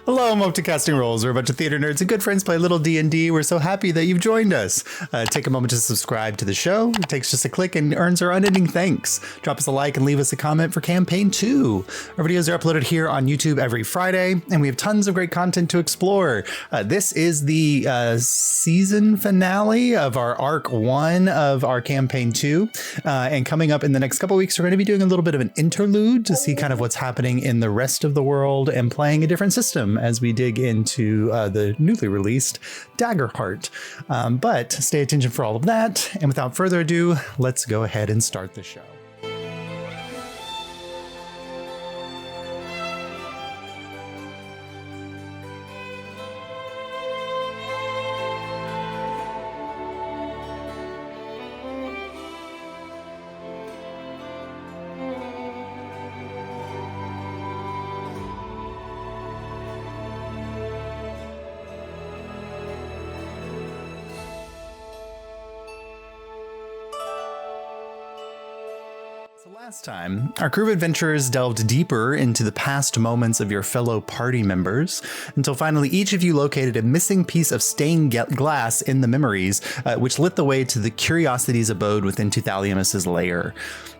Hello, and welcome to Casting Roles. We're a bunch of theater nerds and good friends play a little D&D. We're so happy that you've joined us. Take a moment to subscribe to the show. It takes just a click and earns our unending thanks. Drop us a like and leave us a comment for Campaign 2. Our videos are uploaded here on YouTube every Friday, and we have tons of great content to explore. This is the season finale of our Arc 1 of our Campaign 2. And coming up in the next couple weeks, we're going to be doing a little bit of an interlude to see kind of what's happening in the rest of the world and playing a different system as we dig into the newly released Daggerheart. But stay attention for all of that. And without further ado, let's go ahead and start the show. Last time, our crew of adventurers delved deeper into the past moments of your fellow party members, until finally each of you located a missing piece of stained glass in the memories, which lit the way to the Curiosity's abode within Tuthaliamus's lair.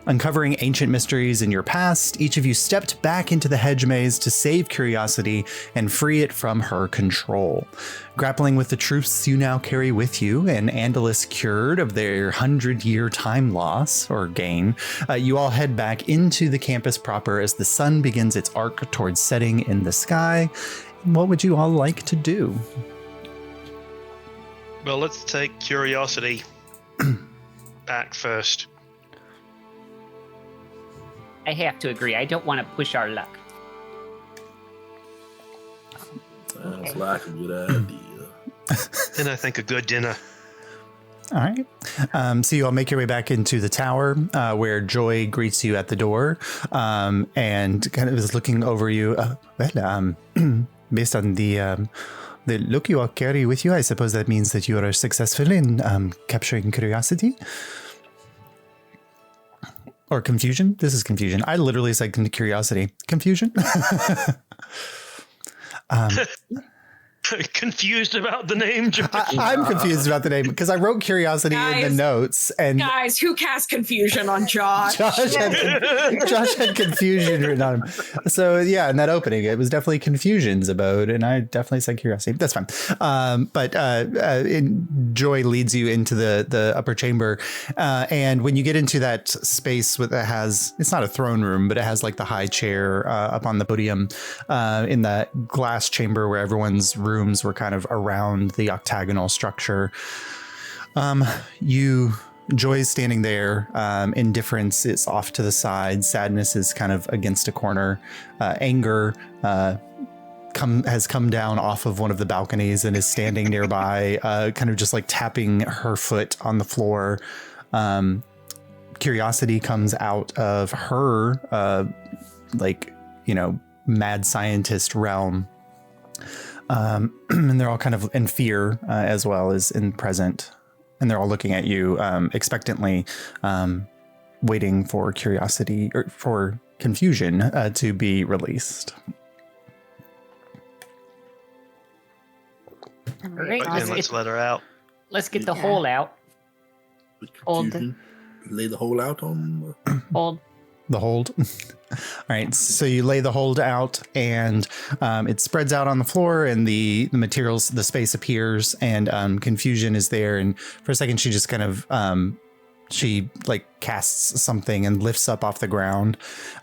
Uncovering ancient mysteries in your past, each of you stepped back into the hedge maze to save Curiosity and free it from her control. Grappling with the truths you now carry with you, and Andalus cured of their 100-year time loss, or gain, you all head back into the campus proper as the sun begins its arc towards setting in the sky. What would you all like to do? Well, let's take Curiosity back first. I have to agree. I don't want to push our luck. Sounds like a good idea. And I think a good dinner. All right. So you all make your way back into the tower where Joy greets you at the door and kind of is looking over you. Based on the look you all carry with you, I suppose that means that you are successful in capturing Curiosity. Or confusion? This is confusion. I literally said Curiosity. Confusion? Confused about the name, Josh? I'm confused about the name because I wrote Curiosity in the notes. And guys, who cast confusion on Josh? Josh had confusion written on him. So yeah, in that opening, it was definitely Confusion's abode, and I definitely said Curiosity. That's fine. But Joy leads you into the upper chamber, and when you get into that space that has, it's not a throne room, but it has like the high chair up on the podium in that glass chamber where everyone's rooms were kind of around the octagonal structure. Joy's standing there. Indifference is off to the side. Sadness is kind of against a corner. Anger has come down off of one of the balconies and is standing nearby, kind of just like tapping her foot on the floor. Curiosity comes out of her, mad scientist realm. And they're all kind of in fear as well as in present. And they're all looking at you expectantly, waiting for Curiosity or for Confusion to be released. All right, Let's let her out. Let's get the hole out. Lay the hole out on Hold. The hold. All right. So you lay the hold out and it spreads out on the floor and the materials, the space appears and Confusion is there. And for a second, she just kind of she like casts something and lifts up off the ground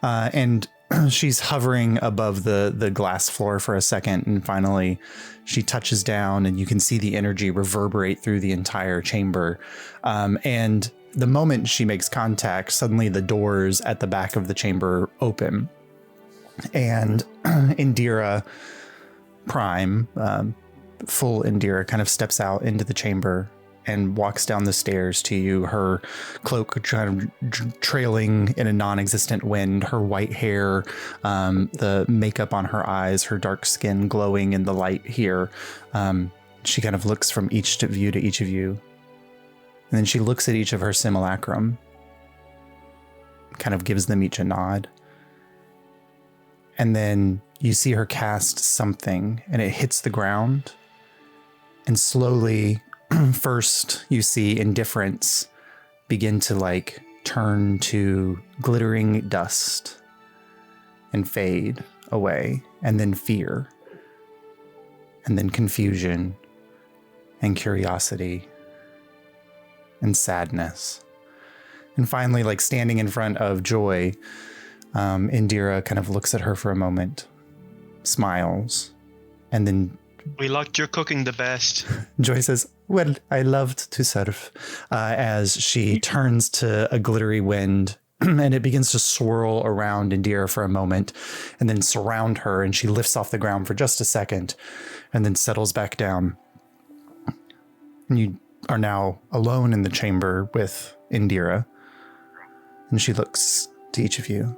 and she's hovering above the glass floor for a second. And finally, she touches down and you can see the energy reverberate through the entire chamber. And the moment she makes contact, suddenly the doors at the back of the chamber open. And Indira Prime, full Indira, kind of steps out into the chamber and walks down the stairs to you, her cloak kind of trailing in a non-existent wind, her white hair, the makeup on her eyes, her dark skin glowing in the light here. She kind of looks from each of you to each of you. And then she looks at each of her simulacrum, kind of gives them each a nod. And then you see her cast something and it hits the ground. And slowly, first you see indifference begin to like turn to glittering dust and fade away, and then fear, and then confusion and curiosity and sadness. And finally, like standing in front of Joy, Indira kind of looks at her for a moment, smiles, and then We liked your cooking the best. Joy says, well, I loved to serve, as she turns to a glittery wind and it begins to swirl around Indira for a moment and then surround her, and she lifts off the ground for just a second and then settles back down. And you are now alone in the chamber with Indira, and she looks to each of you.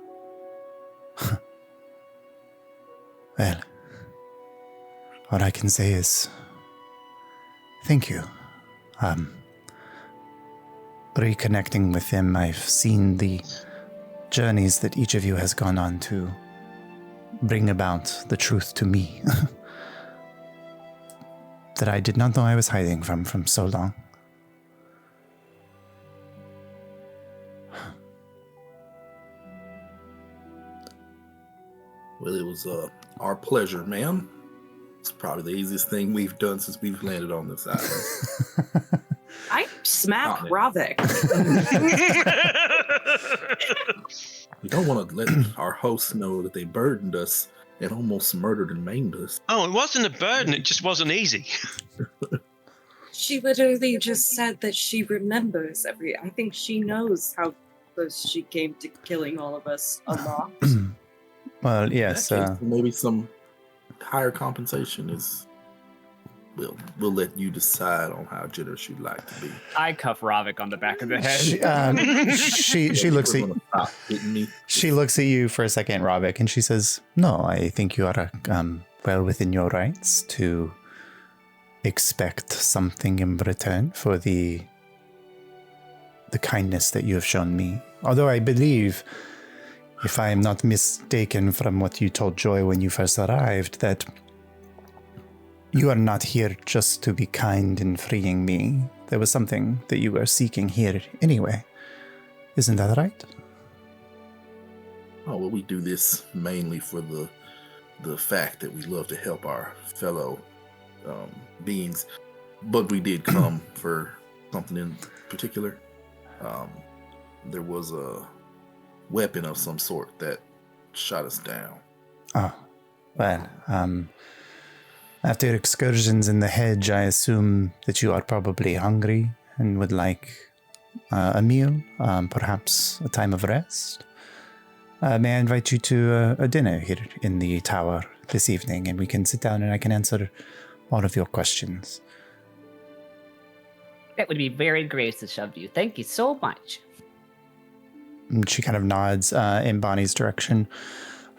Well, what I can say is thank you. Reconnecting with them, I've seen the journeys that each of you has gone on to bring about the truth to me that I did not know I was hiding from so long. Well, it was our pleasure, ma'am. It's probably the easiest thing we've done since we've landed on this island. I smack Ravik. We don't want to let our hosts know that they burdened us and almost murdered and maimed us. Oh, it wasn't a burden. It just wasn't easy. She literally just said that she remembers I think she knows how close she came to killing all of us a lot. Well, yes. In that case, maybe some higher compensation is. We'll let you decide on how generous you'd like to be. I cuff Ravik on the back of the head. She looks at she looks at you for a second, Ravik, and she says, "No, I think you are well within your rights to expect something in return for the kindness that you have shown me. Although I believe, if I am not mistaken from what you told Joy when you first arrived, that you are not here just to be kind and freeing me. There was something that you were seeking here anyway. Isn't that right?" Oh, well, we do this mainly for the fact that we love to help our fellow beings. But we did come for something in particular. There was a weapon of some sort that shot us down. Oh, well, after excursions in the hedge, I assume that you are probably hungry and would like a meal, perhaps a time of rest. May I invite you to a dinner here in the tower this evening, and we can sit down and I can answer all of your questions. That would be very gracious of you. Thank you so much. And she kind of nods in Bonnie's direction.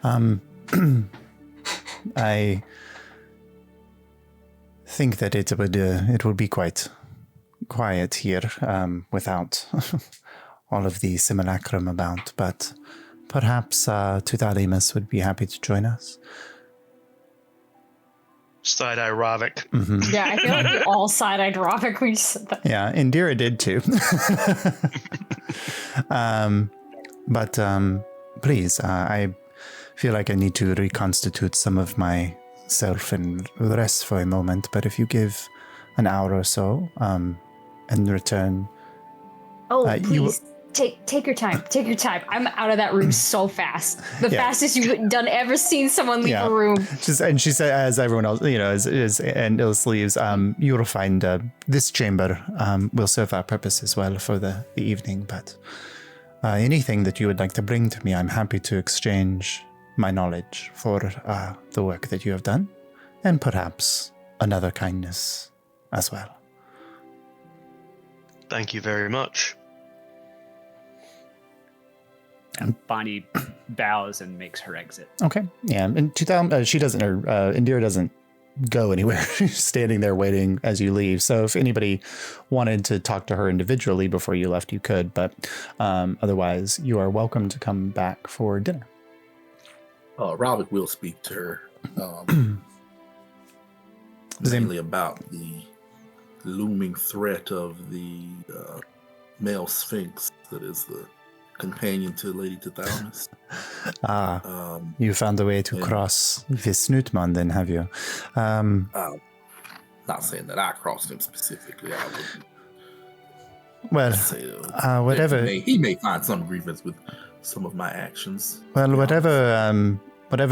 I think that it would be quite quiet here without all of the simulacrum about, but perhaps Tutalimus would be happy to join us. Side-eye Ravik. Mm-hmm. Yeah, I feel like we all side-eyed Ravik when you said that. Yeah, Indira did too. But please, I feel like I need to reconstitute some of myself and rest for a moment. But if you give an hour or so, in return, Please take your time. Take your time. I'm out of that room so fast. The fastest you've ever seen someone leave a room. And she said, as everyone else, and Ilse leaves, you will find this chamber will serve our purpose as well for the evening. But anything that you would like to bring to me, I'm happy to exchange my knowledge for the work that you have done, and perhaps another kindness as well. Thank you very much. And Bonnie bows and makes her exit. Okay. Yeah. And Indira doesn't go anywhere. She's standing there waiting as you leave. So if anybody wanted to talk to her individually before you left, you could. But otherwise, you are welcome to come back for dinner. Robert will speak to her. Mainly about the looming threat of the male sphinx that is the companion to Lady Tithonus. You found a way to cross Visnutman, then, have you? Not saying that I crossed him specifically. I wouldn't. Well, say, whatever. He may find some grievance with some of my actions. Well, whatever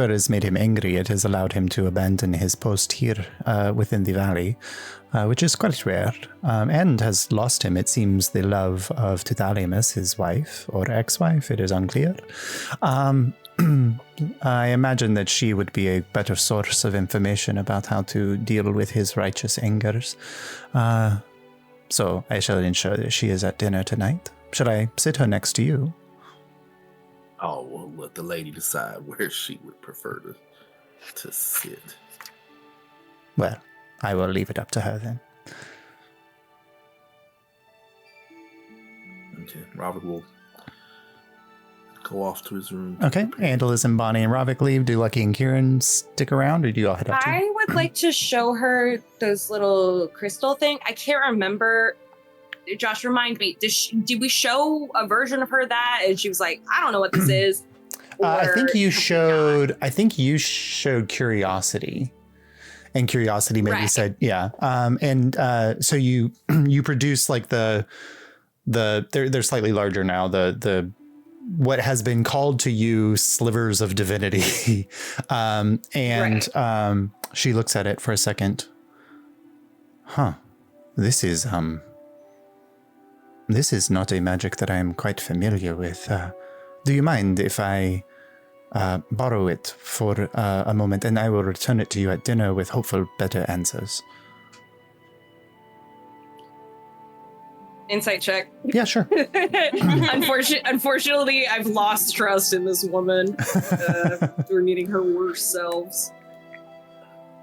has made him angry, it has allowed him to abandon his post here within the valley, which is quite rare, and has lost him, it seems, the love of Tithalimus, his wife, or ex-wife, it is unclear. I imagine that she would be a better source of information about how to deal with his righteous angers. So I shall ensure that she is at dinner tonight. Should I sit her next to you? Oh, we'll let the lady decide where she would prefer to sit. Well, I will leave it up to her then. Okay, Robert will go off to his room. Okay, Andalus and Bonnie and Ravik leave. Do Lucky and Kieran stick around, or do you all head up too? I would like to show her those little crystal thing. I can't remember. Josh, remind me. Did we show a version of her that, and she was like, "I don't know what this is." I think you showed. I think you showed Curiosity, and Curiosity maybe said, "Yeah." So you produce like they're slightly larger now. The what has been called to you slivers of divinity, she looks at it for a second. Huh. This is not a magic that I am quite familiar with. Do you mind if I borrow it for a moment, and I will return it to you at dinner with hopeful better answers? Insight check. Yeah, sure. Unfortunately, I've lost trust in this woman. We're meeting her worst selves.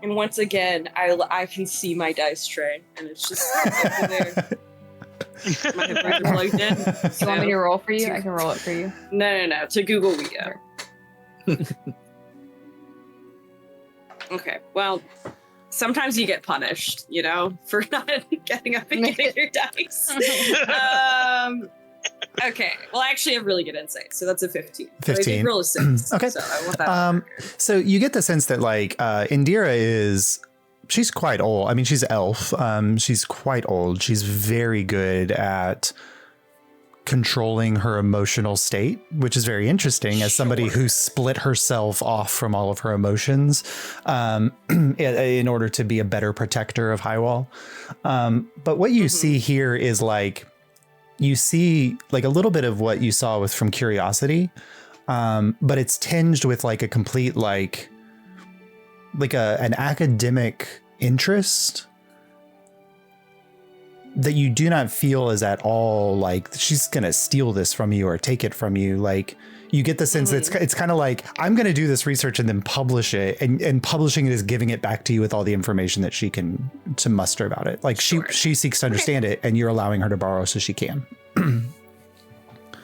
And once again, I can see my dice tray, and it's just over there. My headphones are plugged in. Do you want me to roll for you? I can roll it for you. No. To Google we go. Okay, well, sometimes you get punished, for not getting up and getting your dice. Okay, well, I actually have really good insight, so that's a 15. 15. So I did roll a 6. Okay. So I want that. So you get the sense that Indira she's quite old. I mean, she's elf. She's quite old. She's very good at controlling her emotional state, which is very interesting as somebody who split herself off from all of her emotions in order to be a better protector of Highwall. But what you see here is you see a little bit of what you saw from Curiosity, but it's tinged with a complete an academic interest that you do not feel is at all she's gonna steal this from you or take it from you. You get the sense that it's kind of I'm gonna do this research and then publish it, and publishing it is giving it back to you with all the information that she can to muster about it. She seeks to understand it, and you're allowing her to borrow so she can.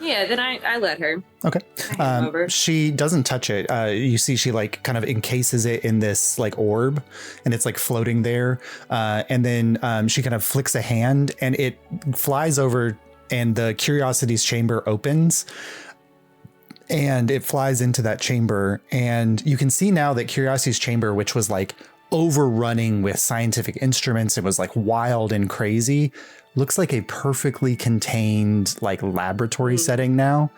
Yeah, then I let her. Okay. I hand over. She doesn't touch it. You see she kind of encases it in this orb, and it's floating there. And then she kind of flicks a hand, and it flies over, and the Curiosity's chamber opens, and it flies into that chamber. And you can see now that Curiosity's chamber, which was overrunning with scientific instruments, it was wild and crazy, looks like a perfectly contained laboratory setting now.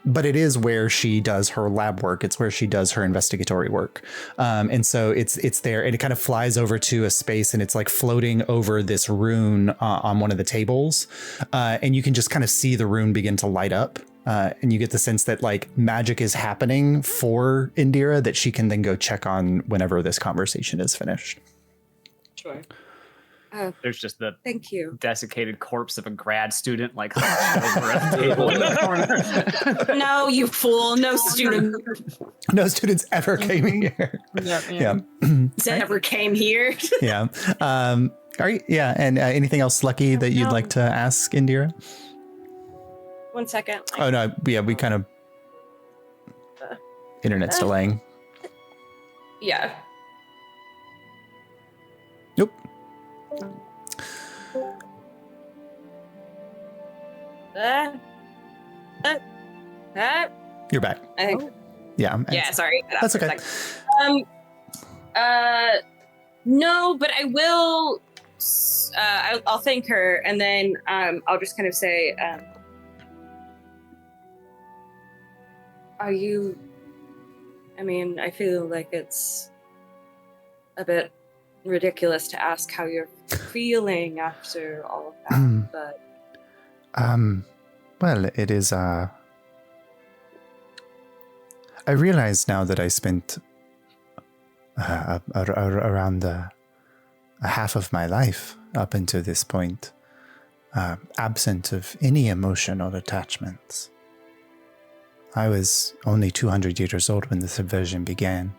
But it is where she does her lab work. It's where she does her investigatory work. And so it's there, and it kind of flies over to a space, and it's floating over this rune on one of the tables. And you can just kind of see the rune begin to light up. And you get the sense that magic is happening for Indira that she can then go check on whenever this conversation is finished. Sure. There's just the Thank you. desiccated corpse of a grad student hunched over a table in the corner. No, you fool. No student No students ever came here. Yeah. ever came here. Yeah. All right. Yeah. And anything else, Lucky, that you'd like to ask Indira? 1 second. Oh, no. Yeah, we kind of... Internet's delaying. Yeah. Nope. You're back. I think. Yeah. Yeah, sorry. That's okay. No, but I will. I'll thank her, and then I'll just kind of say, "Are you?" I mean, I feel like it's a bit ridiculous to ask how you're feeling after all of that, but. Well, it is. I realize now that I spent around a half of my life up until this point absent of any emotional attachments. I was only 200 years old when the subversion began,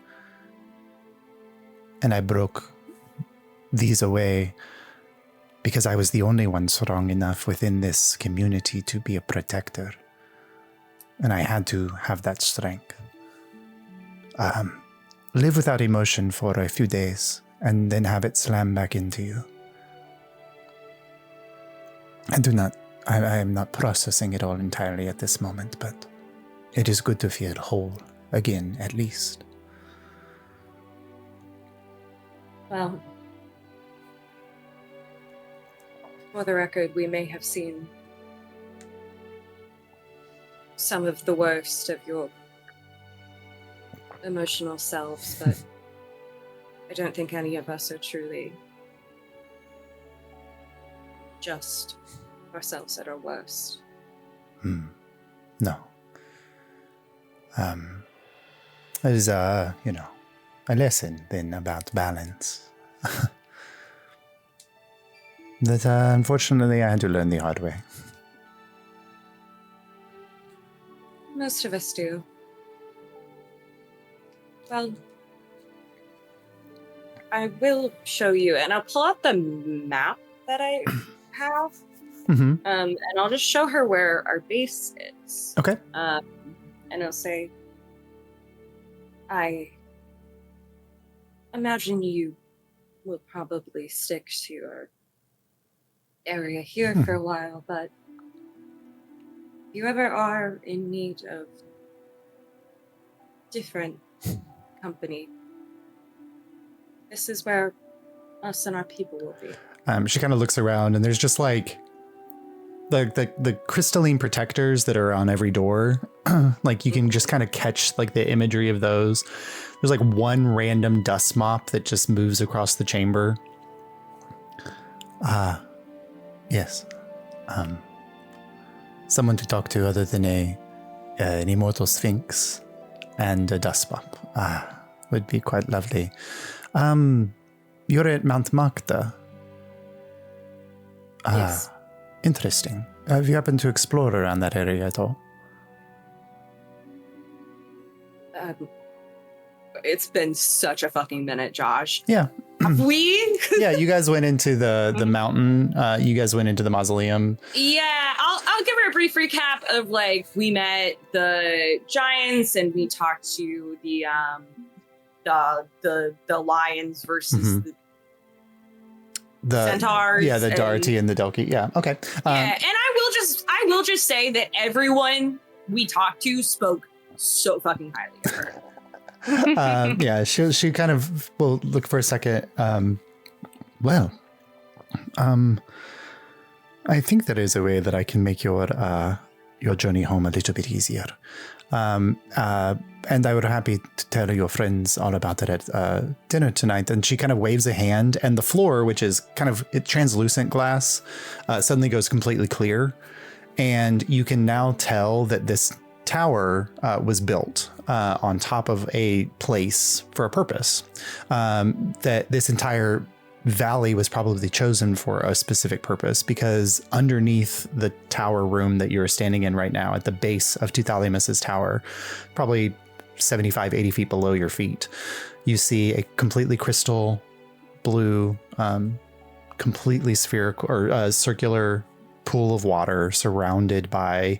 and I broke these away because I was the only one strong enough within this community to be a protector. And I had to have that strength. Live without emotion for a few days, and then have it slam back into you. I am not processing it all entirely at this moment, but it is good to feel whole again, at least. Well, for the record, we may have seen some of the worst of your emotional selves, but I don't think any of us are truly just ourselves at our worst. No. It is, a lesson then about balance. That unfortunately I had to learn the hard way. Most of us do. Well, I will show you, and I'll pull out the map that I have, and I'll just show her where our base is. Okay. And I'll say, I imagine you will probably stick to your area here for a while, but if you ever are in need of different company, this is where us and our people will be. She kind of looks around, and there's just like the crystalline protectors that are on every door. Like you can just kind of catch like the imagery of those. There's like one random dust mop that just moves across the chamber. Yes. Someone to talk to other than an immortal sphinx and a dust mop. Would be quite lovely. You're at Mount Magda. Yes. Interesting. Have you happened to explore around that area at all? It's been such a fucking minute, Josh. Yeah. We? Yeah, you guys went into the mountain. You guys went into the mausoleum. Yeah, I'll give her a brief recap of like we met the giants and we talked to the lions versus the centaurs. Yeah, the Darty and the Delki. Yeah, okay. Yeah, and I will just say that everyone we talked to spoke so fucking highly of her. Yeah, she kind of will look for a second. I think there is a way that I can make your journey home a little bit easier. And I would be happy to tell your friends all about it at dinner tonight. And she kind of waves a hand, and the floor, which is kind of translucent glass, suddenly goes completely clear. And you can now tell that this tower was built on top of a place for a purpose. That this entire valley was probably chosen for a specific purpose, because underneath the tower room that you're standing in right now, at the base of Tuthalimus's tower, probably 75, 80 feet below your feet, you see a completely crystal blue, completely spherical or circular pool of water surrounded by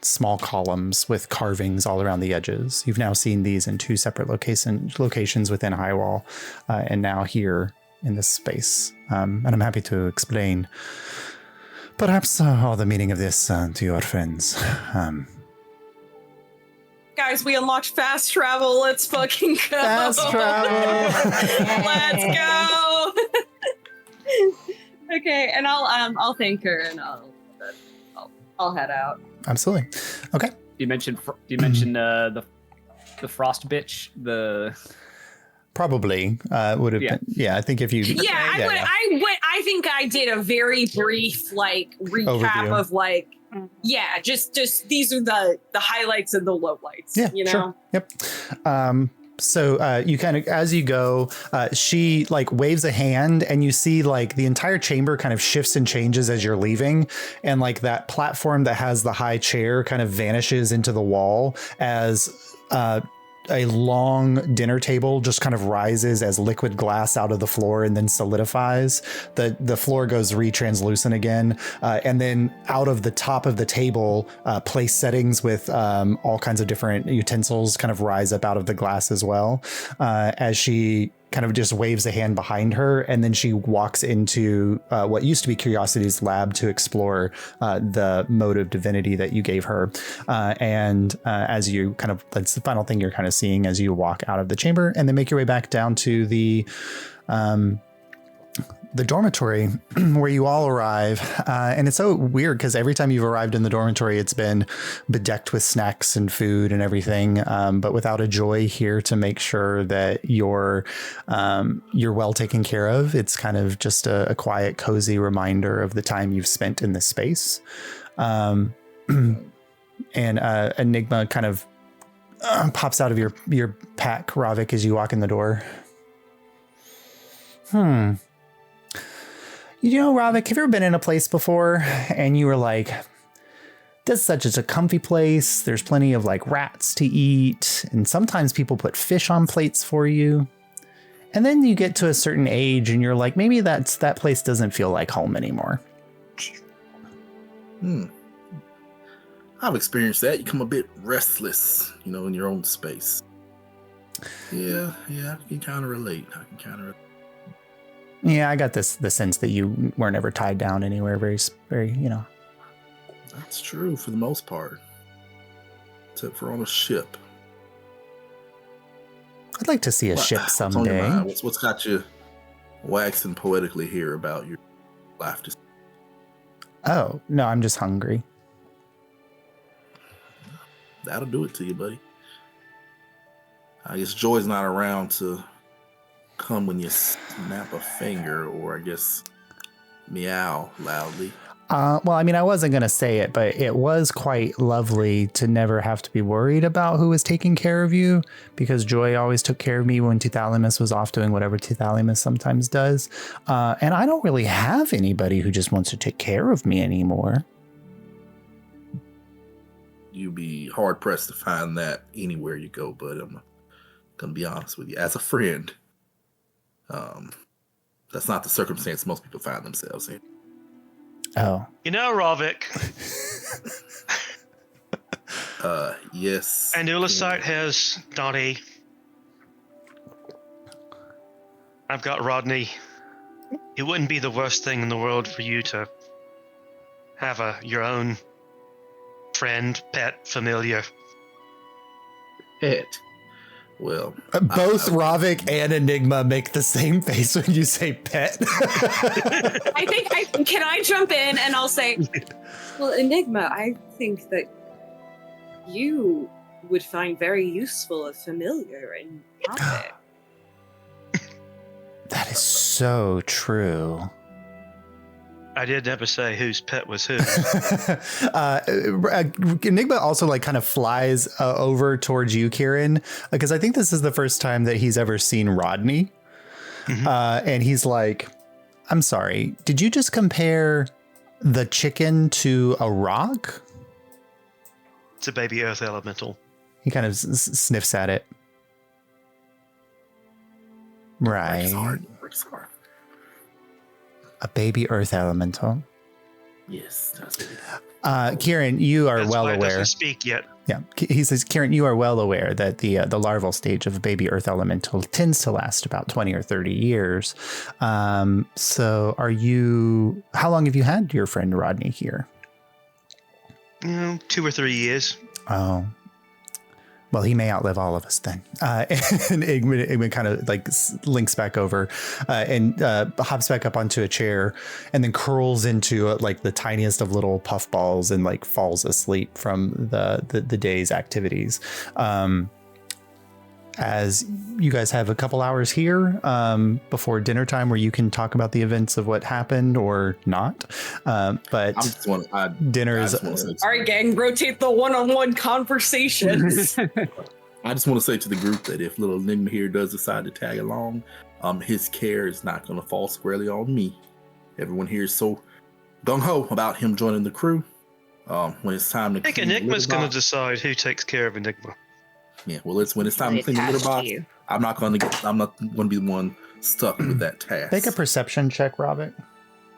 small columns with carvings all around the edges. You've now seen these in 2 separate locations within Highwall, and now here in this space. And I'm happy to explain perhaps all the meaning of this to your friends. Guys, we unlocked fast travel. Let's fucking go. Fast travel. Let's go. Okay, and I'll thank her and I'll head out. Absolutely. Okay. You mentioned the frost bitch. The probably would have been. Yeah, I think if you. Yeah, I think I did a very brief like recap Overview. of like. Yeah, just these are the highlights and the lowlights. Yeah, you know. Sure. Yep. So you kind of, as you go, she like waves a hand and you see like the entire chamber kind of shifts and changes as you're leaving. And like that platform that has the high chair kind of vanishes into the wall as a long dinner table just kind of rises as liquid glass out of the floor and then solidifies. The floor goes retranslucent again. And then out of the top of the table, place settings with all kinds of different utensils kind of rise up out of the glass as well. As she kind of just waves a hand behind her, and then she walks into what used to be Curiosity's lab to explore the mode of divinity that you gave her. And as you kind of, that's the final thing you're kind of seeing as you walk out of the chamber, and then make your way back down to the dormitory where you all arrive. And it's so weird because every time you've arrived in the dormitory, it's been bedecked with snacks and food and everything, but without a Joy here to make sure that you're well taken care of. It's kind of just a quiet, cozy reminder of the time you've spent in this space. And Enigma kind of pops out of your pack, Ravik, as you walk in the door. You know, Ravik, have you ever been in a place before and you were like, this such as a comfy place. There's plenty of like rats to eat. And sometimes people put fish on plates for you. And then you get to a certain age and you're like, maybe that place doesn't feel like home anymore. I've experienced that. You become a bit restless, in your own space. Yeah, I can kind of relate. Yeah, I got the sense that you weren't ever tied down anywhere very, That's true for the most part. Except for on a ship. I'd like to see a ship someday. What's got you waxing poetically here about your life? Oh, no, I'm just hungry. That'll do it to you, buddy. I guess Joy's not around to come when you snap a finger, or I guess meow loudly. Well, I mean, I wasn't going to say it, but it was quite lovely to never have to be worried about who was taking care of you, because Joy always took care of me when Tithalimus was off doing whatever Tithalimus sometimes does. And I don't really have anybody who just wants to take care of me anymore. You'd be hard pressed to find that anywhere you go, but I'm going to be honest with you. As a friend, that's not the circumstance most people find themselves in. Oh. Ravik. Yes. And Foresight has Dottie. I've got Rodney. It wouldn't be the worst thing in the world for you to have your own friend, pet, familiar. Pet. Well, both Ravik and Enigma make the same face when you say pet. Can I jump in and I'll say, well, Enigma, I think that you would find very useful a familiar and pet. That is so true. I did never say whose pet was who. Enigma also like kind of flies over towards you, Kieran, because I think this is the first time that he's ever seen Rodney. Mm-hmm. And he's like, I'm sorry, did you just compare the chicken to a rock? It's a baby earth elemental. He kind of sniffs at it. Right. Works hard. A baby earth elemental. Yes, that's it. Kieran, you are That's well why it aware. doesn't speak yet. Yeah, he says, Kieran, you are well aware that the larval stage of a baby Earth elemental tends to last about 20 or 30 years. So how long have you had your friend Rodney here? 2 or 3 years. Oh, well, he may outlive all of us then. And Igmund kind of like links back over and hops back up onto a chair and then curls into like the tiniest of little puff balls and like falls asleep from the day's activities. As you guys have a couple hours here before dinner time where you can talk about the events of what happened or not. But dinner is... All right, gang, rotate the one-on-one conversations. I just want to say to the group that if little Enigma here does decide to tag along, his care is not going to fall squarely on me. Everyone here is so gung-ho about him joining the crew. When it's time to... I think Enigma's going to decide who takes care of Enigma. Yeah, well, when it's time to clean the litter box, I'm not going to be the one stuck with that task. Make a perception check, Robert.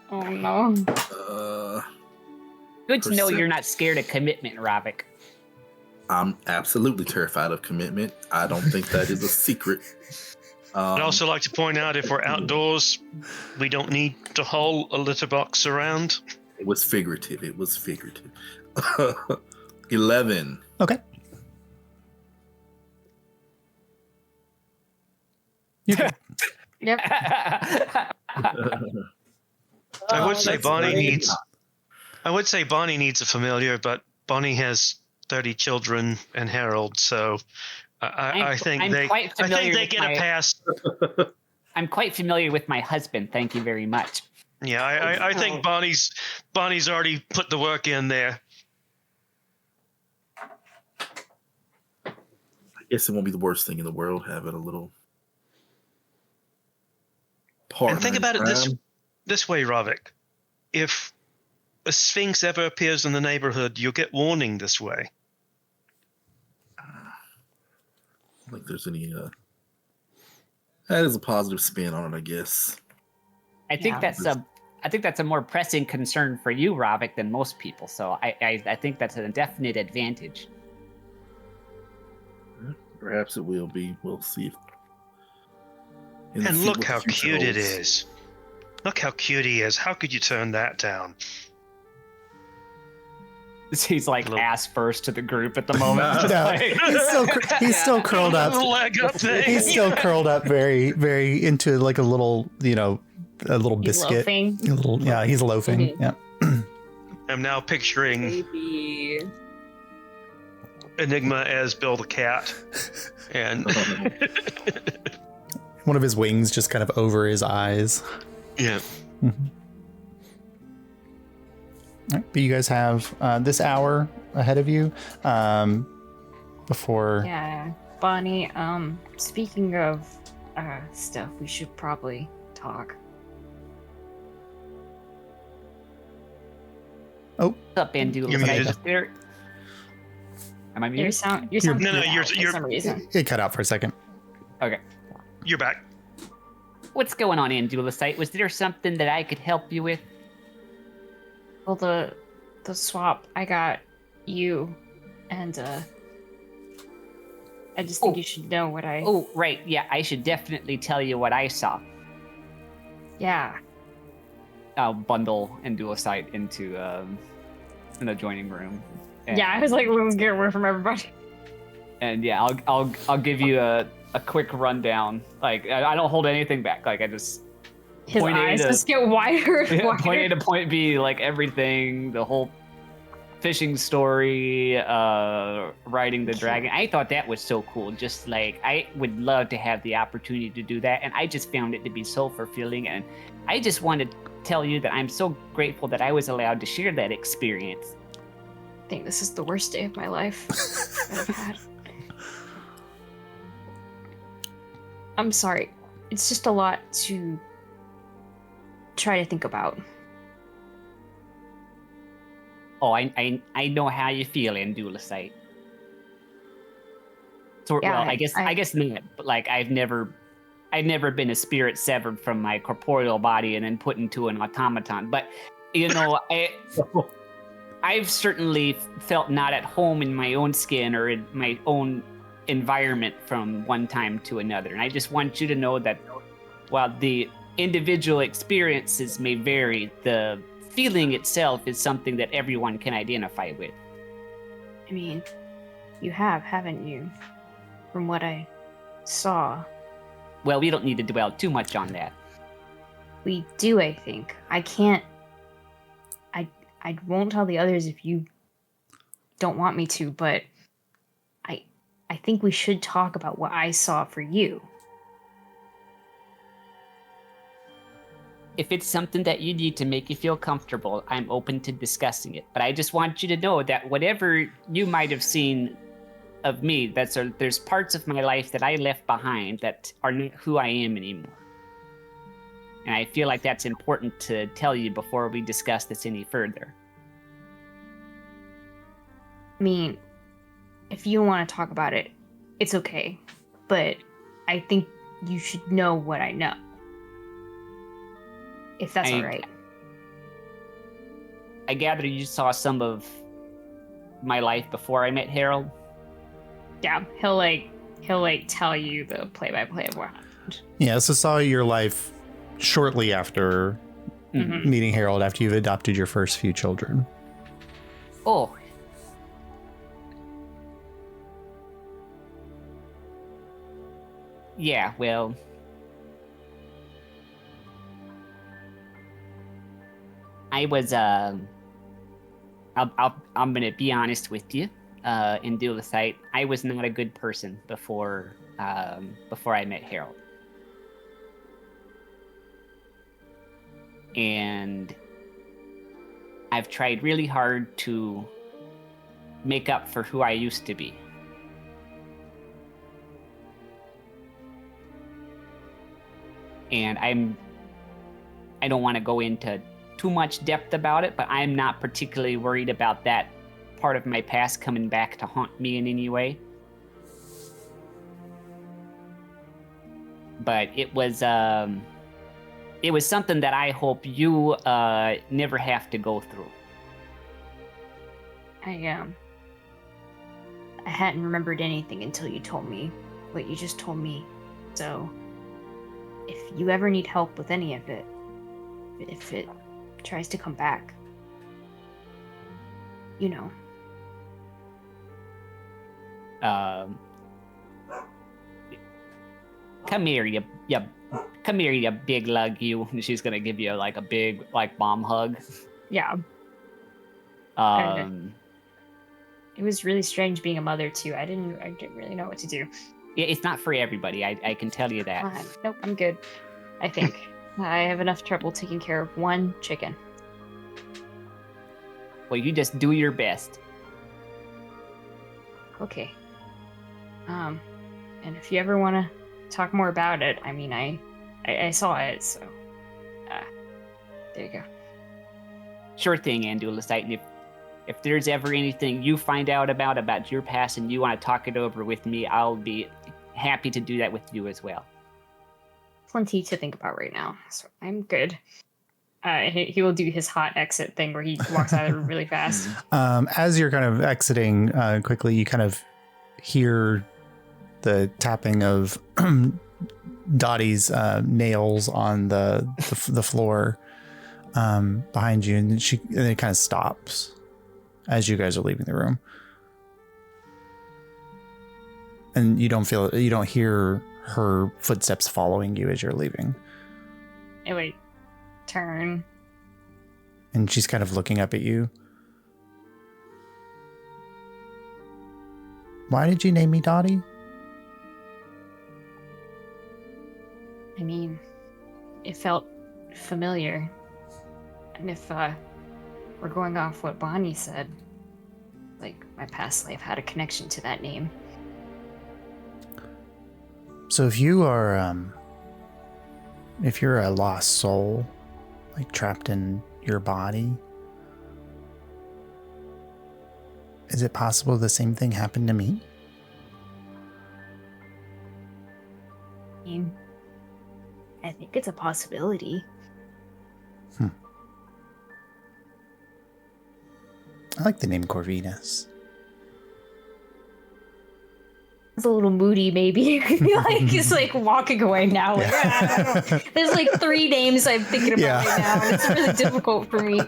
Oh no. Good to know you're not scared of commitment, Ravik. I'm absolutely terrified of commitment. I don't think that is a secret. I'd also like to point out, if we're outdoors, we don't need to haul a litter box around. It was figurative. 11. Okay. Yep. I would say Bonnie needs a familiar, but Bonnie has 30 children and Harold, so I think they get a pass. I'm quite familiar with my husband. Thank you very much. Yeah, I think Bonnie's already put the work in there. I guess it won't be the worst thing in the world having a little partner. And think about it this way, Ravik. If a sphinx ever appears in the neighborhood, you'll get warning this way. I don't think there's any that is a positive spin on it, I guess. I think that's a more pressing concern for you, Ravik, than most people. So I think that's a definite advantage. Perhaps it will be. We'll see. And look how cute it is. Look how cute he is. How could you turn that down? He's like ass first to the group at the moment. No, he's still curled up. He's still curled up very, very into like a little, a little biscuit. He's loafing. He's loafing. Mm-hmm. Yeah. I'm now picturing Baby. Enigma as Bill the cat. And one of his wings just kind of over his eyes. Yeah. Mm-hmm. All right, but you guys have this hour ahead of you before... Yeah, Bonnie, speaking of stuff, we should probably talk. Oh. What's up, Andula? You're muted. Am I muted? You sound No, you're for some reason. It cut out for a second. Okay. You're back. What's going on, Andulicite? Was there something that I could help you with? Well, the swap, I got you, and I just think you should know what I... Oh, right, yeah, I should definitely tell you what I saw. Yeah. I'll bundle Andulicite into an adjoining room. And, yeah, I was like, let's get away from everybody. And yeah, I'll give you a quick rundown. Like, I don't hold anything back. Like, I just... His eyes just get wider and wider. Point A to point B, like everything, the whole fishing story, riding the dragon. I thought that was so cool. Just like, I would love to have the opportunity to do that. And I just found it to be so fulfilling. And I just wanted to tell you that I'm so grateful that I was allowed to share that experience. I think this is the worst day of my life that I've had. I'm sorry. It's just a lot to try to think about. Oh, I know how you feel, Andulicite. So, Yeah, well, I guess not. But like, I've never been a spirit severed from my corporeal body and then put into an automaton. But You know, I've certainly felt not at home in my own skin or in my own environment from one time to another. And I just want you to know that while the individual experiences may vary, the feeling itself is something that everyone can identify with. I mean, you haven't you? From what I saw. Well, we don't need to dwell too much on that. We do, I think. I won't tell the others if you don't want me to, but I think we should talk about what I saw for you. If it's something that you need to make you feel comfortable, I'm open to discussing it. But I just want you to know that whatever you might have seen of me, there's parts of my life that I left behind that are not who I am anymore. And I feel like that's important to tell you before we discuss this any further. I mean, if you want to talk about it, it's okay. But I think you should know what I know. If that's all right. I gather you saw some of my life before I met Harold? Yeah, he'll tell you the play-by-play of what happened. Yeah, so saw your life shortly after meeting Harold, after you've adopted your first few children. Oh. Yeah, well, I was, I'm gonna be honest with you, in Foresight, I was not a good person before I met Harold. And I've tried really hard to make up for who I used to be. And I don't want to go into too much depth about it, but I'm not particularly worried about that part of my past coming back to haunt me in any way. But it was something that I hope you never have to go through. I hadn't remembered anything until you told me what you just told me. So if you ever need help with any of it, if it tries to come back, you know. Come here, you big lug, you. And she's gonna give you like a big mom hug. Yeah. It was really strange being a mother too. I didn't really know what to do. Yeah, it's not for everybody. I can tell you that. Nope, I'm good. I think I have enough trouble taking care of one chicken. Well, you just do your best. Okay. And if you ever want to talk more about it, I mean, I saw it, so there you go. Sure thing, Andulacite. And if there's ever anything you find out about your past and you want to talk it over with me, I'll be happy to do that with you as well. Plenty to think about right now, so I'm good. He will do his hot exit thing where he walks out of the room really fast. As you're kind of exiting quickly, you kind of hear the tapping of Dottie's nails on the floor behind you, and then it kind of stops as you guys are leaving the room, and you don't hear her footsteps following you as you're leaving. Oh wait, turn. And she's kind of looking up at you. Why did you name me Dottie? I mean, it felt familiar. And if we're going off what Bonnie said, like my past life had a connection to that name. So if you are, if you're a lost soul, like trapped in your body, is it possible the same thing happened to me? I mean, I think it's a possibility. I like the name Corvinus. It's a little moody, maybe. Like he's like walking away now. Like, I don't know. There's like 3 names I'm thinking about right now. And it's really difficult for me.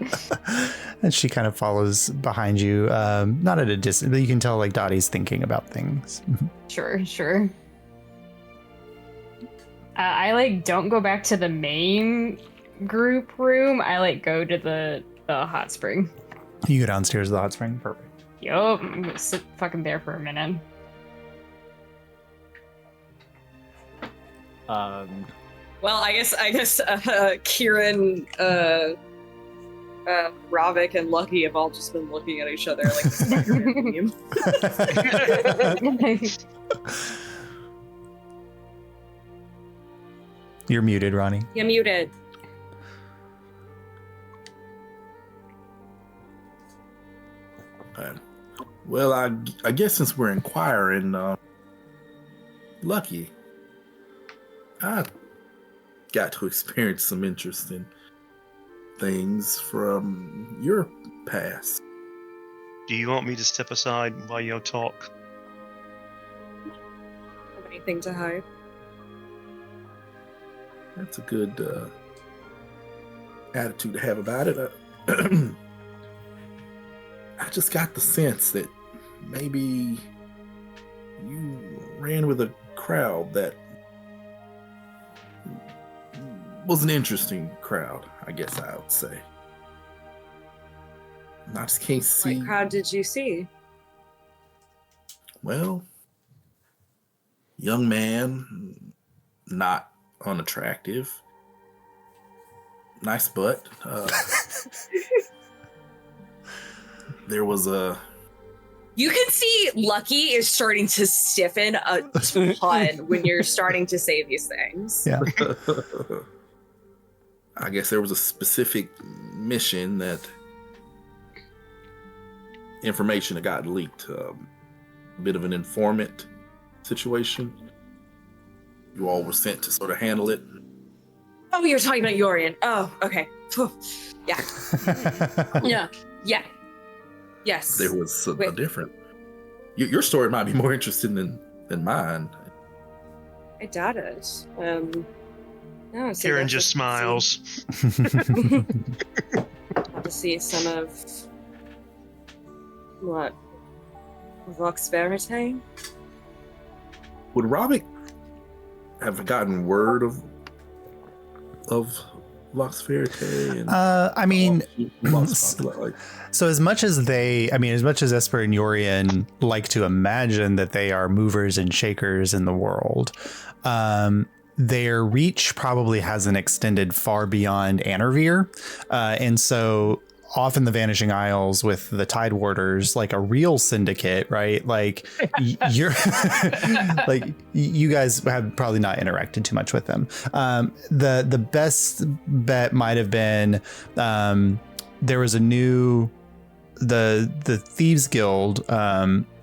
And she kind of follows behind you, not at a distance, but you can tell like Dottie's thinking about things. Sure. I like don't go back to the main group room. I like go to the hot spring. You go downstairs to the hot spring. Perfect. Yup, I'm gonna sit fucking there for a minute. Well, I guess Kieran, Ravik, and Lucky have all just been looking at each other like this is like a meme. You're muted, Ronnie. You're muted. Well, I guess since we're inquiring, Lucky, I got to experience some interesting things from your past. Do you want me to step aside while you talk? Have anything to hide? That's a good attitude to have about it. I just got the sense that maybe you ran with a crowd that was an interesting crowd, I guess I would say. I just can't see. What crowd did you see? Well, young man, not unattractive, nice butt. There was a. You can see Lucky is starting to stiffen a ton when you're starting to say these things. Yeah. I guess there was a specific mission that information that got leaked. A bit of an informant situation. You all were sent to sort of handle it. Oh, you're talking about Yorian. Oh, okay. Yeah. Yeah. Yes. There was a different. Your story might be more interesting than mine. I doubt it. No, so Kieran that's just smiles. Got to see some of what Vox Verite. Would Ravik have gotten word of Vox Verite? And I mean, like, so as much as Esper and Yorian like to imagine that they are movers and shakers in the world, their reach probably hasn't extended far beyond Anarvir. And so off in the Vanishing Isles with the Tide Warders, like a real syndicate, right? Like you're like you guys have probably not interacted too much with them. The best bet might have been there was a new the Thieves Guild,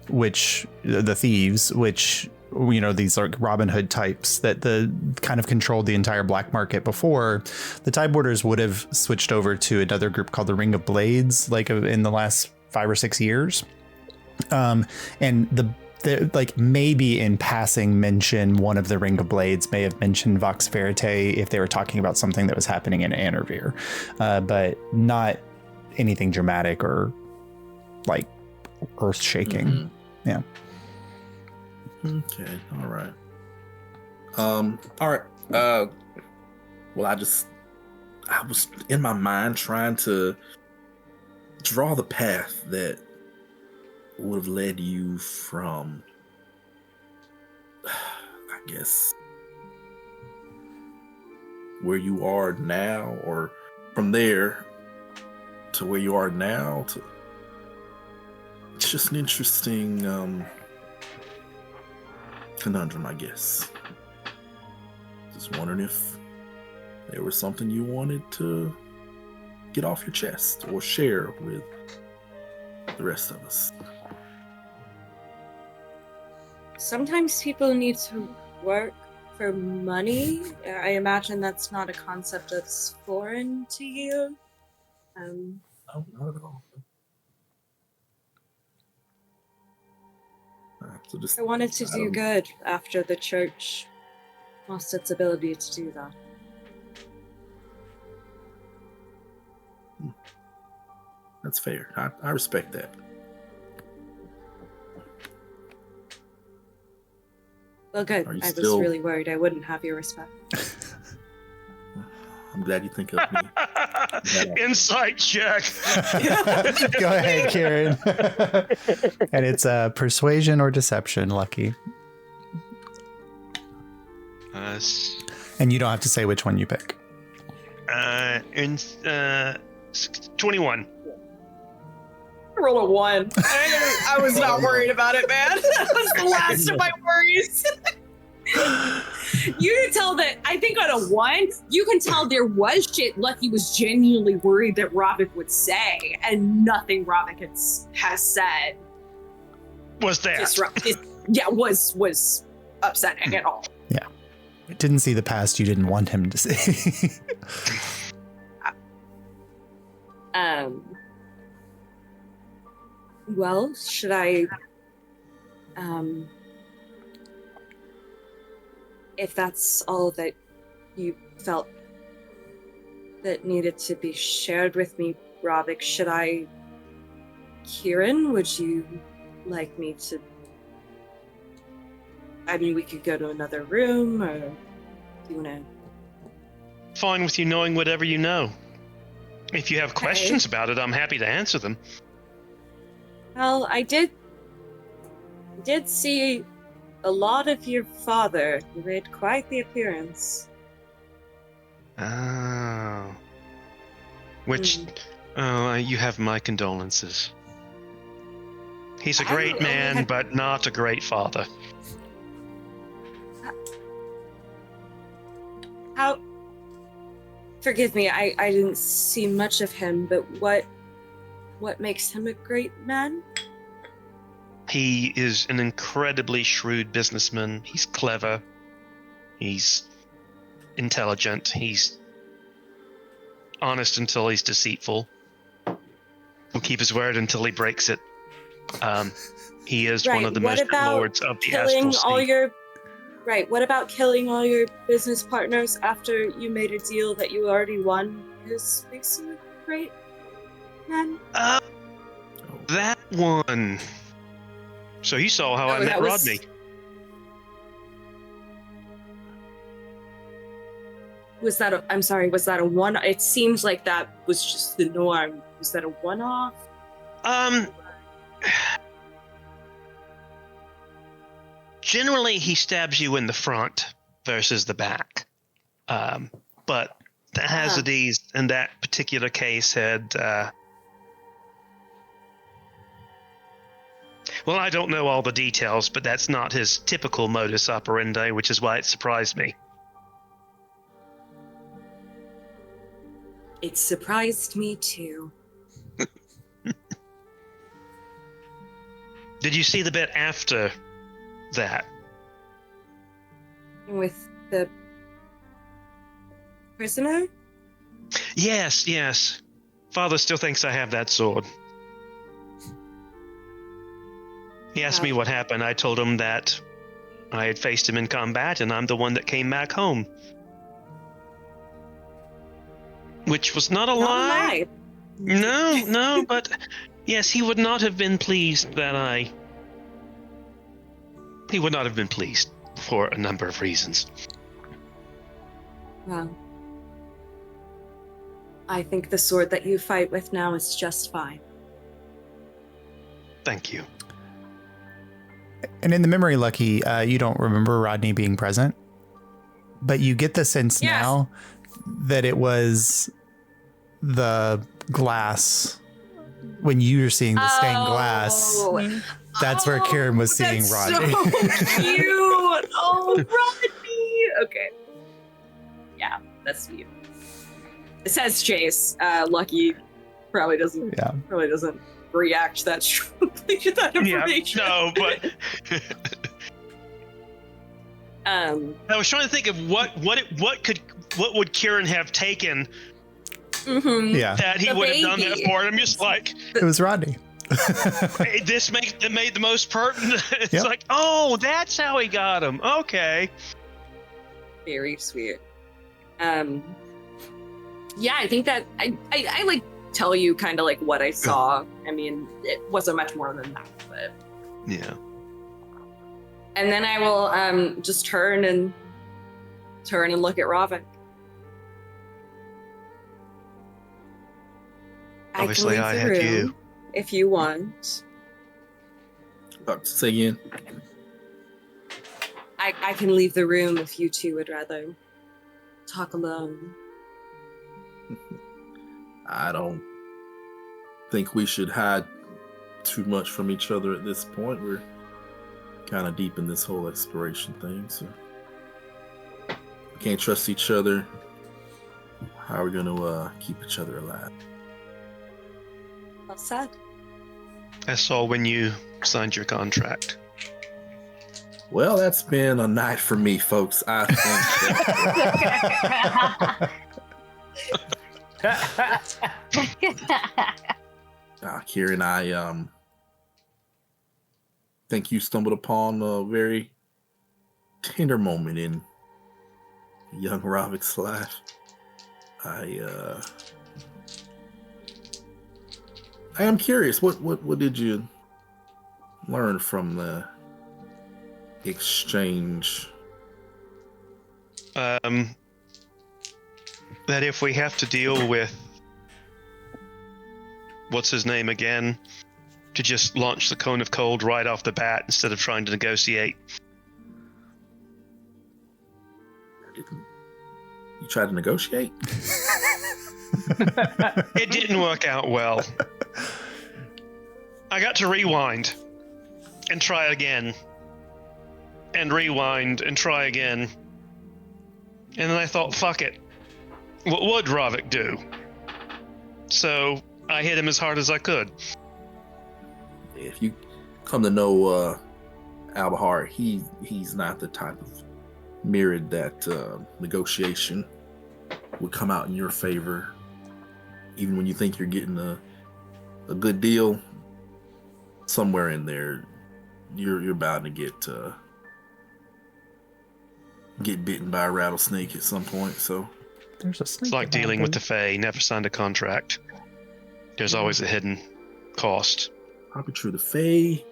which you know, these like Robin Hood types that the kind of controlled the entire black market before. The Tide Warders would have switched over to another group called the Ring of Blades, like in the last 5 or 6 years. And the like maybe in passing mention one of the Ring of Blades may have mentioned Vox Verite if they were talking about something that was happening in Anarvir, but not anything dramatic or like earth shaking. Mm-hmm. Yeah. Okay, all right. All right. Well, I was in my mind trying to draw the path that would have led you from, I guess, where you are now, or from there to where you are now. It's just an interesting conundrum, I guess. Just wondering if there was something you wanted to get off your chest or share with the rest of us. Sometimes people need to work for money. I imagine that's not a concept that's foreign to you. No, not at all. So just, I wanted to do good after the church lost its ability to do that. That's fair. I respect that. Well, good. Are you I was still- really worried I wouldn't have your respect. I'm glad you think of me. Insight check. Go ahead, Kieran. And it's persuasion or deception, Lucky. And you don't have to say which one you pick. 21. I rolled a 1. I was not worried about it, man. That was the last of my worries. You can tell that, I think on a 1, you can tell there was shit Lucky was genuinely worried that Ravik would say, and nothing Ravik has said. Was that? Was upsetting at all. Yeah. Didn't see the past you didn't want him to see. Well, should I, if that's all that you felt that needed to be shared with me, Ravik, should I, Kieran, would you like me to, I mean, we could go to another room, or do you want to? Fine with you knowing whatever you know. If you have questions about it, I'm happy to answer them. Well, I did see a lot of your father. He made quite the appearance. Oh. Which, you have my condolences. He's a great man, but not a great father. How? Forgive me, I didn't see much of him, but what makes him a great man? He is an incredibly shrewd businessman. He's clever. He's intelligent. He's honest until he's deceitful. He'll keep his word until he breaks it. He is one of the most lords of the astral sea. What about killing all your business partners after you made a deal that you already won? Is makes him a great man? That one. So you saw how I met Rodney. Was that a, I'm sorry, was that a one? It seems like that was just the norm. Was that a one-off? Generally, he stabs you in the front versus the back. But the Hazardes in that particular case had... well, I don't know all the details, but that's not his typical modus operandi, which is why it surprised me. It surprised me too. Did you see the bit after that? With the prisoner? Yes. Father still thinks I have that sword. He asked me what happened. I told him that I had faced him in combat and I'm the one that came back home. Which was not a lie. No, but yes, he would not have been pleased that he would not have been pleased for a number of reasons. Well, I think the sword that you fight with now is just fine. Thank you. And in the memory, Lucky, you don't remember Rodney being present, but you get the sense now that it was the glass when you were seeing the stained glass. That's where Kieran was seeing Rodney. So cute. Oh, Rodney. Okay. Yeah, that's cute. It says Chase. Lucky probably doesn't. Yeah. Probably doesn't react that strongly to that information. Yeah, no, but I was trying to think of what would Kieran have taken that he would have done that for, and I'm just like, it was Rodney. This made the most pertinent. It's Yep. like, oh, that's how he got him. Okay. Very sweet. Yeah, I think that I like tell you kind of like what I saw. I mean, it wasn't much more than that, but Yeah. and then I will just turn and look at Ravik. Obviously, I can had leave the you. room if you want. Say again. I can leave the room if you two would rather talk alone. I don't think we should hide too much from each other at this point. We're kind of deep in this whole exploration thing, so we can't trust each other. How are we going to keep each other alive? Well said. I saw when you signed your contract. Well, that's been a night for me, folks. I think Kieran, I think you stumbled upon a very tender moment in young Ravik's life. I am curious. What did you learn from the exchange? That if we have to deal with what's his name again, to just launch the cone of cold right off the bat instead of trying to negotiate. You tried to negotiate? It didn't work out well. I got to rewind and try again. And rewind and try again. And then I thought, fuck it. What would Ravik do? So I hit him as hard as I could. If you come to know Albahar, he's not the type of mirrored that negotiation would come out in your favor. Even when you think you're getting a good deal, somewhere in there, you're bound to get bitten by a rattlesnake at some point. So There's a snake. It's like dealing with the Fae. Never signed a contract. There's always a hidden cost. probably true. The Fae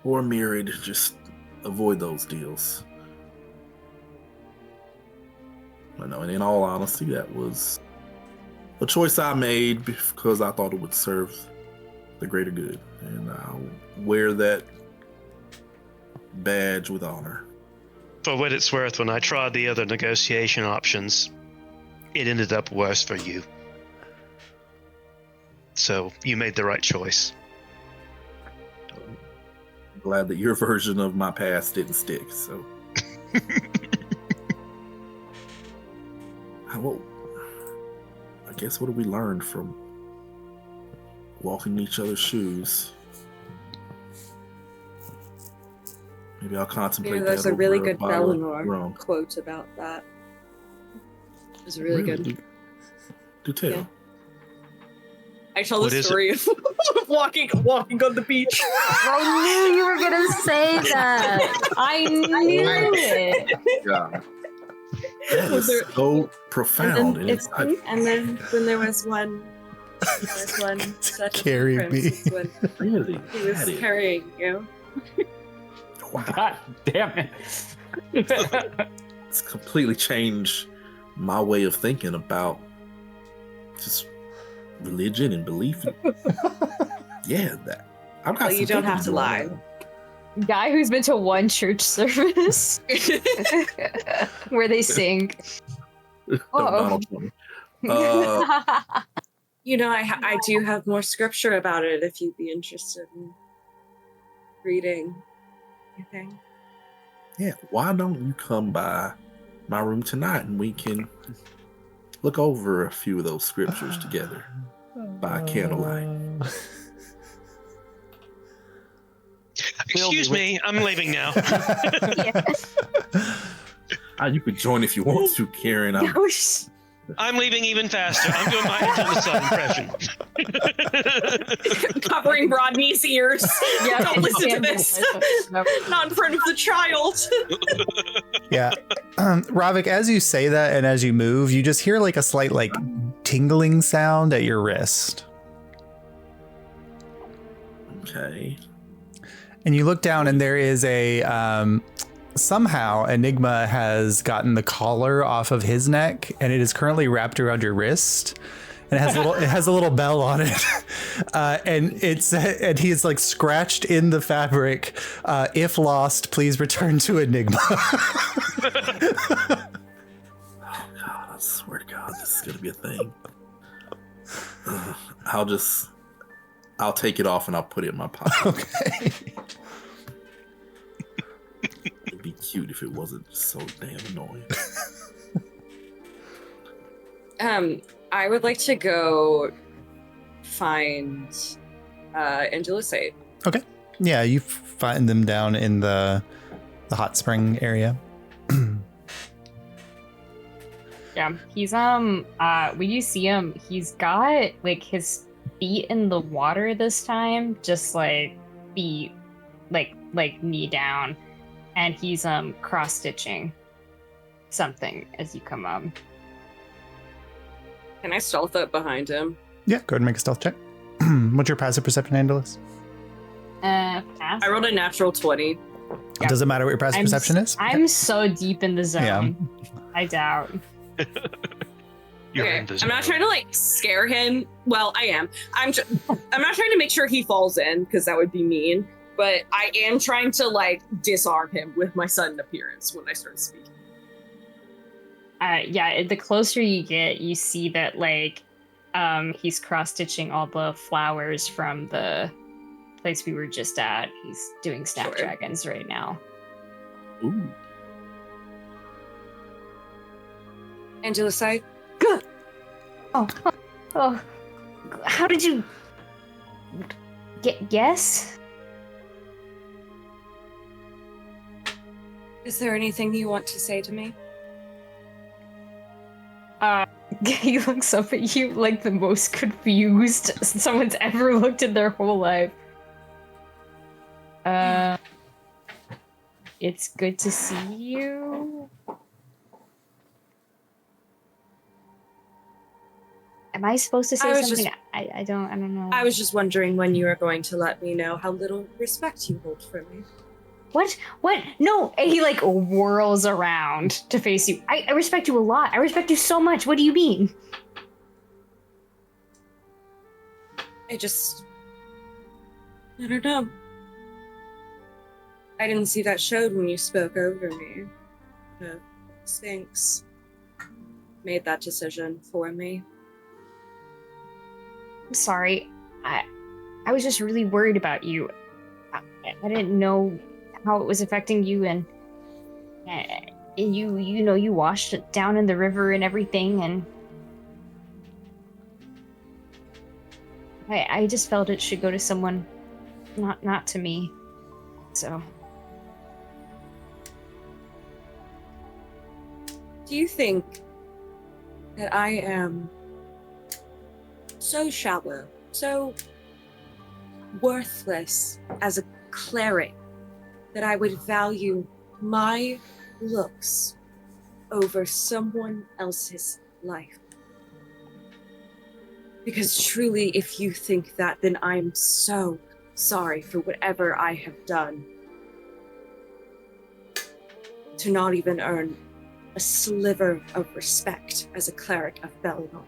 or mirrored, just avoid those deals. I know, and in all honesty, that was a choice I made because I thought it would serve the greater good, and I'll wear that badge with honor. For what it's worth, when I tried the other negotiation options, it ended up worse for you. So you made the right choice. I'm glad that your version of my past didn't stick. So, well, I guess what did we learn from walking in each other's shoes? Maybe I'll contemplate that. There's a really over good bottle of Valinor rum. quote about that. It's really good. Do tell. Yeah. I tell What the is story of walking on the beach. I knew you were gonna say that. I knew it. God. That Was is there- so profound. And it's like, And then when there was one such a Carry difference me. when really, he was that is- carrying you. wow. God damn it. It's completely changed my way of thinking about just religion and belief. Yeah, that I've got Well, you some don't have thinking to going lie. on. Guy who's been to one church service where they sing. Donald Trump. You know, I do have more scripture about it if you'd be interested in reading anything. Yeah, why don't you come by my room tonight and we can look over a few of those scriptures together by candlelight. Excuse me, I'm leaving now. You could join if you want to, Karen. I'm I'm leaving even faster. I'm doing my Angel in the Sun impression. Covering Rodney's ears. Yeah, Don't listen to this. Not in front of the child. Yeah. Ravik, as you say that and as you move, you just hear like a slight like tingling sound at your wrist. Okay. And you look down and there is a somehow Enigma has gotten the collar off of his neck and it is currently wrapped around your wrist. And it has a little bell on it. And he is like scratched in the fabric. If lost, please return to Enigma. Oh God, I swear to God, this is gonna be a thing. I'll take it off and I'll put it in my pocket. Okay. It'd be cute if it wasn't so damn annoying. I would like to go find Angelusate. Okay. Yeah, you find them down in the hot spring area. Yeah, he's when you see him, he's got like his feet in the water this time, just like feet like knee down, and he's cross stitching something as you come up. Can I stealth up behind him? Yeah, go ahead and make a stealth check. What's your passive perception, Andalus? I rolled a natural 20. Yeah. Does it matter what your passive perception is? I'm so deep in the zone. Yeah. I doubt. You're Okay, in the I'm not zone. trying to like scare him. Well, I am. I'm not trying to make sure he falls in because that would be mean. But I am trying to like disarm him with my sudden appearance when I start speaking. Yeah, the closer you get, you see that like he's cross-stitching all the flowers from the place we were just at. He's doing snapdragons right now. Ooh. Angelusite? Oh, how did you guess? Is there anything you want to say to me? He looks up at you like the most confused someone's ever looked in their whole life. It's good to see you. Am I supposed to say something? I don't know. I was just wondering when you were going to let me know how little respect you hold for me. What? No! And he like whirls around to face you. I respect you a lot. I respect you so much. What do you mean? I don't know. I didn't see that showed when you spoke over me. The Sphinx made that decision for me. I'm sorry. I was just really worried about you. I didn't know how it was affecting you, and you washed it down in the river and everything, and I just felt it should go to someone, not to me. So. Do you think that I am so shallow, so worthless as a cleric that I would value my looks over someone else's life? Because truly, if you think that, then I'm so sorry for whatever I have done to not even earn a sliver of respect as a cleric of Bellinor.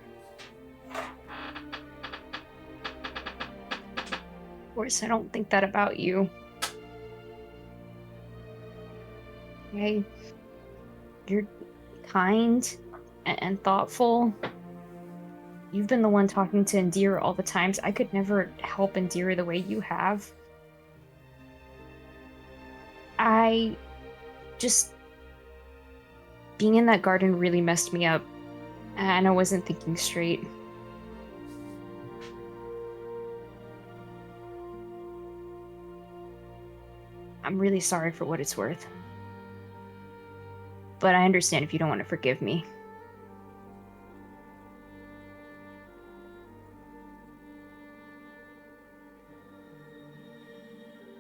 Of course, I don't think that about you. Okay? You're kind and thoughtful. You've been the one talking to Indira all the times. I could never help Indira the way you have. Being in that garden really messed me up, and I wasn't thinking straight. I'm really sorry for what it's worth. But I understand if you don't want to forgive me.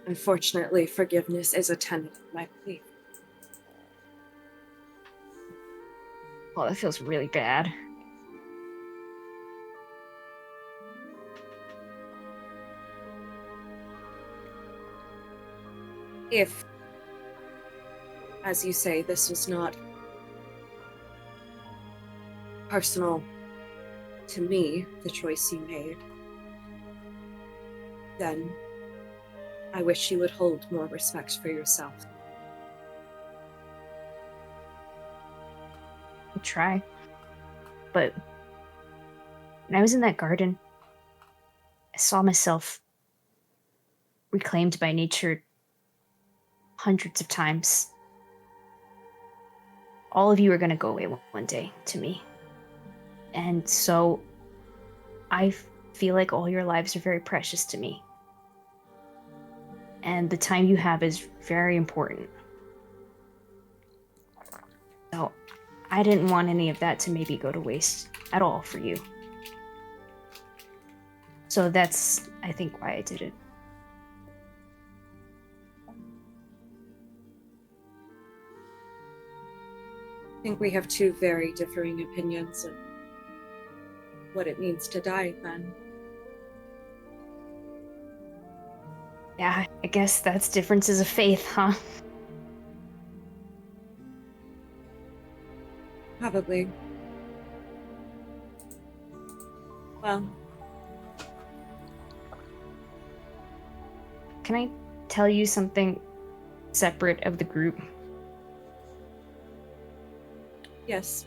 Unfortunately, forgiveness is a tenet of my belief. Well, that feels really bad. If, as you say, this was not personal to me, the choice you made, then I wish you would hold more respect for yourself. I'll try. But when I was in that garden, I saw myself reclaimed by nature hundreds of times. All of you are going to go away one day to me. And so I feel like all your lives are very precious to me. And the time you have is very important. So I didn't want any of that to maybe go to waste at all for you. So that's, I think, why I did it. I think we have two very differing opinions of what it means to die, then. Yeah, I guess that's differences of faith, huh? Probably. Well, Can I tell you something separate of the group? yes.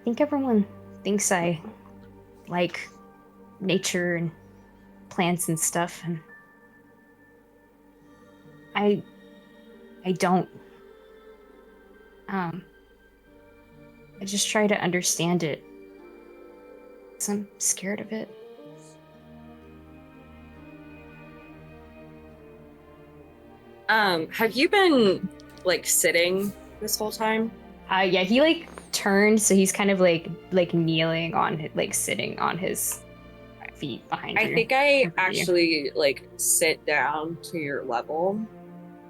I think everyone thinks I like nature and plants and stuff, and I don't. I just try to understand it, 'cause I'm scared of it. Have you been, like, sitting this whole time? Yeah, he like turned, so he's kind of like kneeling on, like sitting on his feet behind you. I think I in front of you. actually, like, sit down to your level.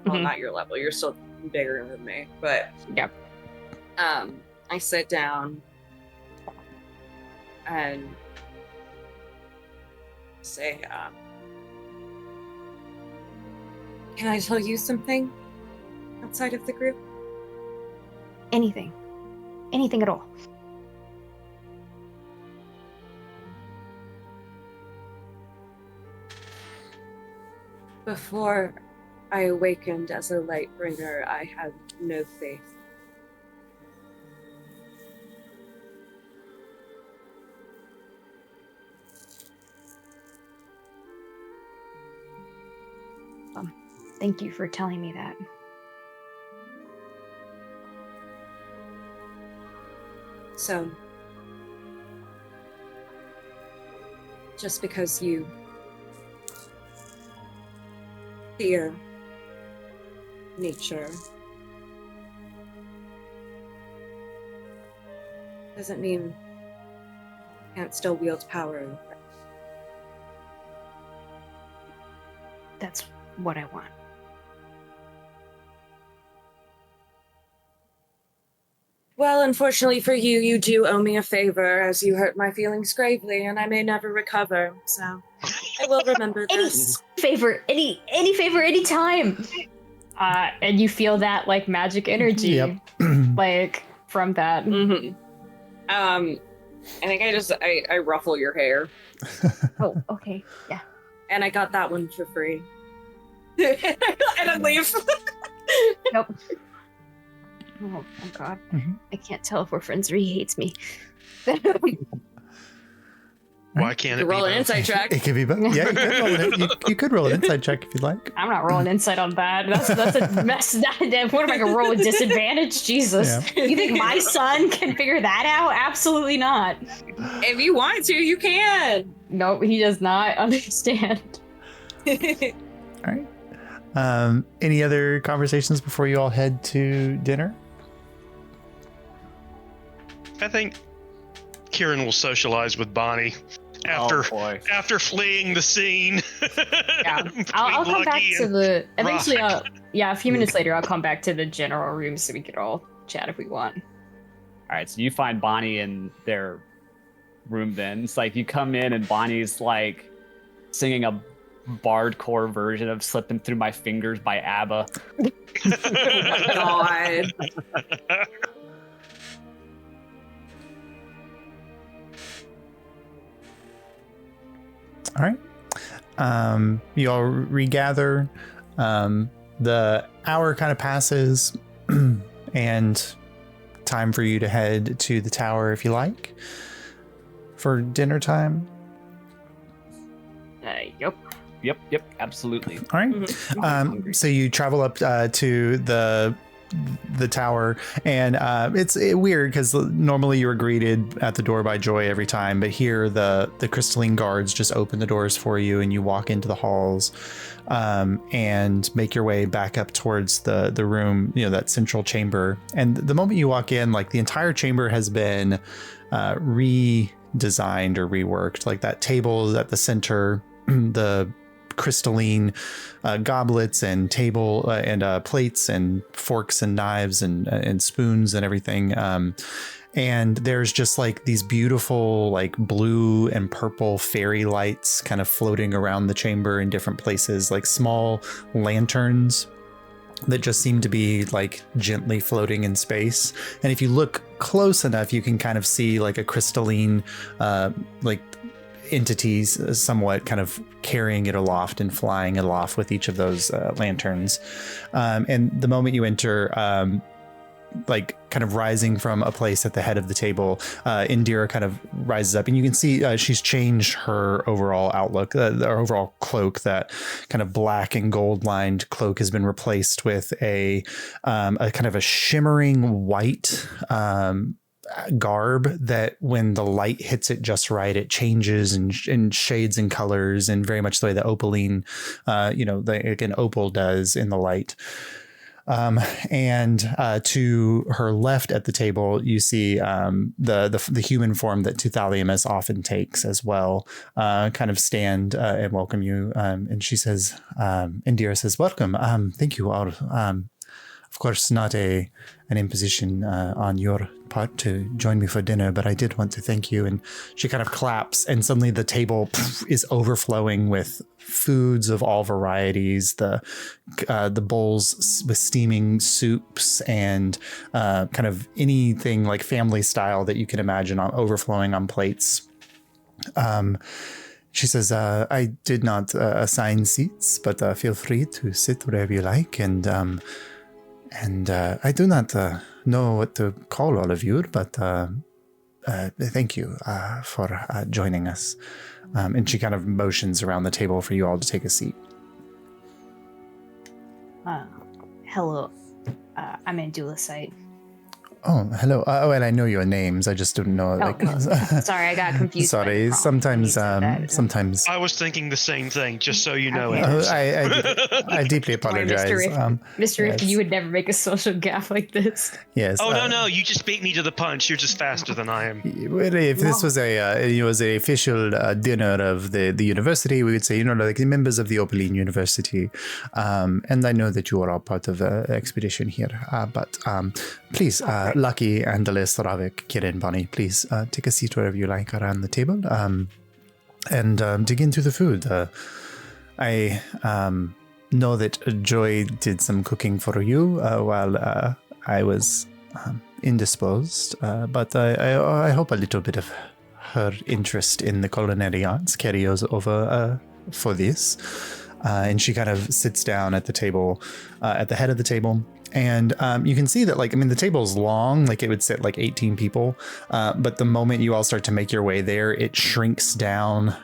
Well, Mhm. not your level, you're still bigger than me, but Yep. I sit down and say, can I tell you something outside of the group? Anything at all. Before I awakened as a light bringer, I had no faith. Thank you for telling me that. So, just because you fear nature doesn't mean you can't still wield power over it. That's what I want. Well, unfortunately for you, you do owe me a favor, as you hurt my feelings gravely, and I may never recover, so I will remember this. Any favor, anytime. And you feel that like magic energy, Yep. like from that. Mm-hmm. I think I ruffle your hair, Oh, okay, yeah. and I got that one for free. And I leave. Nope. Oh God, Mhm. I can't tell if we're friends or he hates me. Why can't You it be roll an both? insight check. It could be both. Yeah, you could roll an inside check if you'd like. I'm not rolling insight on that. That's a mess. What am I gonna roll with disadvantage? Jesus. Yeah. You think my son can figure that out? Absolutely not. If you want to, you can. No, he does not understand. All right. Any other conversations before you all head to dinner? I think Kieran will socialize with Bonnie After fleeing the scene. Yeah, I'll come back to the eventually. A few minutes later, I'll come back to the general room so we could all chat if we want. All right, so you find Bonnie in their room. Then it's like you come in and Bonnie's like singing a bardcore version of "Slipping Through My Fingers" by ABBA. Oh my god. All right. You all regather. The hour kind of passes, and time for you to head to the tower if you like for dinner time. Yep, absolutely. All right. So you travel up to the tower, and it's weird because normally you were greeted at the door by Joy every time, but here the crystalline guards just open the doors for you, and you walk into the halls and make your way back up towards the room, that central chamber. And the moment you walk in, like the entire chamber has been redesigned or reworked. Like that table at the center, the crystalline goblets and table and plates and forks and knives and spoons and everything. And there's just like these beautiful like blue and purple fairy lights kind of floating around the chamber in different places, like small lanterns that just seem to be like gently floating in space. And if you look close enough, you can kind of see like a crystalline like entities somewhat kind of carrying it aloft and flying it aloft with each of those lanterns. And the moment you enter, like kind of rising from a place at the head of the table, Indira kind of rises up, and you can see she's changed her overall outlook. Her overall cloak, that kind of black and gold lined cloak, has been replaced with a kind of a shimmering white garb that when the light hits it just right, it changes in shades and colors, and very much the way the opaline, like an opal does in the light. And to her left at the table, you see the human form that Tuthaliamus often takes as well, kind of stand and welcome you. And she says, Indira says, welcome. Thank you all. Of course, not an imposition on your part to join me for dinner, but I did want to thank you. And she kind of claps, and suddenly the table is overflowing with foods of all varieties. The bowls with steaming soups and kind of anything like family style that you can imagine overflowing on plates. She says, I did not assign seats, but feel free to sit wherever you like. And I do not know what to call all of you, but thank you for joining us. And she kind of motions around the table for you all to take a seat. Hello, I'm Andulicite. Oh, hello. And I know your names. I just don't know. Sorry, I got confused. Sorry. Sometimes. I was thinking the same thing. Just so you know. I deeply apologize. Mr. If you would never make a social gaffe like this. Yes. Oh no! You just beat me to the punch. You're just faster than I am. If this was a official dinner of the university, we would say, like the members of the Opaline University, and I know that you are all part of the expedition here. But please. Lucky, Andalis, Ravik, Kirin, Bonnie, please take a seat wherever you like around the table and dig into the food. I know that Joy did some cooking for you while I was indisposed, but I hope a little bit of her interest in the culinary arts carries over for this. And she kind of sits down at the table, at the head of the table. And you can see that, the table's long, it would sit 18 people. But the moment you all start to make your way there, it shrinks down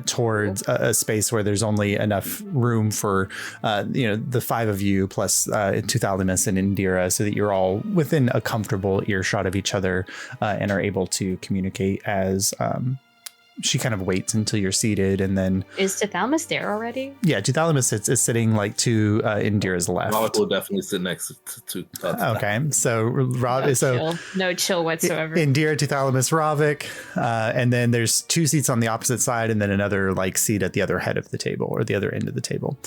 towards a space where there's only enough room for, the five of you plus Tuthaliamus and Indira, so that you're all within a comfortable earshot of each other and are able to communicate as she kind of waits until you're seated, and then Is Tithalamus there already? yeah, Tithalamus is sitting like to Indira's left. Rob will definitely sit next to Okay, so Rob, No chill whatsoever. Indira, Tithalamus, Ravik, and then there's 2 seats on the opposite side, and then another like seat at the other head of the table or the other end of the table.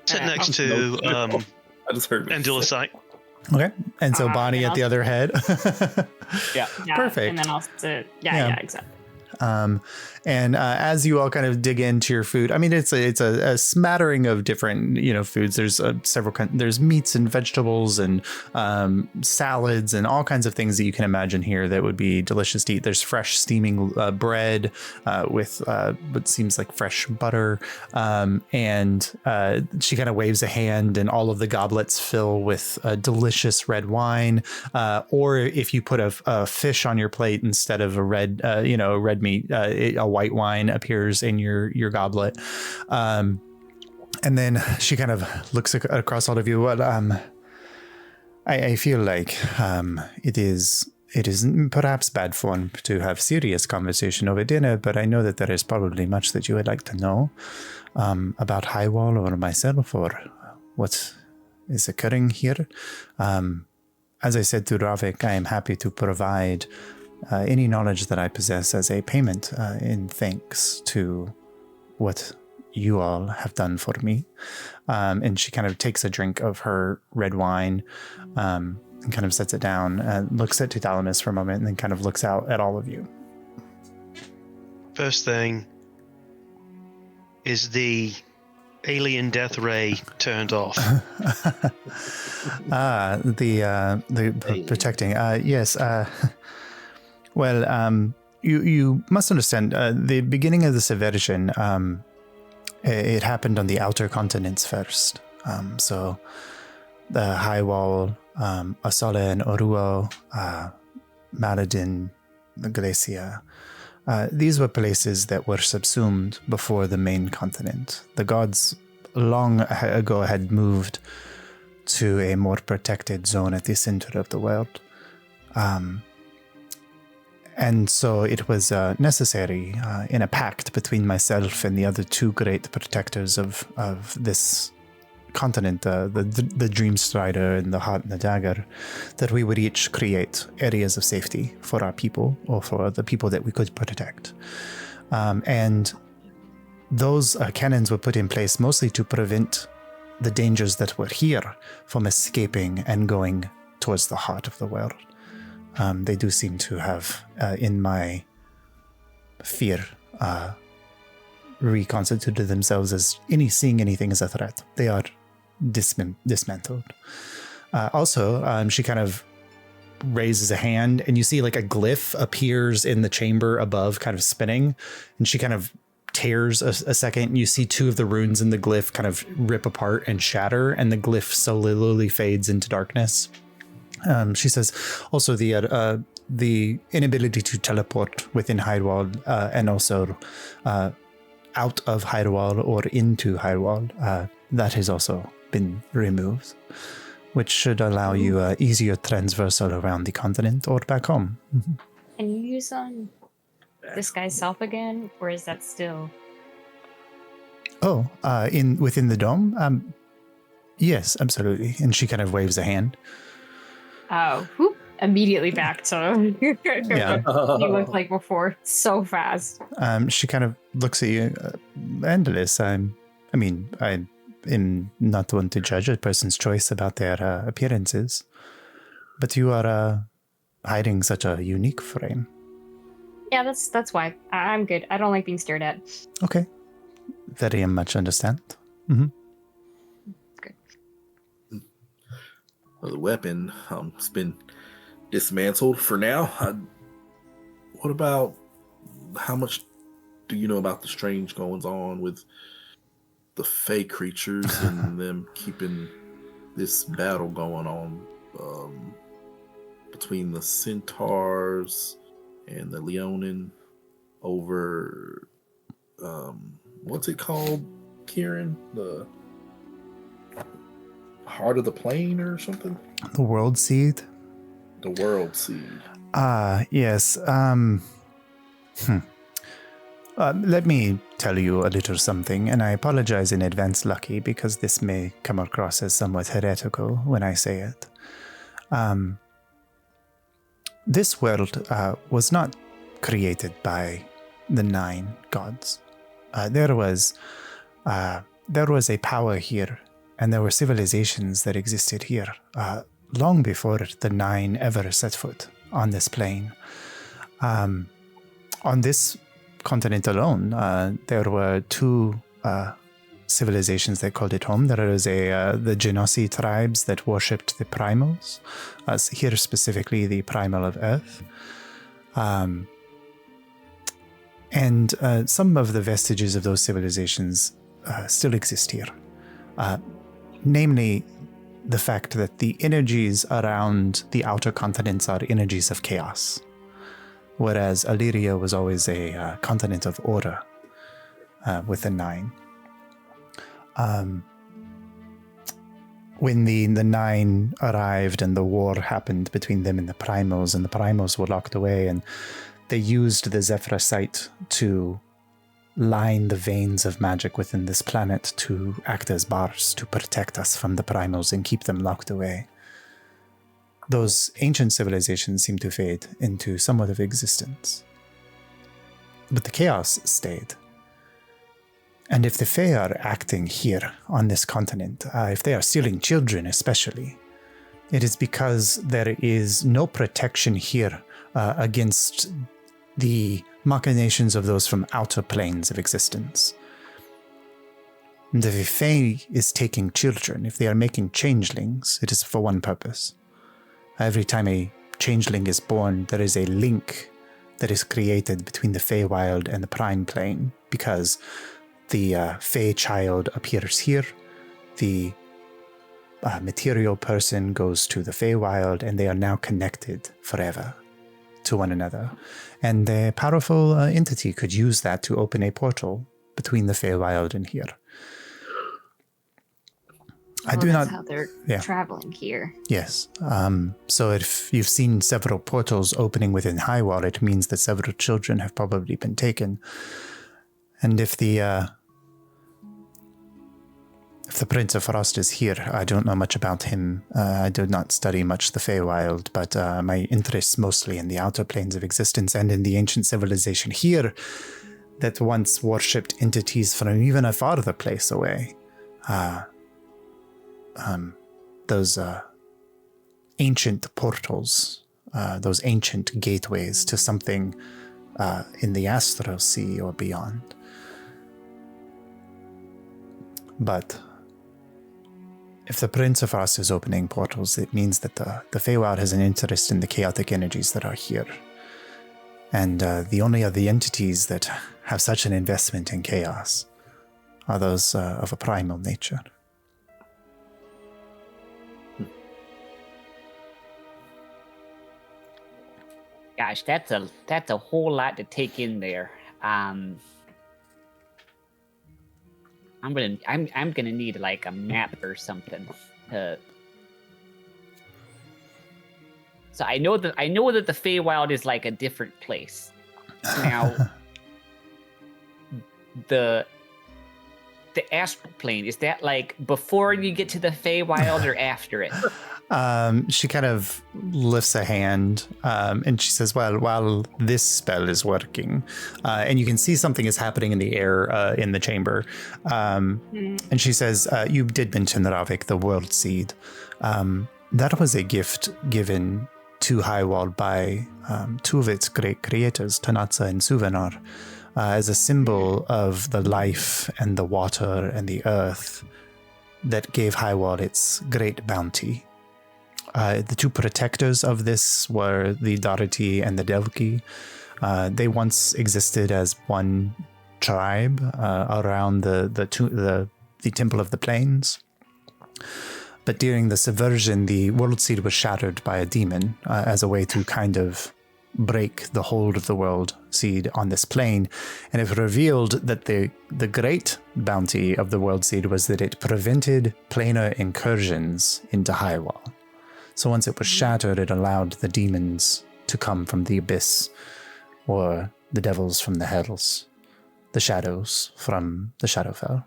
Sit next to I just heard Andulasite. Okay, and so Bonnie at the other head. Yeah. Perfect. And then I'll sit. Yeah, exactly. And as you all kind of dig into your food, I mean, it's a smattering of different, foods. There's there's meats and vegetables and salads and all kinds of things that you can imagine here that would be delicious to eat. There's fresh steaming bread with what seems like fresh butter. And she kind of waves a hand and all of the goblets fill with delicious red wine. Or if you put a fish on your plate instead of a red meat, a white wine appears in your goblet. And then she kind of looks across all of you. Well, I feel like it is perhaps bad form to have serious conversation over dinner, but I know that there is probably much that you would like to know about Highwall or myself or what is occurring here. As I said to Ravik, I am happy to provide any knowledge that I possess as a payment in thanks to what you all have done for me. And she kind of takes a drink of her red wine and kind of sets it down, looks at Tithalamus for a moment, and then kind of looks out at all of you. First thing, is the alien death ray turned off? The protecting. Yes. Well, you must understand, the beginning of this aversion, it happened on the outer continents first. So the Highwall, Asala and Oruo, Maladin, the Glacia, these were places that were subsumed before the main continent. The gods long ago had moved to a more protected zone at the center of the world. And so it was necessary in a pact between myself and the other 2 great protectors of this continent, the Dream Strider and the Heart and the Dagger, that we would each create areas of safety for our people or for the people that we could protect. And those cannons were put in place mostly to prevent the dangers that were here from escaping and going towards the heart of the world. They do seem to have, in my fear, reconstituted themselves as seeing anything as a threat. They are dismantled. Also, she kind of raises a hand, and you see like a glyph appears in the chamber above, kind of spinning, and she kind of tears a second, and you see 2 of the runes in the glyph kind of rip apart and shatter, and the glyph slowly fades into darkness. She says also the inability to teleport within Highwall and also out of Highwall or into Highwall, that has also been removed, which should allow you easier transversal around the continent or back home. Mm-hmm. Can you use this guy's self again, or is that still? Oh, within the dome? Yes, absolutely. And she kind of waves a hand. Oh, whoop, immediately back to Yeah. what he looked like before, so fast. She kind of looks at you. Endless. I am not one to judge a person's choice about their appearances, but you are hiding such a unique frame. Yeah, that's why. I'm good. I don't like being stared at. Okay. Very much understand. Mm-hmm. The weapon has been dismantled for now. What about how much do you know about the strange goings on with the Fey creatures and them keeping this battle going on between the centaurs and the Leonin over what's it called, Kieran? The Heart of the Plane or something? The World Seed? The world seed. Yes. Let me tell you a little something, and I apologize in advance, Lucky, because this may come across as somewhat heretical when I say it. This world was not created by the 9 gods. There was a power here, and there were civilizations that existed here long before the 9 ever set foot on this plane. On this continent alone, there were 2 civilizations that called it home. There was the Genasi tribes that worshipped the primals, here specifically the primal of Earth. And some of the vestiges of those civilizations still exist here. Namely, the fact that the energies around the outer continents are energies of chaos, whereas Illyria was always a continent of order with the 9. When the 9 arrived and the war happened between them and the primals were locked away, and they used the Foresight to line the veins of magic within this planet to act as bars to protect us from the primals and keep them locked away. Those ancient civilizations seem to fade into somewhat of existence. But the chaos stayed. And if the Fae are acting here on this continent, if they are stealing children especially, it is because there is no protection here against the machinations of those from outer planes of existence. And if a Fae is taking children, if they are making changelings, it is for one purpose. Every time a changeling is born, there is a link that is created between the Feywild and the Prime Plane, because the Fey child appears here, the material person goes to the Feywild, and they are now connected forever to one another. And a powerful entity could use that to open a portal between the Feywild and here. That's how they're traveling here. Yes. So if you've seen several portals opening within Highwall, it means that several children have probably been taken. And if the Prince of Frost is here, I don't know much about him. I did not study much the Feywild, but my interests mostly in the outer planes of existence and in the ancient civilization here that once worshipped entities from even a farther place away. Those ancient portals, those ancient gateways to something in the astral sea or beyond. But if the Prince of Frost is opening portals, it means that the Feywild has an interest in the chaotic energies that are here. And the only other entities that have such an investment in chaos are those of a primal nature. Gosh, that's a whole lot to take in there. I'm gonna need like a map or something. So I know that the Feywild is like a different place. Now, the astral plane, is that like before you get to the Feywild or after it? She kind of lifts a hand and she says, well, while this spell is working, and you can see something is happening in the air in the chamber. And she says, you did mention Ravik, the world seed. That was a gift given to Highwall by 2 of its great creators, Tanatsa and Suvenar, as a symbol of the life and the water and the earth that gave Highwall its great bounty. The 2 protectors of this were the Darati and the Delki. They once existed as one tribe around the Temple of the Plains. But during the subversion, the world seed was shattered by a demon as a way to kind of break the hold of the world seed on this plane. And it revealed that the great bounty of the world seed was that it prevented planar incursions into Highwall. So once it was shattered, it allowed the demons to come from the abyss, or the devils from the hells, the shadows from the Shadowfell.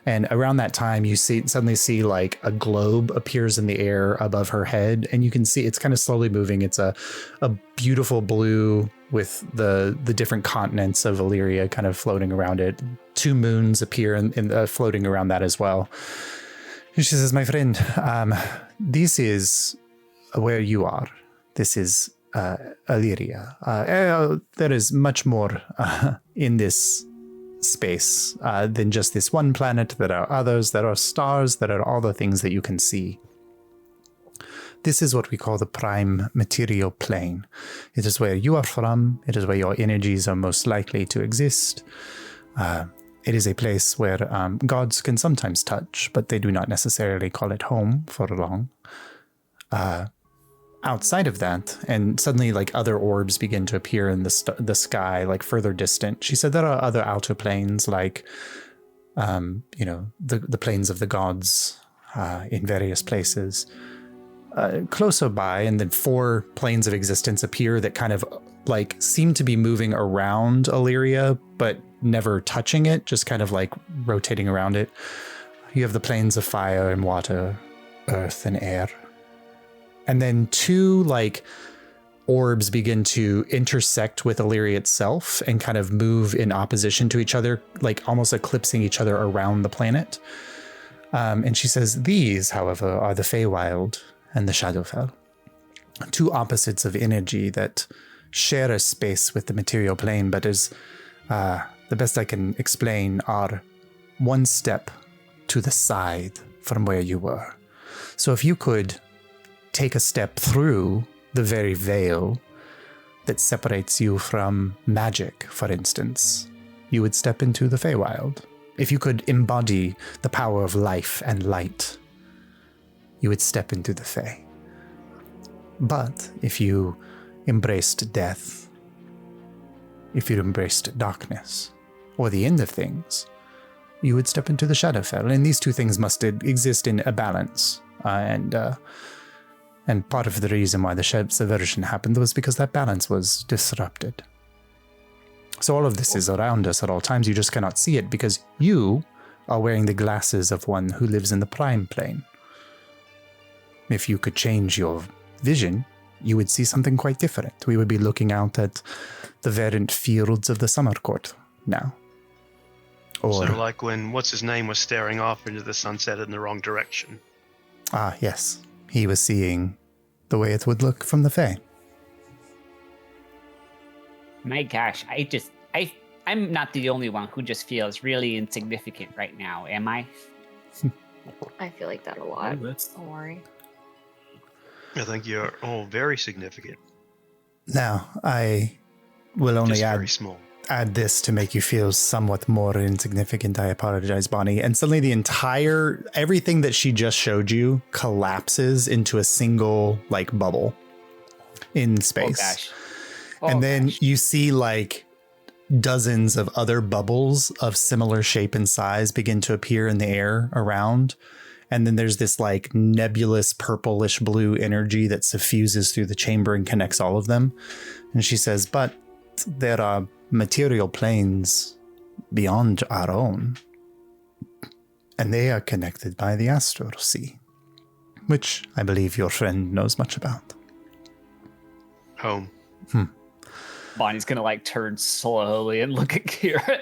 And around that time, you suddenly see like a globe appears in the air above her head, and you can see it's kind of slowly moving. It's a beautiful blue with the different continents of Illyria kind of floating around it. 2 moons appear in floating around that as well. And she says, "My friend, this is where you are. This is Illyria. There is much more in this space than just this one planet. There are others, there are stars, there are all the things that you can see. This is what we call the prime material plane. It is where you are from. It is where your energies are most likely to exist. It is a place where gods can sometimes touch, but they do not necessarily call it home for long. Outside of that, and suddenly like other orbs begin to appear in the sky, like further distant. She said there are other outer planes, like the planes of the gods in various places closer by, and then 4 planes of existence appear that kind of like seem to be moving around Illyria, but never touching it, just kind of like rotating around it. You have the planes of fire and water, earth and air. And then 2 like orbs begin to intersect with Illyria itself and kind of move in opposition to each other, like almost eclipsing each other around the planet. And she says, these, however, are the Feywild and the Shadowfell. 2 opposites of energy that share a space with the material plane, but as the best I can explain, are 1 step to the side from where you were. So if you could take a step through the very veil that separates you from magic, for instance, you would step into the Feywild. If you could embody the power of life and light, you would step into the Fey. But if you embraced death, if you embraced darkness, or the end of things, you would step into the Shadowfell. And these 2 things must exist in a balance. And part of the reason why the subversion happened was because that balance was disrupted. So all of this is around us at all times. You just cannot see it because you are wearing the glasses of one who lives in the prime plane. If you could change your vision, you would see something quite different. We would be looking out at the verdant fields of the summer court now. Or, so like when what's-his-name was staring off into the sunset in the wrong direction. Ah, yes. He was seeing the way it would look from the Fae. My gosh, I'm not the only one who just feels really insignificant right now, am I? I feel like that a lot. Oh, that's- Don't worry. I think you're all very significant. Now, I will only Just very small. add this to make you feel somewhat more insignificant. I apologize, Bonnie. And suddenly everything that she just showed you collapses into a single like bubble in space. Oh gosh. And then you see like dozens of other bubbles of similar shape and size begin to appear in the air around. And then there's this like nebulous purplish blue energy that suffuses through the chamber and connects all of them. And she says, but there are material planes beyond our own, and they are connected by the astral sea, which I believe your friend knows much about. Home. Bonnie's gonna like turn slowly and look at Kira.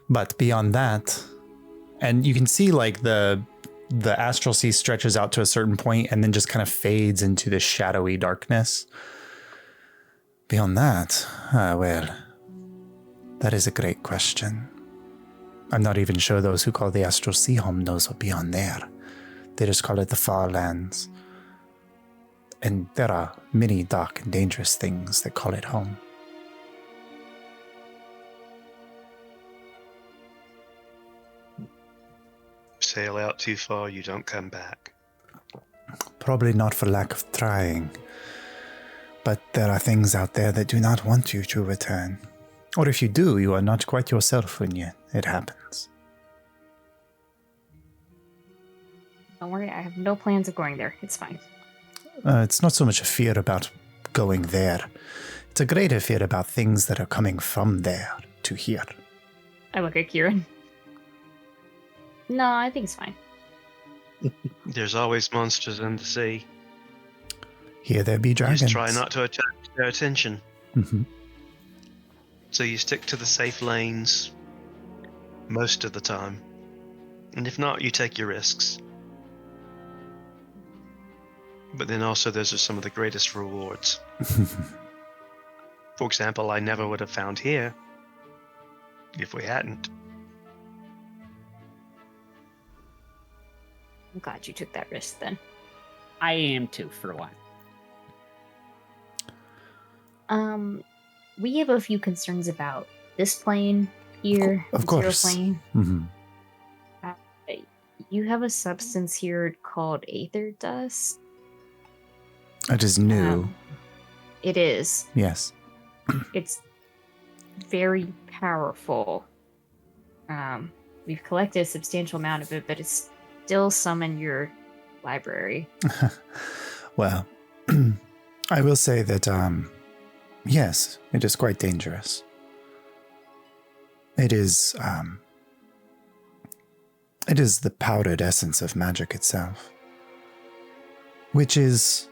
But beyond that, and you can see like the astral sea stretches out to a certain point and then just kind of fades into this shadowy darkness. Beyond that, well, that is a great question. I'm not even sure those who call the astral sea home knows what beyond there. They just call it the far lands. And there are many dark and dangerous things that call it home. Sail out too far, you don't come back. Probably not for lack of trying. But there are things out there that do not want you to return. Or if you do, you are not quite yourself when it happens. Don't worry, I have no plans of going there. It's fine. It's not so much a fear about going there. It's a greater fear about things that are coming from there to here. I look at Kieran. No, I think it's fine. There's always monsters in the sea. Here there be dragons. Just try not to attract their attention. Mm-hmm. So you stick to the safe lanes most of the time. And if not, you take your risks. But then also those are some of the greatest rewards. For example, I never would have found here if we hadn't. I'm glad you took that risk then. I am too, for one. We have a few concerns about this plane here. Of the zero course. Plane. Mm-hmm. You have a substance here called aether dust. It is new. It is. Yes. It's very powerful. We've collected a substantial amount of it, but it's still some in your library. Well, I will say that, yes, it is quite dangerous. It is the powdered essence of magic itself, which is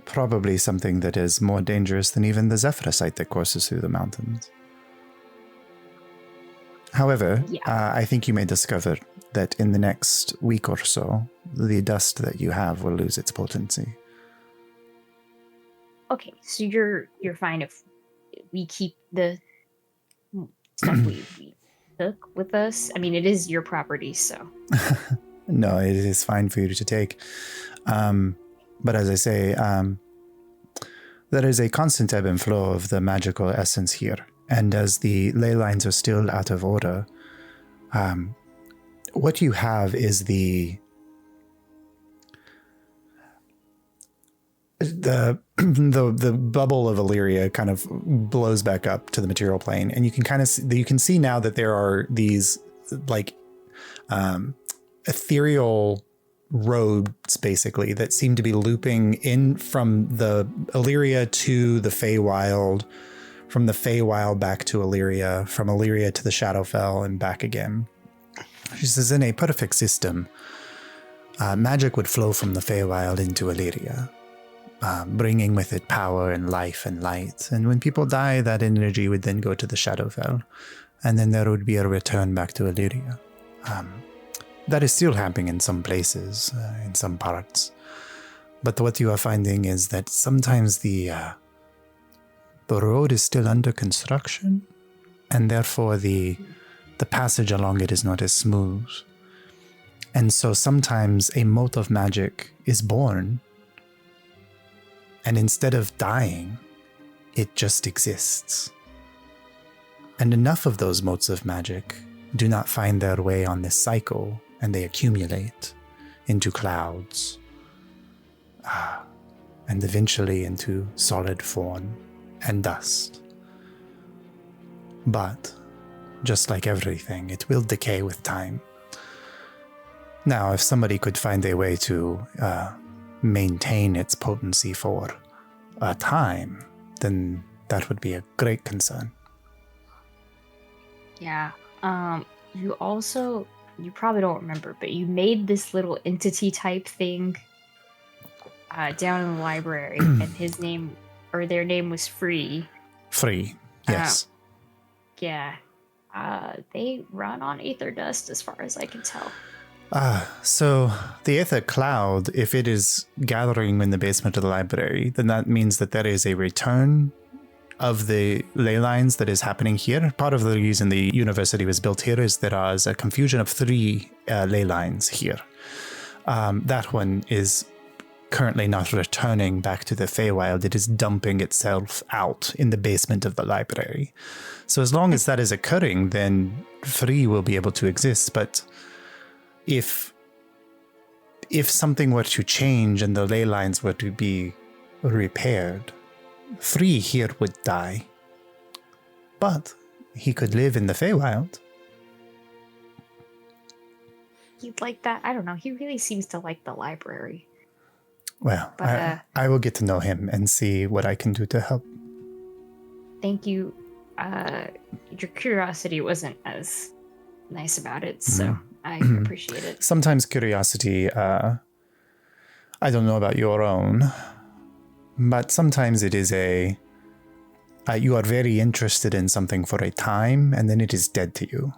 probably something that is more dangerous than even the Zephyrosite that courses through the mountains. However, Yeah. I think you may discover that in the next week or so, the dust that you have will lose its potency. Okay, so you're fine if we keep the stuff we took with us. I mean, it is your property, so. No, it is fine for you to take. But as I say, there is a constant ebb and flow of the magical essence here. And as the ley lines are still out of order, what you have is the bubble of Illyria kind of blows back up to the material plane, and you can kind of you can see now that there are these like ethereal roads basically that seem to be looping in from the Illyria to the Feywild, from the Feywild back to Illyria, from Illyria to the Shadowfell and back again. She says, in a perfect system, magic would flow from the Feywild into Illyria, bringing with it power and life and light. And when people die, that energy would then go to the Shadowfell, and then there would be a return back to Illyria. That is still happening in some places, in some parts. But what you are finding is that sometimes the road is still under construction, and therefore the passage along it is not as smooth. And so sometimes a mote of magic is born, and instead of dying, it just exists. And enough of those motes of magic do not find their way on this cycle, and they accumulate into clouds, and eventually into solid form and dust. But, just like everything, it will decay with time. Now, if somebody could find a way to maintain its potency for a time, then that would be a great concern. Yeah. You probably don't remember, but you made this little entity type thing down in the library, and his name, or their name was Free. Free, yes. Yeah. They run on aether dust as far as I can tell. So the aether cloud, if it is gathering in the basement of the library, then that means that there is a return of the ley lines that is happening here. Part of the reason the university was built here is there is a confusion of 3 ley lines here. That one is currently not returning back to the Feywild. It is dumping itself out in the basement of the library. So as long as that is occurring, then Free will be able to exist. But if something were to change and the ley lines were to be repaired, Free here would die. But he could live in the Feywild. he'd like that. I don't know. He really seems to like the library. Well, But, I will get to know him and see what I can do to help. Thank you. Your curiosity wasn't as nice about it, so I appreciate it. Sometimes curiosity, I don't know about your own, but sometimes it is you are very interested in something for a time, and then it is dead to you.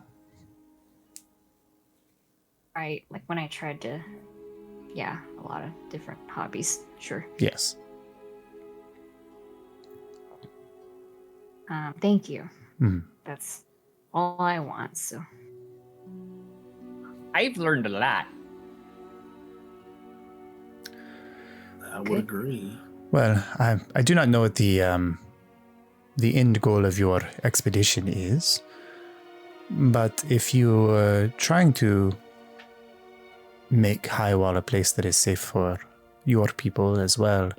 Right, like when I tried to, a lot of different hobbies, sure. Yes. Thank you. Mm. That's all I want, so. I've learned a lot. I would agree. Well, I do not know what the end goal of your expedition is, but if you are trying to make Highwall a place that is safe for your people as well,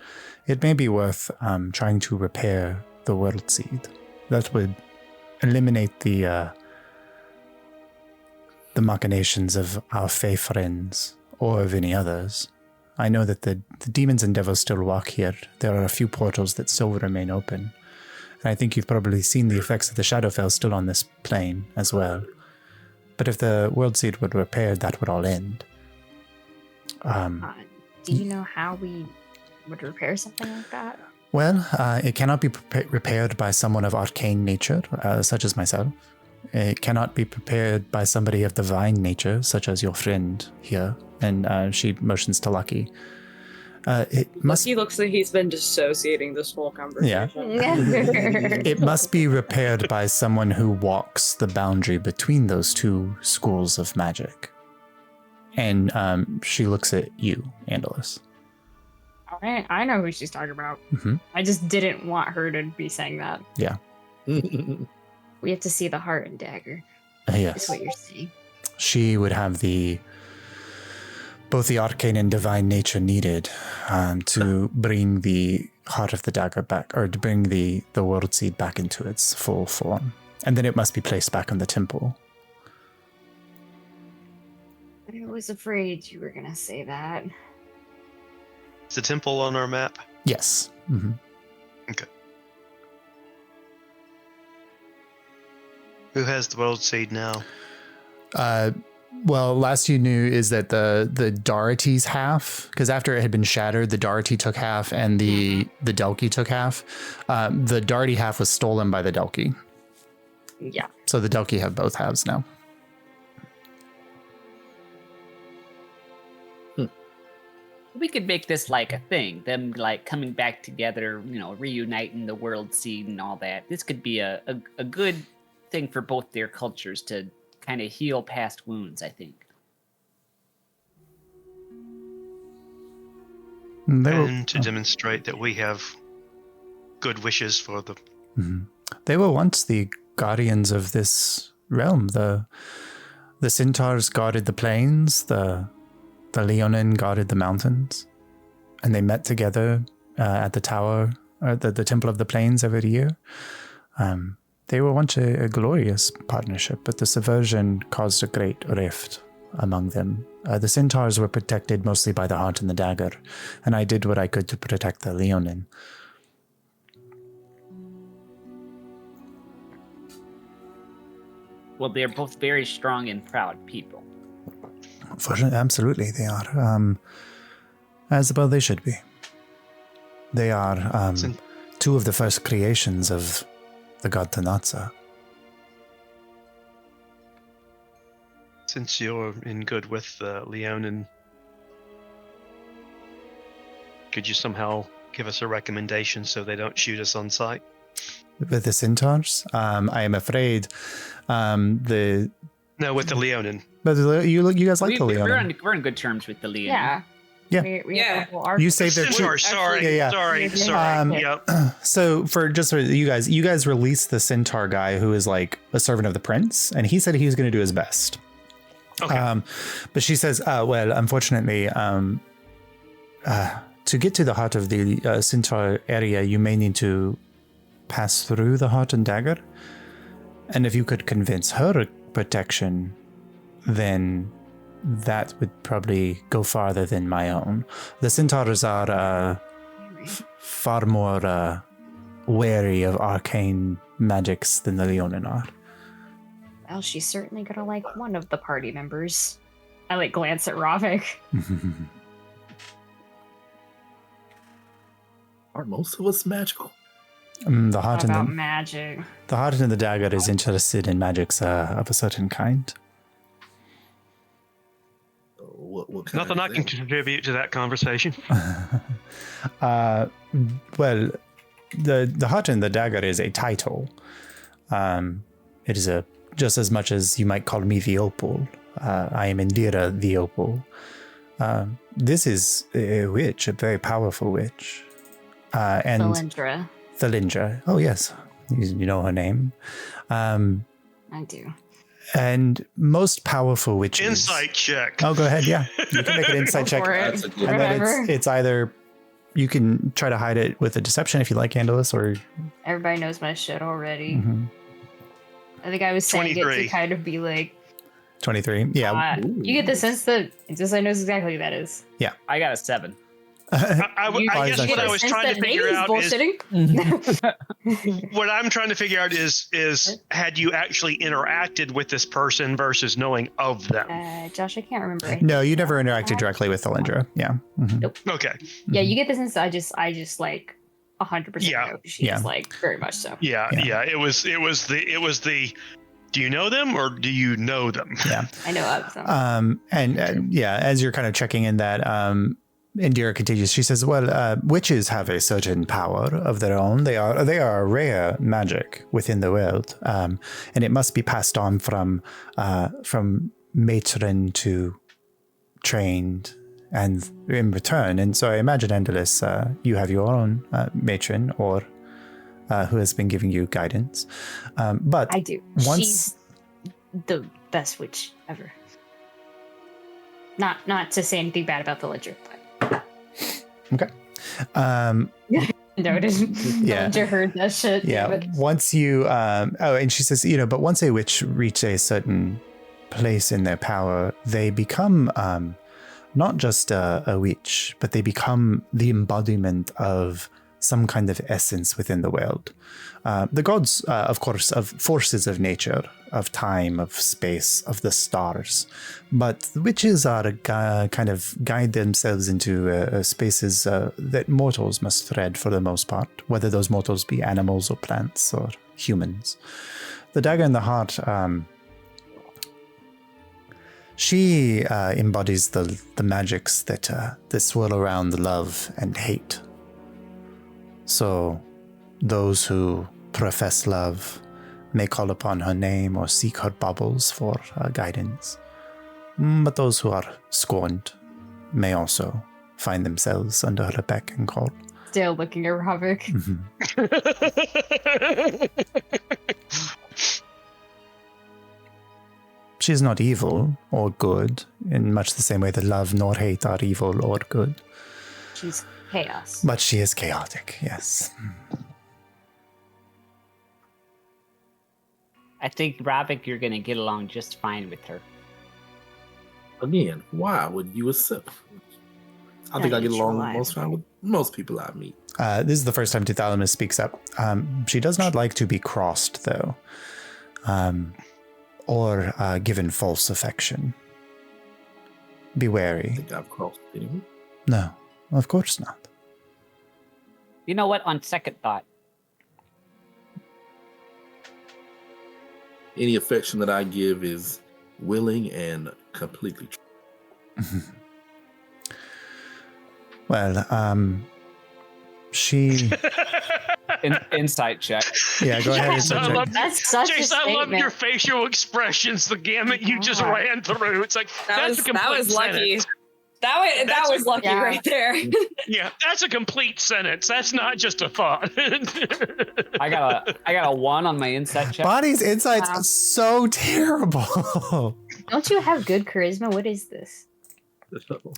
it may be worth trying to repair the World Seed. That would eliminate the machinations of our Fey friends or of any others. I know that the demons and devils still walk here. There are a few portals that still remain open. And I think you've probably seen the effects of the Shadowfell still on this plane as well. But if the World Seed were repaired, that would all end. Do you know how we would repair something like that? Well, it cannot be repaired by someone of arcane nature, such as myself. It cannot be prepared by somebody of divine nature, such as your friend here. And she motions to Lucky. He looks like he's been dissociating this whole conversation. It must be repaired by someone who walks the boundary between those two schools of magic. And she looks at you, Andalus. I know who she's talking about. Mm-hmm. I just didn't want her to be saying that. Yeah. We have to see the heart and dagger. Yes. Is what you're saying. She would have both the arcane and divine nature needed to bring the heart of the dagger back, or to bring the World Seed back into its full form. And then it must be placed back in the temple. I was afraid you were going to say that. Is the temple on our map? Yes. Mm-hmm. Okay. Who has the World Seed now? Well, last you knew is that the Doherty's half, because after it had been shattered, the Doherty took half and the Delky took half. The Doherty half was stolen by the Delky. Yeah. So the Delky have both halves now. We could make this like a thing. Them like coming back together, reuniting the World Seed and all that. This could be a good thing for both their cultures to kind of heal past wounds, I think. And to demonstrate that we have good wishes for them. Mm-hmm. They were once the guardians of this realm. The centaurs guarded the plains, the Leonin guarded the mountains, and they met together at the tower, or the Temple of the Plains every year. They were once a glorious partnership, but the subversion caused a great rift among them. The centaurs were protected mostly by the heart and the dagger, and I did what I could to protect the Leonin. Well, they're both very strong and proud people. Fortunately, absolutely, they are. As well they should be. They are two of the first creations of the god Tanatsa. Since you're in good with Leonin, could you somehow give us a recommendation so they don't shoot us on sight? With the centaurs? I am afraid No, with the Leonin. But you guys like the Leonin. We're on good terms with the Leonin. Yeah. Yeah. We have a whole arc. You say they're Sorry. Yeah. Sorry. Yep. So for you guys released the centaur guy who is like a servant of the prince, and he said he was going to do his best. Okay. But she says, well, unfortunately, to get to the heart of the centaur area, you may need to pass through the heart and dagger. And if you could convince her protection, then that would probably go farther than my own. The centaurs are far more wary of arcane magics than the Leonin are. Well, she's certainly gonna like one of the party members. I like glance at Ravik. Are most of us magical? The heart About and magic. the heart and the dagger is interested in magics of a certain kind. What kind Nothing of I can thing? contribute to that conversation. Well, the heart and the dagger is a title. It is just as much as you might call me the opal. I am Indira the opal. This is a witch, a very powerful witch. And Thalindra. Thalindra. Oh yes, you know her name. I do. And most powerful witches. Insight check. Oh, go ahead. Yeah, you can make an insight check. For it. That's a good And then Whatever. it's either you can try to hide it with a deception if you like, Andalus, or Everybody knows my shit already. Mhm. I think I was saying it 23. to kind of be like, 23. Yeah. you get the sense that Josiah knows exactly who that is. I got a 7. I You guess get what the I was sense trying to that figure maybe out he's is bullshitting. what I'm trying to figure out is had you actually interacted with this person versus knowing of them? Josh, I can't remember. No, you never interacted directly with Thalindra. Yeah. Mhm. Nope. Okay. Yeah, you get the sense that I just like 100% Yeah. know who she Yeah. is, like very much so. Yeah. It was the. Do you know them or do you know them? Yeah. I know of them. And yeah, as you're kind of checking in that, Indira continues. She says, "Well, witches have a certain power of their own. They are a rare magic within the world, and it must be passed on from matron to trained, and in return. And so I imagine, Andalus, you have your own matron or who has been giving you guidance. But I do. once She's the best witch ever. Not to say anything bad about the ledger, but okay. no, it isn't. Yeah. The ledger heard that shit. Yeah. But Once you, and she says, but once a witch reach a certain place in their power, they become not just a witch, but they become the embodiment of some kind of essence within the world. The gods, of course, of forces of nature, of time, of space, of the stars. But the witches are kind of guide themselves into spaces that mortals must thread for the most part, whether those mortals be animals or plants or humans. The dagger in the heart, she embodies the magics that swirl around love and hate. So those who profess love may call upon her name or seek her baubles for guidance. But those who are scorned may also find themselves under her beck and call. still looking at Ravik. She is not evil or good, in much the same way that love nor hate are evil or good. She's chaos. But she is chaotic, yes. I think, Ravik, you're going to get along just fine with her. Again, why would you accept? I think I get along most time with most people I meet. This is the first time Tithalamus speaks up. She does not like to be crossed, though, or given false affection. Be I wary. think I've crossed anyone. No, of course not. You know what? On second thought, Any affection that I give is willing and completely true. Well, she... insight check. Yeah, go ahead and Jason, I check. love, That's such a Jason, I love statement. your facial expressions, the gamut you just God. ran through. It's like, that's a complete that was lucky. sentence. That That's was lucky yeah. right there. Yeah, that's a complete sentence. That's not just a thought. I got a 1 on my insight check. Bonnie's insight's Wow. so terrible. Don't you have good charisma? What is this?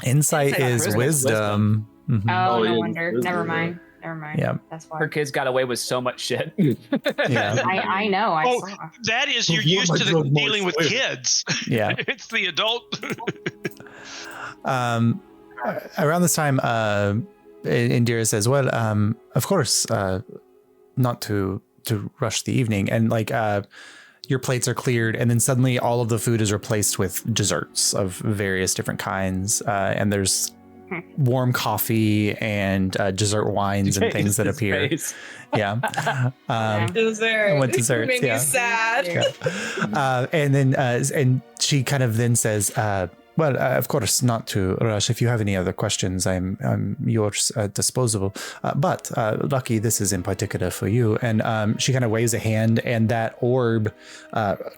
Insight Insight is is wisdom. Mhm. Oh, Oh, no yeah, wonder. wisdom, Never yeah. mind. Never mind. Yeah. That's why. Her kids got away with so much shit. Yeah. I know. I Oh, saw. that is, you're You want used my to drug marks dealing with where? kids. Yeah. It's the adult. Around this time, Indira says, well, of course, not to rush the evening. And like, your plates are cleared, and then suddenly all of the food is replaced with desserts of various different kinds. And there's warm coffee and dessert wines and things that His appear. face. Yeah. Dessert. What desserts, Made yeah. me sad. And then, and she kind of then says, well, of course, not to rush. If you have any other questions, I'm yours disposable. But Lucky, this is in particular for you. And she kind of waves a hand, and that orb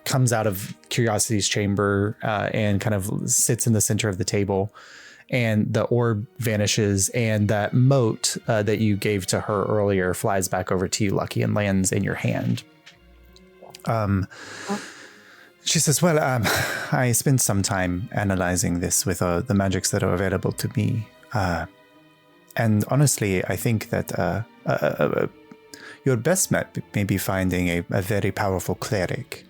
comes out of Curiosity's chamber and kind of sits in the center of the table. And the orb vanishes, and that mote that you gave to her earlier flies back over to you, Lucky, and lands in your hand. She says, well, I spent some time analyzing this with the magics that are available to me. And honestly, I think that your best bet may be finding a very powerful cleric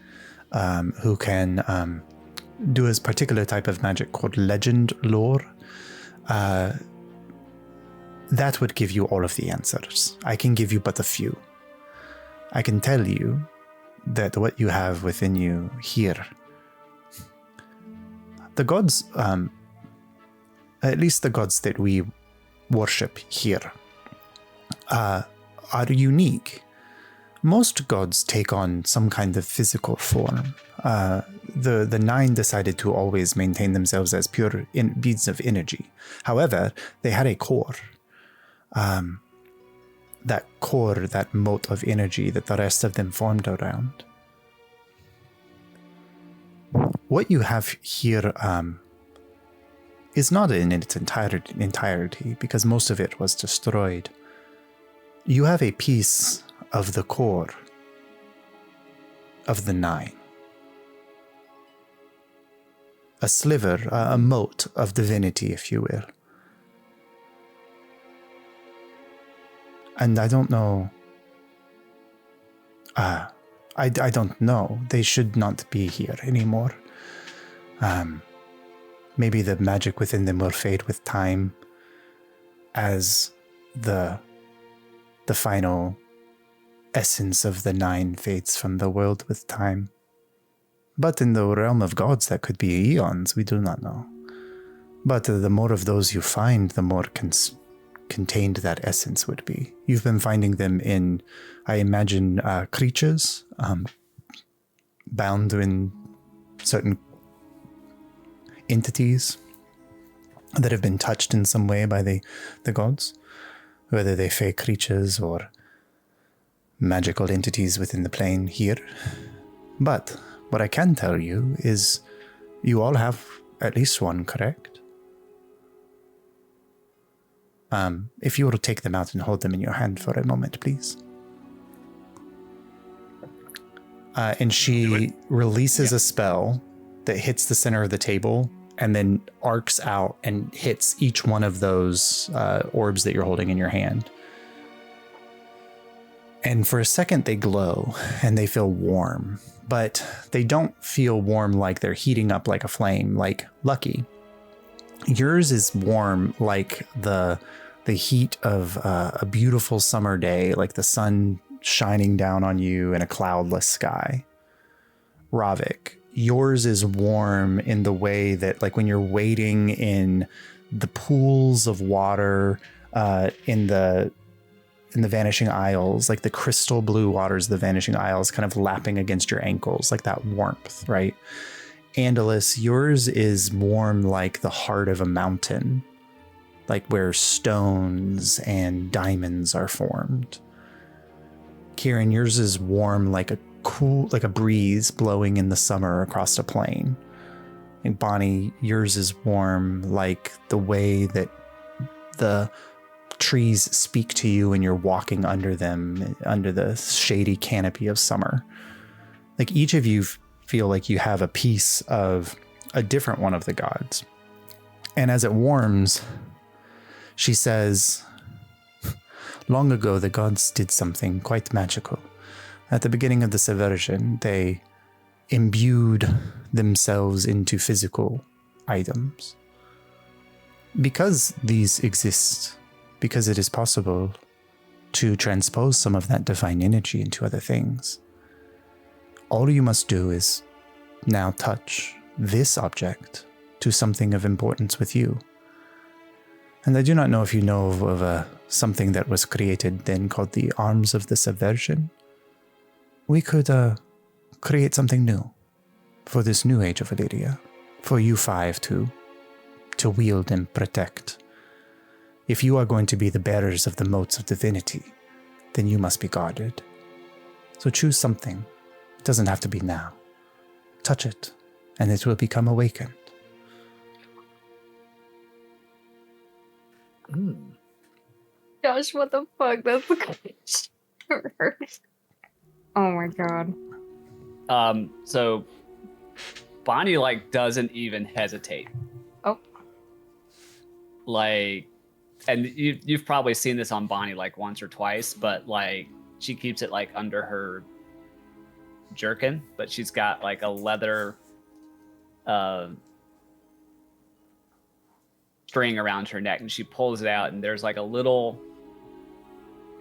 who can do a particular type of magic called legend lore. That would give you all of the answers. I can give you but a few. I can tell you that what you have within you here, the gods, at least the gods that we worship here, are unique. Most gods take on some kind of physical form. The nine decided to always maintain themselves as pure beads of energy. However, they had a core. That core, that mote of energy that the rest of them formed around. What you have here is not in its entirety, because most of it was destroyed. You have a piece of the core of the nine. A sliver, a mote of divinity, if you will. And I don't know. I don't know. They should not be here anymore. Maybe the magic within them will fade with time as the final essence of the nine fades from the world with time. But in the realm of gods, that could be eons. We do not know. But the more of those you find, the more contained that essence would be. You've been finding them in, I imagine, creatures bound in certain entities that have been touched in some way by the gods, whether they fey creatures or magical entities within the plane here. But what I can tell you is you all have at least one, correct? If you were to take them out and hold them in your hand for a moment, please. And she releases a spell that hits the center of the table and then arcs out and hits each one of those orbs that you're holding in your hand. And for a second, they glow and they feel warm, but they don't feel warm like they're heating up like a flame, like Lucky. Yours is warm like the heat of a beautiful summer day, like the sun shining down on you in a cloudless sky. Ravik, yours is warm in the way that, like, when you're wading in the pools of water in the Vanishing Isles, like the crystal blue waters of the Vanishing Isles kind of lapping against your ankles, like that warmth, right? Andalus, yours is warm like the heart of a mountain, like where stones and diamonds are formed. Kieran, yours is warm like a breeze blowing in the summer across a plain. And Bonnie, yours is warm like the way that the trees speak to you when you're walking under them, under the shady canopy of summer. Like, each of you feel like you have a piece of a different one of the gods. And as it warms, she says, Long ago, the gods did something quite magical. At the beginning of the subversion, they imbued themselves into physical items. Because these exist, because it is possible to transpose some of that divine energy into other things, all you must do is now touch this object to something of importance with you. And I do not know if you know of something that was created then called the Arms of the Subversion. We could create something new for this new age of Illyria, for you five to wield and protect. If you are going to be the bearers of the motes of divinity, then you must be guarded. So choose something. It doesn't have to be now. Touch it, and it will become awakened. Josh, what the fuck? That's the coolest ever. Oh my god. So Bonnie doesn't even hesitate. Oh. And you've probably seen this on Bonnie once or twice, but she keeps it under her jerkin, but she's got a leather string around her neck, and she pulls it out, and there's a little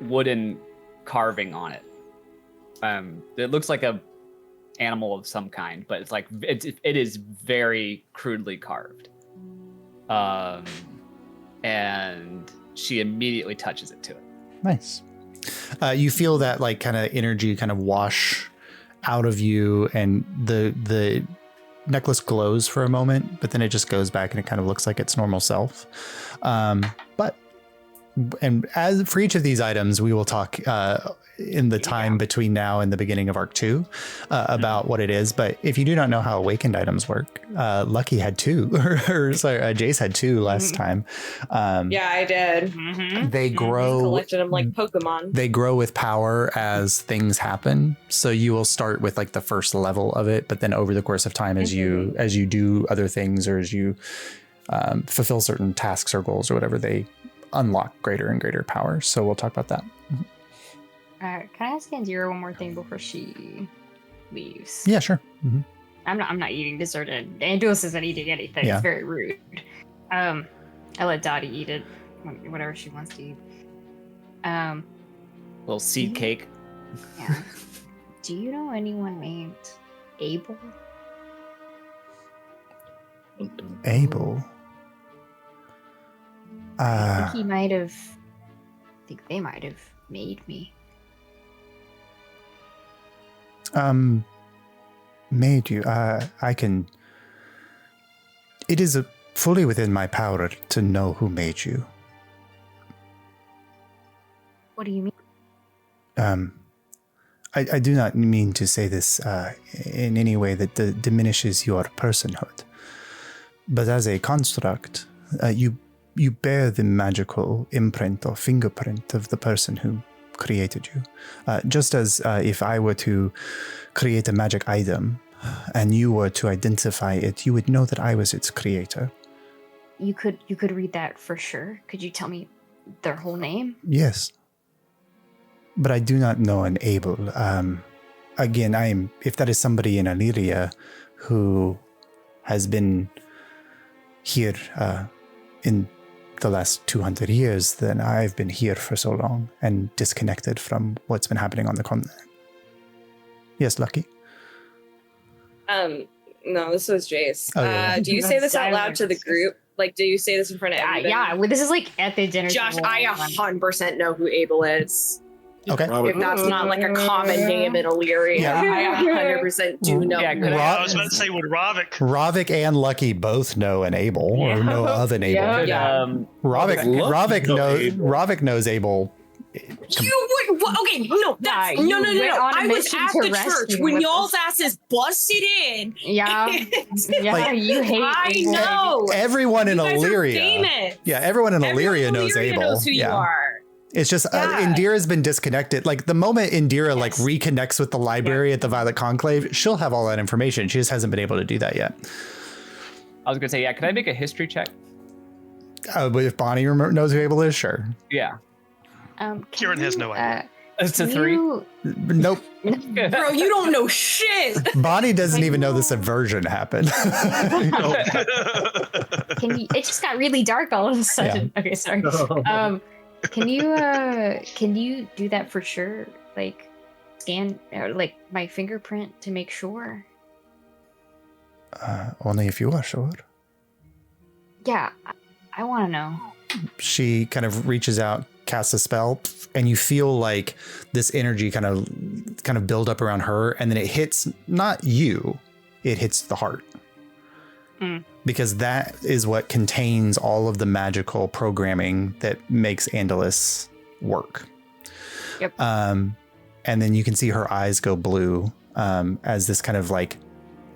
wooden carving on it. It looks like a animal of some kind, but it is very crudely carved. And she immediately touches it to it. Nice. You feel that kind of energy kind of wash out of you, and the necklace glows for a moment, but then it just goes back and it kind of looks like its normal self. And as for each of these items, we will talk in the time between now and the beginning of Arc 2 about what it is. But if you do not know how awakened items work, Lucky had 2, or sorry, Jace had 2 last time. Yeah, I did. They grow. Collected them like Pokemon. They grow with power as things happen. So you will start with the first level of it, but then over the course of time, as you do other things, or as you fulfill certain tasks or goals or whatever, they unlock greater and greater power. So we'll talk about that. Can I ask Indira one more thing before she leaves? Yeah, sure. I'm not eating dessert, and Andus isn't eating anything. Yeah. It's very rude. I let Dottie eat it, whatever she wants to eat. Little seed cake. Yeah. Do you know anyone named Abel? Abel. I think they might have made me. Made you. I can. It is fully within my power to know who made you. What do you mean? I do not mean to say this in any way that diminishes your personhood, but as a construct, you bear the magical imprint or fingerprint of the person who created you. Just as if I were to create a magic item and you were to identify it, you would know that I was its creator. You could read that for sure. Could you tell me their whole name? Yes. But I do not know an Abel. Again, if that is somebody in Illyria who has been here in the last 200 years, then I've been here for so long and disconnected from what's been happening on the continent. Yes, Lucky? No, this was Jace. Oh, yeah. Do you say this out loud to the group? Do you say this in front of everybody? Yeah, well, this is at the dinner Josh, table. I 100% know who Abel is. Okay. If that's not a common name in Illyria, Yeah. I 100% do know. Yeah, who I was about to say, would Ravik and Lucky both know an Abel, or know of an Abel. Yeah. Ravik knows Abel. Okay, no, that's, no. I was at the church when y'all's asses busted in. Yeah, you hate. I know. Everyone in You guys are Illyria. famous. Yeah, everyone in Illyria knows Illyria Abel. knows who you are. It's just Indira's been disconnected. The moment Indira reconnects with the library at the Violet Conclave, she'll have all that information. She just hasn't been able to do that yet. I was gonna say, could I make a history check? But if Bonnie knows who Abel is, sure. Yeah. Kieran has no idea. It's a 3. Nope. Bro, you don't know shit. Bonnie doesn't even know the subversion happened. It just got really dark all of a sudden. Yeah. Okay, sorry. Can you do that for sure? Like scan or like my fingerprint to make sure? Only if you are sure. Yeah, I want to know. She kind of reaches out, casts a spell, and you feel like this energy kind of build up around her, and then it hits not you, it hits the heart. Because that is what contains all of the magical programming that makes Andalus work. Yep. And then you can see her eyes go blue as this kind of like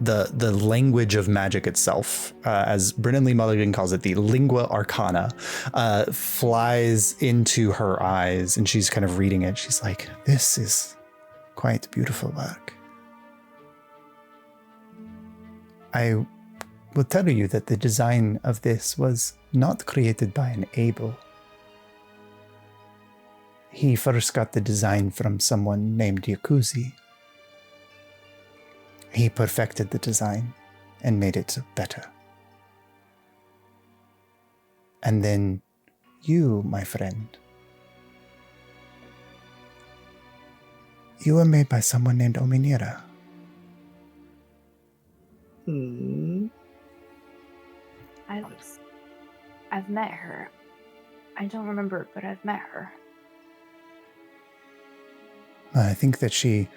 the language of magic itself, as Brennan Lee Mulligan calls it, the lingua arcana, flies into her eyes, and she's kind of reading it. She's like, this is quite beautiful work. I will tell you that the design of this was not created by an Abel. He first got the design from someone named Yakuzi. He perfected the design and made it better. And then you, my friend, you were made by someone named Ominira. I've met her. I don't remember, but I've met her. I think that she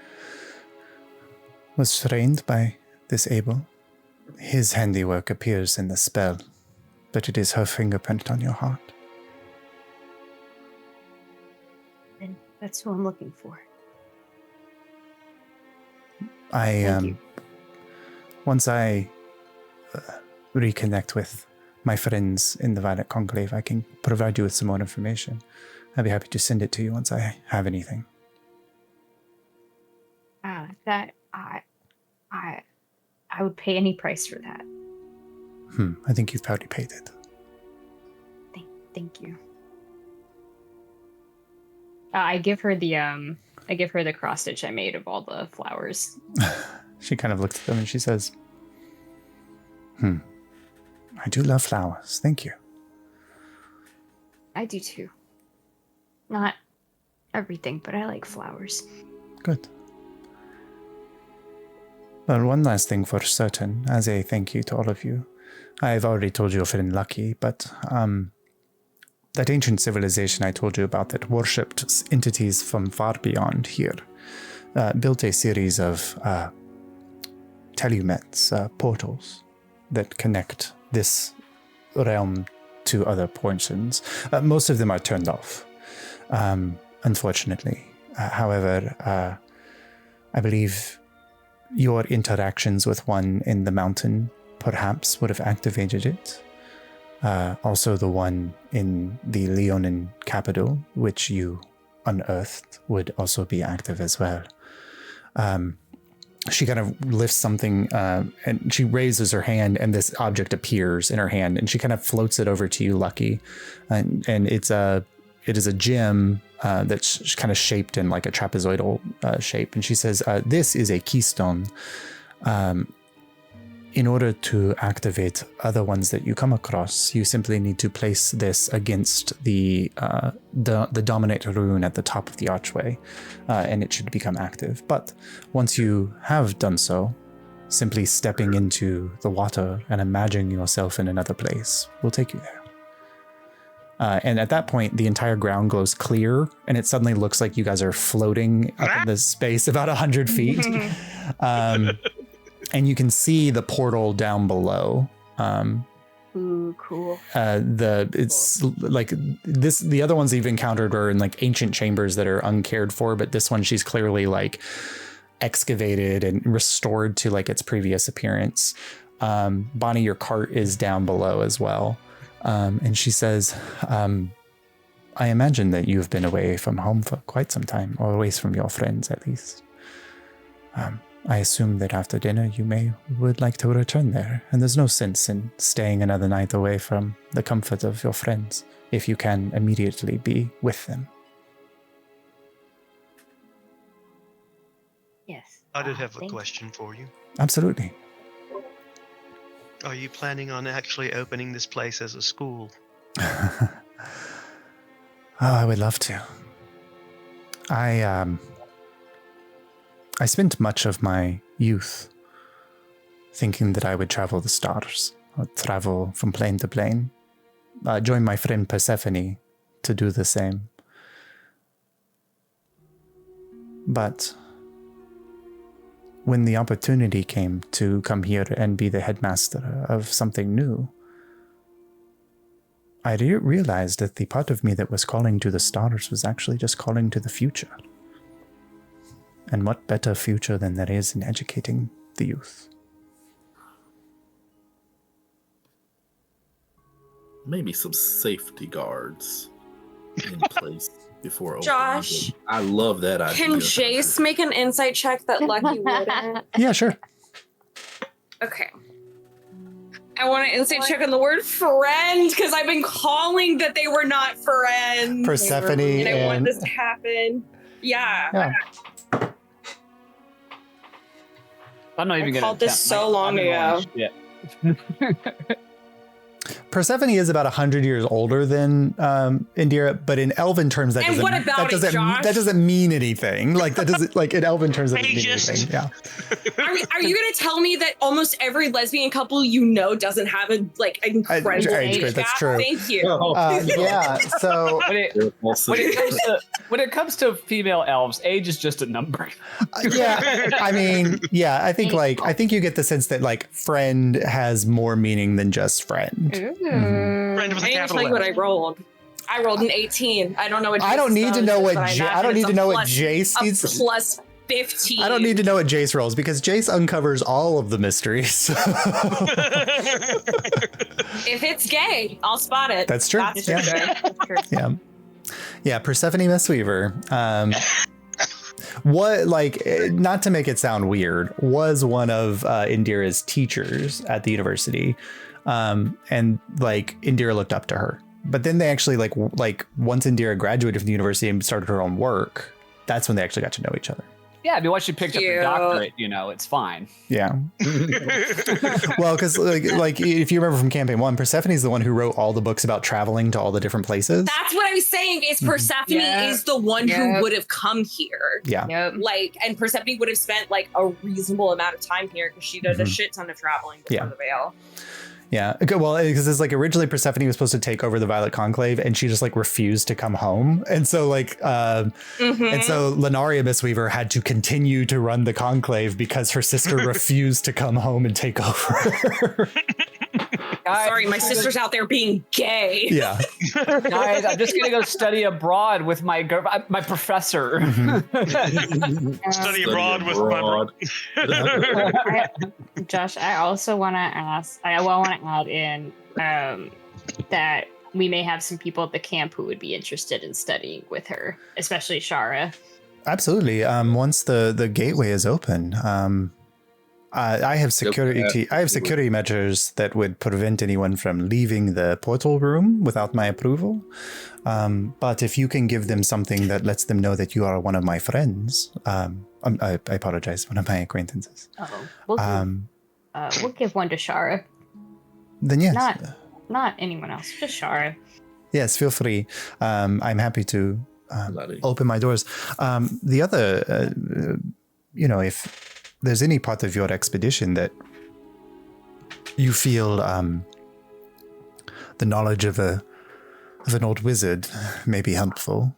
was trained by this Abel. His handiwork appears in the spell, but it is her fingerprint on your heart. And that's who I'm looking for. Thank you. Once I reconnect with my friends in the Violet Conclave, I can provide you with some more information. I'd be happy to send it to you once I have anything. I would pay any price for that. I think you've probably paid it. Thank you. I give her the cross stitch I made of all the flowers. She kind of looks at them and she says, I do love flowers. Thank you. I do too. Not everything, but I like flowers. Good. Well, one last thing for certain, as a thank you to all of you. I've already told you your friend Lucky, but that ancient civilization I told you about that worshipped entities from far beyond here built a series of telumets, portals, that connect this realm to other portions. Most of them are turned off, unfortunately. However, I believe your interactions with one in the mountain perhaps would have activated it. Also the one in the Leonin capital, which you unearthed, would also be active as well. She kind of lifts something and she raises her hand, and this object appears in her hand, and she kind of floats it over to you, Lucky. And it is a gem that's kind of shaped in like a trapezoidal shape. And she says, this is a keystone. In order to activate other ones that you come across, you simply need to place this against the dominate rune at the top of the archway, and it should become active. But once you have done so, simply stepping into the water and imagining yourself in another place will take you there. And at that point, the entire ground glows clear, and it suddenly looks like you guys are floating up in the space about 100 feet. And you can see the portal down below. Ooh, cool. It's like this. The other ones you've encountered are in like ancient chambers that are uncared for, but this one she's clearly like excavated and restored to like its previous appearance. Bonnie, your cart is down below as well. And she says, I imagine that you've been away from home for quite some time, or away from your friends at least. I assume that after dinner you would like to return there, and there's no sense in staying another night away from the comfort of your friends if you can immediately be with them. Yes. I did have a thank you. question for you. Absolutely. Are you planning on actually opening this place as a school? Oh, I would love to. I spent much of my youth thinking that I would travel the stars, or travel from plane to plane. Join my friend Persephone to do the same. But when the opportunity came to come here and be the headmaster of something new, I realized that the part of me that was calling to the stars was actually just calling to the future. And what better future than there is in educating the youth? Maybe some safety guards in place before opening. Josh, I love that idea. can Jace make an insight check that Lucky wouldn't? Yeah, sure. Okay. I want an insight check on the word friend because I've been calling that they were not friends. Persephone And I want and... this to happen. Yeah. Yeah. I'm not even I gonna called this attempt. so long ago. Yeah. Persephone is about 100 years older than Indira, but in Elven terms, that And doesn't, what about it, Josh? that doesn't mean anything. Like that doesn't like in Elven terms that doesn't mean Ageist. anything. Yeah. Are you going to tell me that almost every lesbian couple you know doesn't have a like incredible age age grade, that's gap? true. Thank you. Yeah. So When it comes to female elves, age is just a number. yeah, I mean, yeah, I think you get the sense that like friend has more meaning than just friend. Friend with I a didn't capital tell you what I F. rolled. I rolled an 18. I don't know what. I don't need to know what I don't need to know what Jace A needs. plus 15. I don't need to know what Jace rolls because Jace uncovers all of the mysteries. If it's gay, I'll spot it. That's true. That's Yeah. true. Yeah. Yeah, Persephone Mistweaver. What, like, not to make it sound weird, was one of Indira's teachers at the university. And like Indira looked up to her. But then they actually like once Indira graduated from the university and started her own work, that's when they actually got to know each other. Yeah, I mean, once you picked up your doctorate, it's fine. Yeah. Well, because like if you remember from campaign 1, Persephone is the one who wrote all the books about traveling to all the different places. That's what I was saying. Is Persephone is the one who would have come here. Yeah. Yep. Like, and Persephone would have spent like a reasonable amount of time here because she did a shit ton of traveling before the Veil. Yeah. Okay, well, because it's like originally Persephone was supposed to take over the Violet Conclave and she just like refused to come home. And so like and so Lenaria Mistweaver had to continue to run the Conclave because her sister refused to come home and take over. Sorry, my sister's out there being gay. Yeah. Guys, I'm just gonna go study abroad with my professor. Study abroad with my bro. Josh, I also want to ask. I want to add in that we may have some people at the camp who would be interested in studying with her, especially Shara. Absolutely. Once the gateway is open, I have security measures that would prevent anyone from leaving the portal room without my approval. But if you can give them something that lets them know that you are one of my friends, I apologize, one of my acquaintances. We'll give one to Shara. Then yes. Not anyone else, just Shara. Yes, feel free. I'm happy to open my doors. The other, if there's any part of your expedition that you feel the knowledge of an old wizard may be helpful,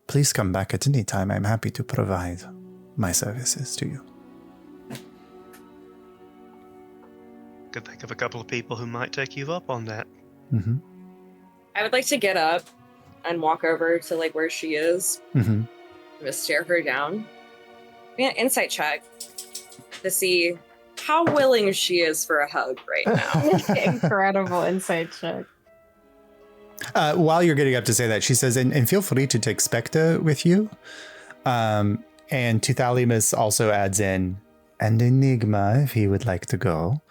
please come back at any time. I'm happy to provide my services to you. Could think of a couple of people who might take you up on that. Mm-hmm. I would like to get up and walk over to like where she is. Mm-hmm. Just stare her down. Yeah, insight check to see how willing she is for a hug right now. Incredible insight check. While you're getting up to say that, she says, and feel free to take Spectre with you. And Tuthalimus also adds in, and Enigma if he would like to go.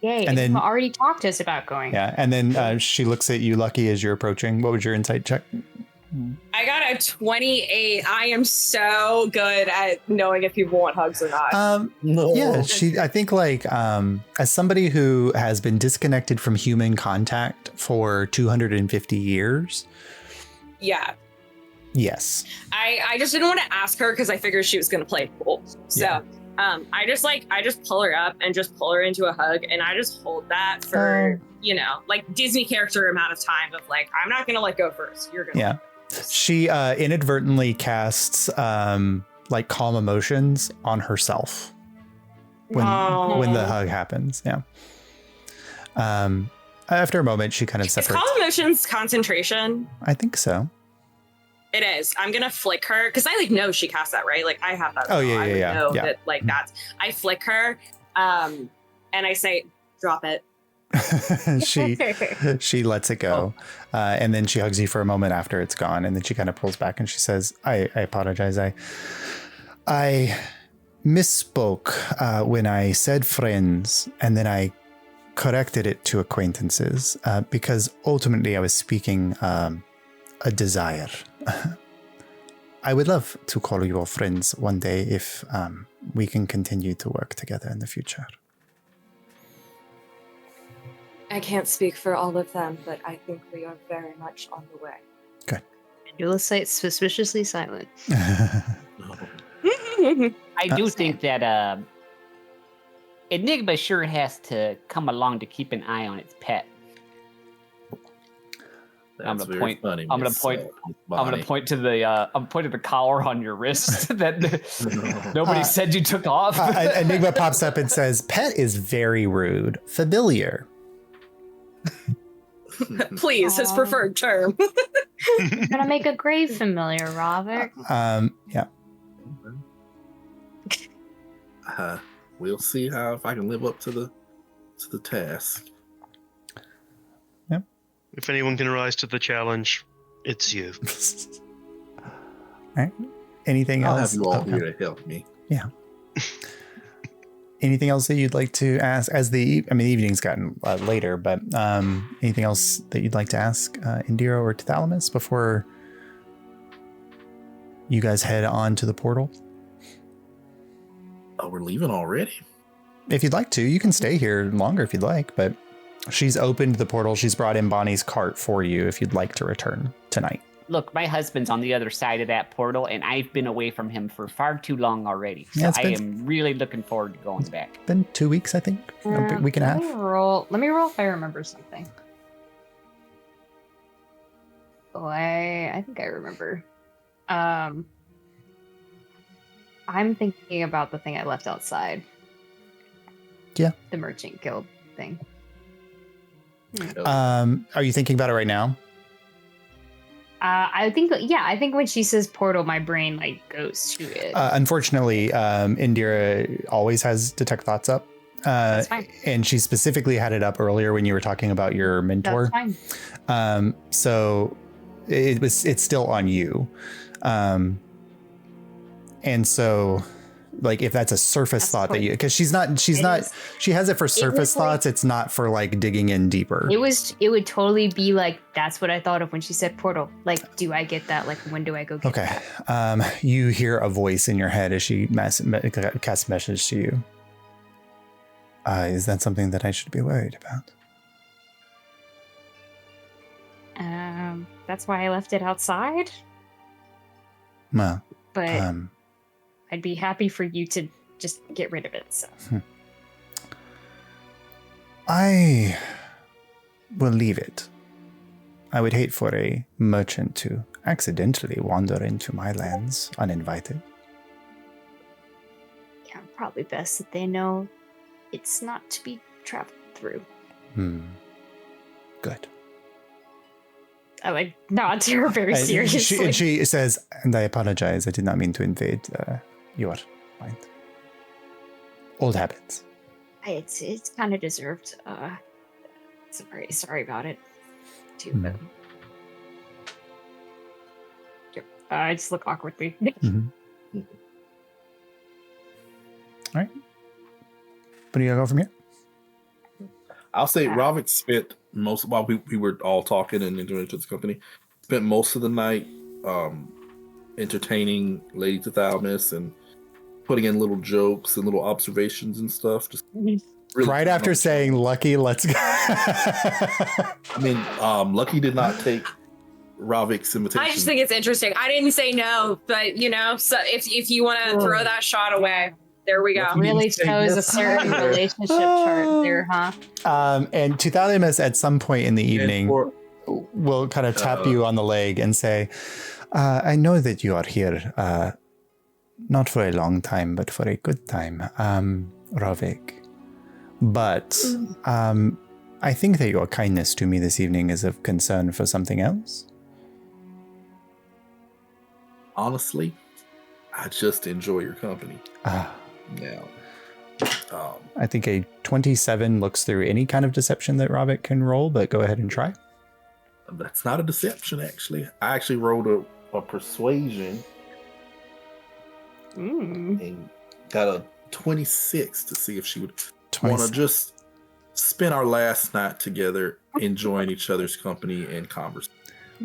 Yay, and then already talked to us about going. Yeah, and then she looks at you, Lucky, as you're approaching. What was your insight check? I got a 28. I am so good at knowing if people want hugs or not. No. Yeah, I think like as somebody who has been disconnected from human contact for 250 years. Yeah. Yes. I just didn't want to ask her because I figured she was going to play it cool. So Yeah. I just pull her up and just pull her into a hug, and I just hold that for, like Disney character amount of time of like, I'm not going to let go first. You're going to. Yeah. She inadvertently casts like calm emotions on herself when the hug happens. Yeah. After a moment, she kind of Is separates. calm emotions concentration? I think so. It is. I'm gonna flick her because I like know she cast that, right? Like I have that. Oh, spell. yeah, I yeah, would yeah, know yeah. that like that's. I flick her, and I say, "Drop it." she lets it go, and then she hugs you for a moment after it's gone, and then she kind of pulls back and she says, I apologize. I misspoke when I said friends, and then I corrected it to acquaintances because ultimately I was speaking a desire. I would love to call you all friends one day if we can continue to work together in the future. I can't speak for all of them, but I think we are very much on the way. Good. Dualisite's suspiciously silent. I do think that Enigma sure has to come along to keep an eye on its pet. I'm gonna point to the collar on your wrist that nobody said you took off. Enigma pops up and says, "Pet is very rude. Familiar." Please, his preferred term. I'm gonna make a grave familiar, Robert. Yeah. We'll see if I can live up to the task. Yep. If anyone can rise to the challenge, it's you. All right. Anything I'll else? have you all here to help me. Yeah. Anything else that you'd like to ask as the evening's gotten later, but anything else that you'd like to ask Indira or Tithalamus before you guys head on to the portal? Oh, we're leaving already? If you'd like to, you can stay here longer if you'd like, but she's opened the portal. She's brought in Bonnie's cart for you if you'd like to return tonight. Look, my husband's on the other side of that portal, and I've been away from him for far too long already. So Yeah, I am really looking forward to going back. Been 2 weeks, I think. A week and a half. Let me roll if I remember something. Oh, I think I remember. I'm thinking about the thing I left outside. Yeah. The Merchant Guild thing. Are you thinking about it right now? I think when she says portal, my brain like goes to it. Unfortunately, Indira always has detect thoughts up. That's fine. And she specifically had it up earlier when you were talking about your mentor. That's fine. So it's still on you. And so like if that's a surface thought that you, because she has it for surface thoughts. It's not for like digging in deeper. It would totally be like, that's what I thought of when she said portal. Like, do I get that? Like, when do I go get that? You hear a voice in your head as she casts a message to you. Is that something that I should be worried about? That's why I left it outside. Well, but I'd be happy for you to just get rid of it. So I will leave it. I would hate for a merchant to accidentally wander into my lands uninvited. Yeah, probably best that they know it's not to be traveled through. Good. I like nod to her very seriously. She says, and I apologize, I did not mean to invade your mind. Old habits. It's kind of deserved. Sorry about it. Too. I just look awkwardly. All right. Where do you go from here? I'll say Robert spent while we were all talking and entering into the company, spent most of the night entertaining Lady Tithalamus and putting in little jokes and little observations and stuff. Just really right after saying Lucky, let's go. I mean, Lucky did not take Ravik's invitation. I just think it's interesting. I didn't say no, but so if you want to throw that shot away, there we go. Really chose a certain relationship chart there, huh? And Tithalamus at some point in the evening will kind of tap you on the leg and say, I know that you are here, not for a long time, but for a good time, Ravik. But I think that your kindness to me this evening is of concern for something else. Honestly, I just enjoy your company. Now, I think a 27 looks through any kind of deception that Ravik can roll, but go ahead and try. That's not a deception, actually. I actually rolled a persuasion and got a 26 to see if she would want to just spend our last night together, enjoying each other's company and conversation.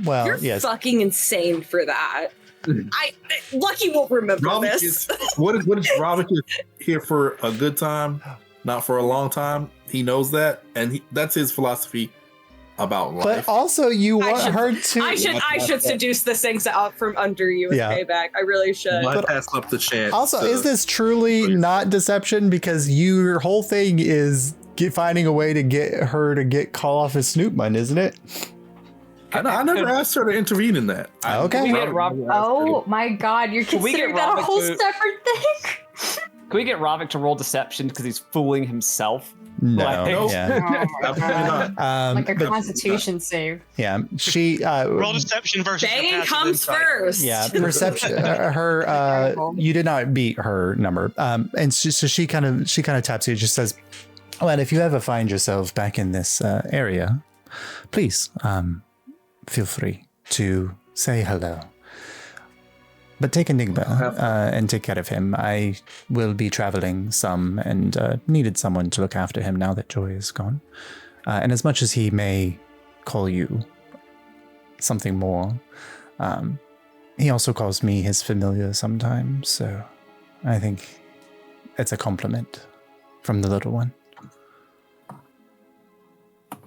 Well, You're yes. fucking insane for that. Lucky won't remember Ravik this. What is Ravik is here for a good time, not for a long time. He knows that, and that's his philosophy about life. But also, you want her to. I should seduce this things out from under you and payback. I really should. But pass up the chance. Also, is this truly not deception? Because your whole thing is finding a way to get her to call off his Snoopman, isn't it? I never asked her to intervene in that. Okay. Oh my God, you're considering that a whole separate thing? Can we get Ravik to roll deception because he's fooling himself? No. Like a Constitution save. Yeah, she roll deception versus banging comes first. Yeah, perception. You did not beat her number, and so she kind of taps you. Just says, "Well, if you ever find yourself back in this area, please feel free to say hello. But take Enigma and take care of him. I will be traveling some and needed someone to look after him now that Joy is gone. And as much as he may call you something more, he also calls me his familiar sometimes. So I think it's a compliment from the little one."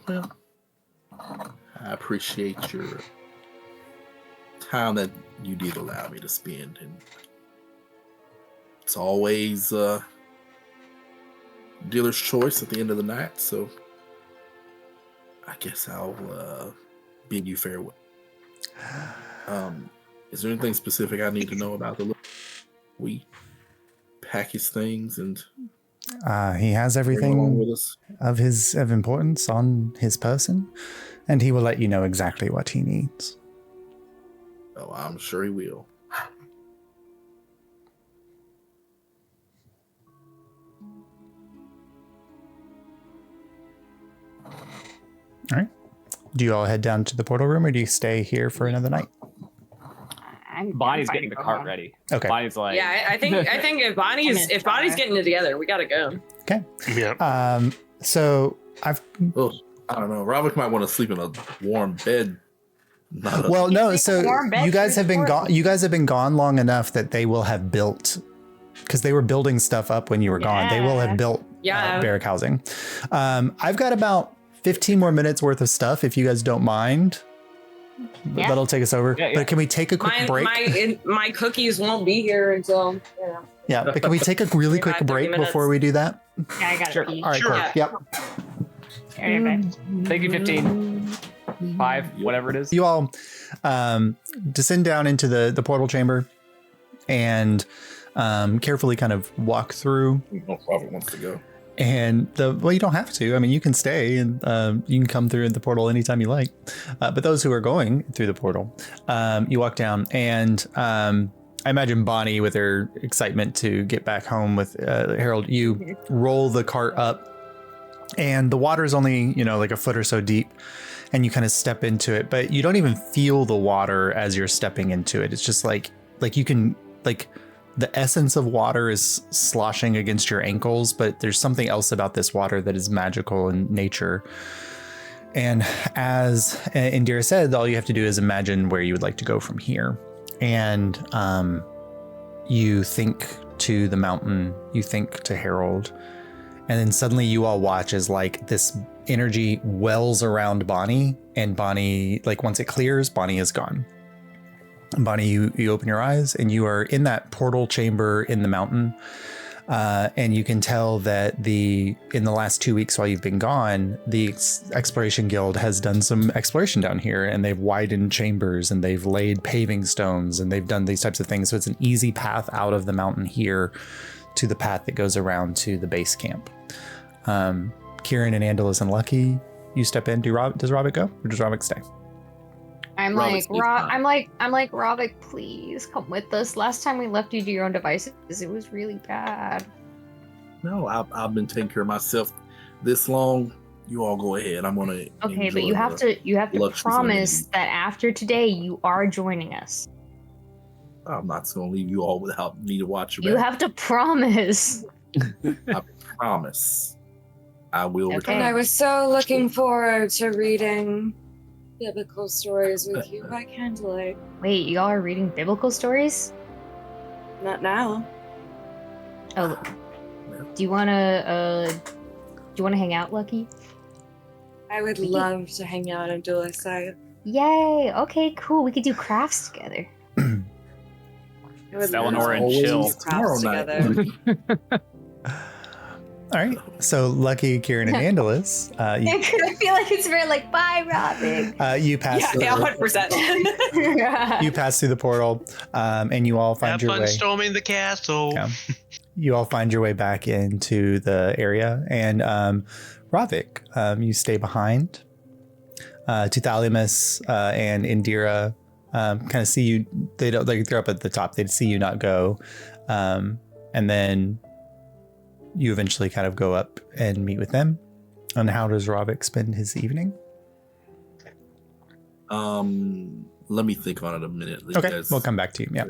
Well, I appreciate your time that you did allow me to spend, and it's always dealer's choice at the end of the night, so I guess I'll bid you farewell. Is there anything specific I need to know about the we package things and he has everything of importance on his person, and he will let you know exactly what he needs. Oh, I'm sure he will. All right. Do you all head down to the portal room, or do you stay here for another night? Bonnie's getting the cart ready. Okay. Bonnie's like, Yeah, I think if Bonnie's getting it together, we gotta go. Okay. Yeah. So I don't know. Ravik might want to sleep in a warm bed. Well, no. So you guys have been gone. You guys have been gone long enough that they will have built, because they were building stuff up when you were gone. They will have built barrack housing. I've got about 15 more minutes worth of stuff, if you guys don't mind. Yeah. That'll take us over. Yeah. But can we take a quick break? My cookies won't be here until. Yeah, but can we take a really quick break before we do that? Yeah, I gotta pee. All right, Sure. cool. Yep. Alright, bye. thank you, 15, 5, whatever it is. You all descend down into the portal chamber and carefully kind of walk through. Ravik wants to go. And you don't have to. I mean, you can stay and you can come through the portal anytime you like. But those who are going through the portal, you walk down, and I imagine Bonnie, with her excitement to get back home with Harold, you roll the cart up, and the water is only, like a foot or so deep, and you kind of step into it, but you don't even feel the water as you're stepping into it. It's just like you can, the essence of water is sloshing against your ankles, but there's something else about this water that is magical in nature. And as Indira said, all you have to do is imagine where you would like to go from here. And you think to the mountain, you think to Harold, and then suddenly you all watch as like this energy wells around Bonnie, and Bonnie, like once it clears, Bonnie is gone. Bonnie, you open your eyes and you are in that portal chamber in the mountain. And you can tell that in the last 2 weeks while you've been gone, the Exploration Guild has done some exploration down here, and they've widened chambers and they've laid paving stones and they've done these types of things. So it's an easy path out of the mountain here to the path that goes around to the base camp. Kieran and Andalus and Lucky, you step in. Does Robert go, or does Robert stay? I'm like, Ravik, please come with us. Last time we left you to your own devices, it was really bad. No, I've been taking care of myself this long. You all go ahead. I'm gonna. Okay, but you have to promise that after today you are joining us. I'm not gonna leave you all without me to watch your You back. have to promise. I promise. I will. Okay. And I was so looking forward to reading biblical stories with you by candlelight. Wait, y'all are reading biblical stories? Not now. Oh, do you wanna hang out, Lucky? I would love to hang out and do a site. Yay! Okay, cool. We could do crafts together. I would Eleanor and Always chill. tomorrow night. together. All right. So Lucky, Kieran, and Andalus, I feel like it's very like, bye, Robin. you pass. Yeah, 100%. You pass through the portal, and you all find Have your fun way. storming the castle. Yeah. You all find your way back into the area, and Ravik, you stay behind. Tuthalimus and Indira kind of see you. They don't like they're up at the top. They see you not go, and then you eventually kind of go up and meet with them. And how does Ravik spend his evening? Let me think on it a minute. Okay, we'll come back to you. Yeah.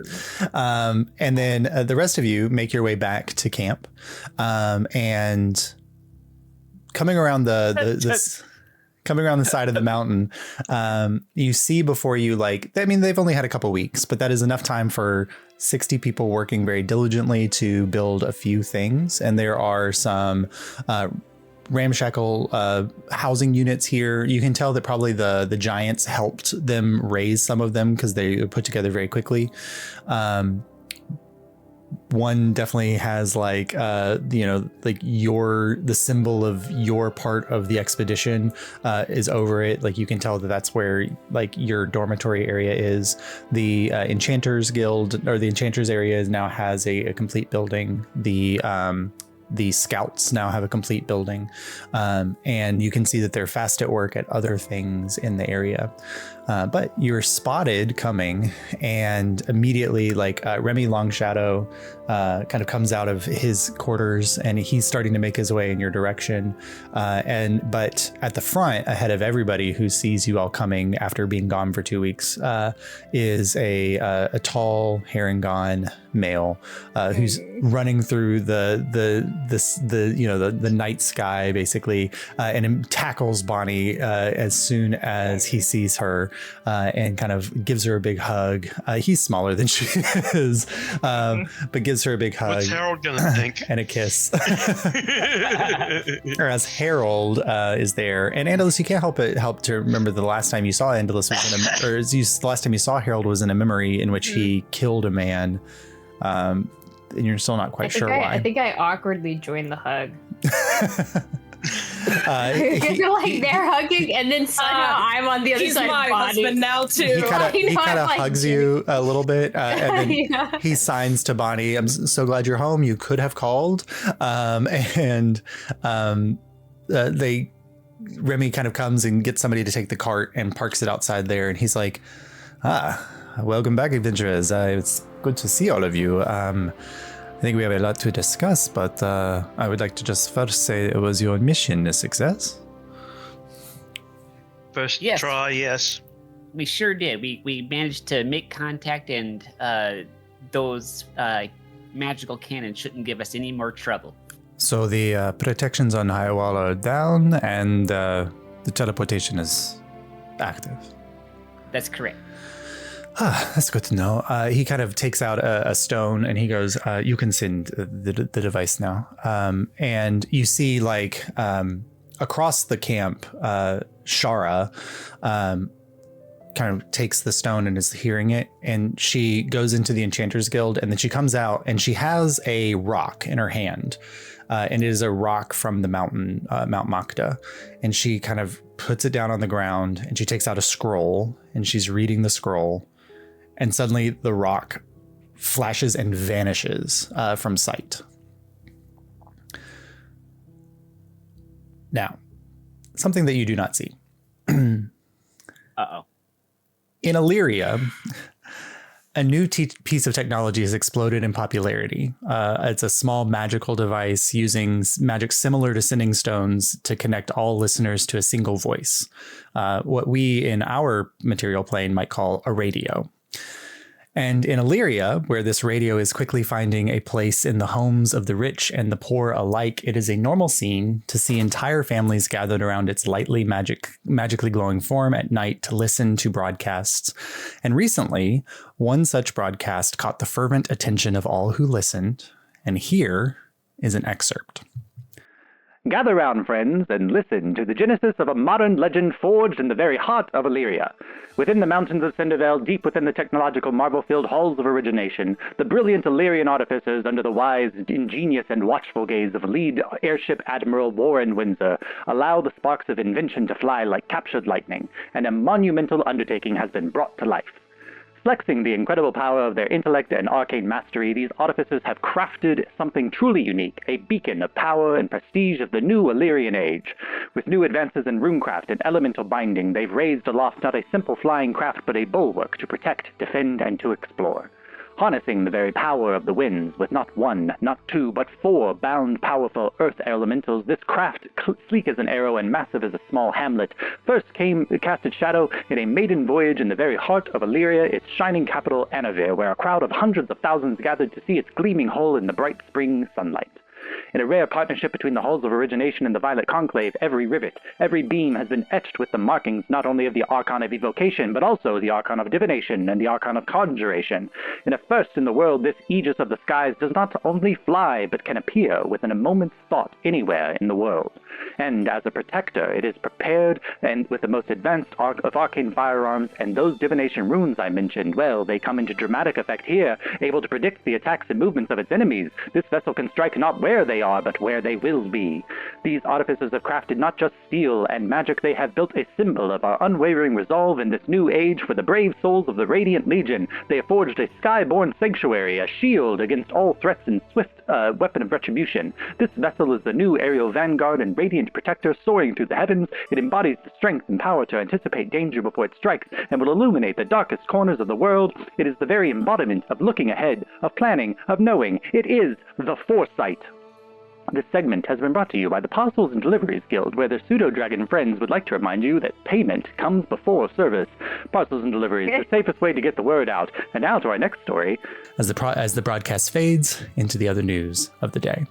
And then the rest of you make your way back to camp. And coming around coming around the side of the mountain, you see before you, they've only had a couple weeks, but that is enough time for 60 people working very diligently to build a few things. And there are some ramshackle housing units here. You can tell that probably the giants helped them raise some of them because they were put together very quickly. One definitely has the symbol of your part of the expedition is over it. Like you can tell that that's where your dormitory area is. The Enchanters Guild or the Enchanters area now has a complete building. The Scouts now have a complete building, and you can see that they're fast at work at other things in the area. But you're spotted coming, and immediately, Remy Longshadow kind of comes out of his quarters, and he's starting to make his way in your direction. But at the front, ahead of everybody who sees you all coming after being gone for 2 weeks, is a tall Harengon male who's running through the night sky basically, and tackles Bonnie as soon as he sees her, and kind of gives her a big hug. He's smaller than she is, but gives her a big hug. What's Harold gonna think? And a kiss. Whereas Harold is there, and Andalus, you can't help to remember the last time you saw Andalus was the last time you saw Harold was in a memory in which he killed a man. And you're still not quite sure why. I think I awkwardly joined the hug. They're hugging, and then somehow I'm on the other side of Bonnie. He's my husband now too. He kind of hugs you a little bit, and then he signs to Bonnie. I'm so glad you're home. You could have called. Remy kind of comes and gets somebody to take the cart and parks it outside there, and he's like, welcome back, adventurers. It's good to see all of you. I think we have a lot to discuss, but I would like to just first say, was your mission a success? First Yes. try, yes. We sure did. We managed to make contact, and those magical cannons shouldn't give us any more trouble. So the protections on Highwall are down, and The teleportation is active. That's correct. That's good to know. He kind of takes out a stone and he goes, you can send the device now. And you see like across the camp, Shara kind of takes the stone and is hearing it. And she goes into the Enchanter's Guild and then she comes out and she has a rock in her hand. And it is a rock from the mountain, Mount Makta. And she kind of puts it down on the ground and she takes out a scroll and she's reading the scroll. And suddenly the rock flashes and vanishes from sight. Now, something that you do not see. Uh-oh. In Illyria, a new piece of technology has exploded in popularity. It's a small magical device using magic similar to sending stones to connect all listeners to a single voice. What we in our material plane might call a radio. And in Illyria, where this radio is quickly finding a place in the homes of the rich and the poor alike, it is a normal scene to see entire families gathered around its lightly magically glowing form at night to listen to broadcasts. And recently, one such broadcast caught the fervent attention of all who listened. And here is an excerpt. Gather round, friends, and listen to the genesis of a modern legend forged in the very heart of Illyria. Within the mountains of Cindervale, deep within the technological marble-filled halls of origination, the brilliant Illyrian artificers, under the wise, ingenious, and watchful gaze of lead airship Admiral Warren Windsor, allow the sparks of invention to fly like captured lightning, and a monumental undertaking has been brought to life. Flexing the incredible power of their intellect and arcane mastery, these artificers have crafted something truly unique, a beacon of power and prestige of the new Illyrian age. With new advances in runecraft and elemental binding, they've raised aloft not a simple flying craft, but a bulwark to protect, defend, and to explore. Harnessing the very power of the winds, with not one, not two, but 4 bound powerful earth elementals, this craft, sleek as an arrow and massive as a small hamlet, first cast its shadow in a maiden voyage in the very heart of Illyria, its shining capital, Anavir, where a crowd of hundreds of thousands gathered to see its gleaming hull in the bright spring sunlight. In a rare partnership between the halls of origination and the Violet Conclave, every rivet, every beam has been etched with the markings not only of the Archon of Evocation, but also the Archon of Divination and the Archon of Conjuration. In a first in the world, this Aegis of the skies does not only fly, but can appear within a moment's thought anywhere in the world. And as a protector, it is prepared and with the most advanced of arcane firearms, and those divination runes I mentioned, well, they come into dramatic effect here, able to predict the attacks and movements of its enemies. This vessel can strike not where they are, but where they will be. These artificers have crafted not just steel and magic, they have built a symbol of our unwavering resolve in this new age for the brave souls of the Radiant Legion. They have forged a skyborn sanctuary, a shield against all threats and swift weapon of retribution. This vessel is the new aerial vanguard and radiant protector soaring through the heavens. It embodies the strength and power to anticipate danger before it strikes and will illuminate the darkest corners of the world. It is the very embodiment of looking ahead, of planning, of knowing. It is the Foresight. This segment has been brought to you by the Parcels and Deliveries Guild, where their pseudo-dragon friends would like to remind you that payment comes before service. Parcels and Deliveries, the safest way to get the word out. And now to our next story. As the broadcast fades into the other news of the day.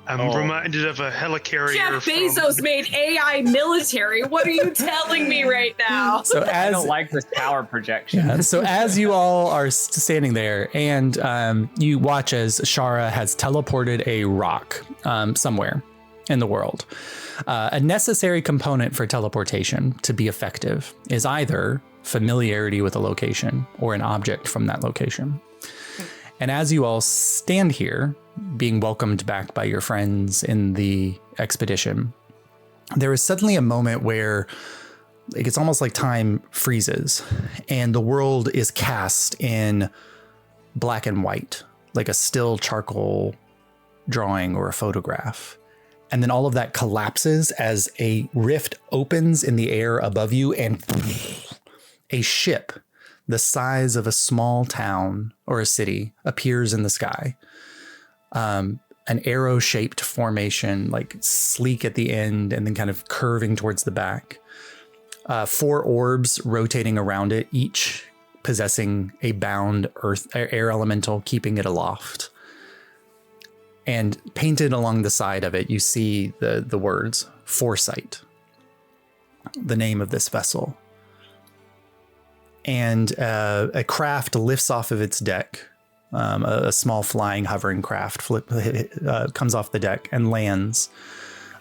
I'm reminded of a helicarrier. Jeff Bezos made AI military. What are you telling me right now? So I don't like this power projection. Yeah, so as you all are standing there and you watch as Shara has teleported a rock somewhere in the world. A necessary component for teleportation to be effective is either familiarity with a location or an object from that location. And as you all stand here, being welcomed back by your friends in the expedition, there is suddenly a moment where it's almost like time freezes and the world is cast in black and white, like a still charcoal drawing or a photograph. And then all of that collapses as a rift opens in the air above you and a ship the size of a small town or a city appears in the sky. An arrow-shaped formation, like sleek at the end and then kind of curving towards the back. 4 orbs rotating around it, each possessing a bound air elemental, keeping it aloft. And painted along the side of it, you see the words Foresight. the name of this vessel. And a craft lifts off of its deck. A small flying, hovering craft comes off the deck and lands.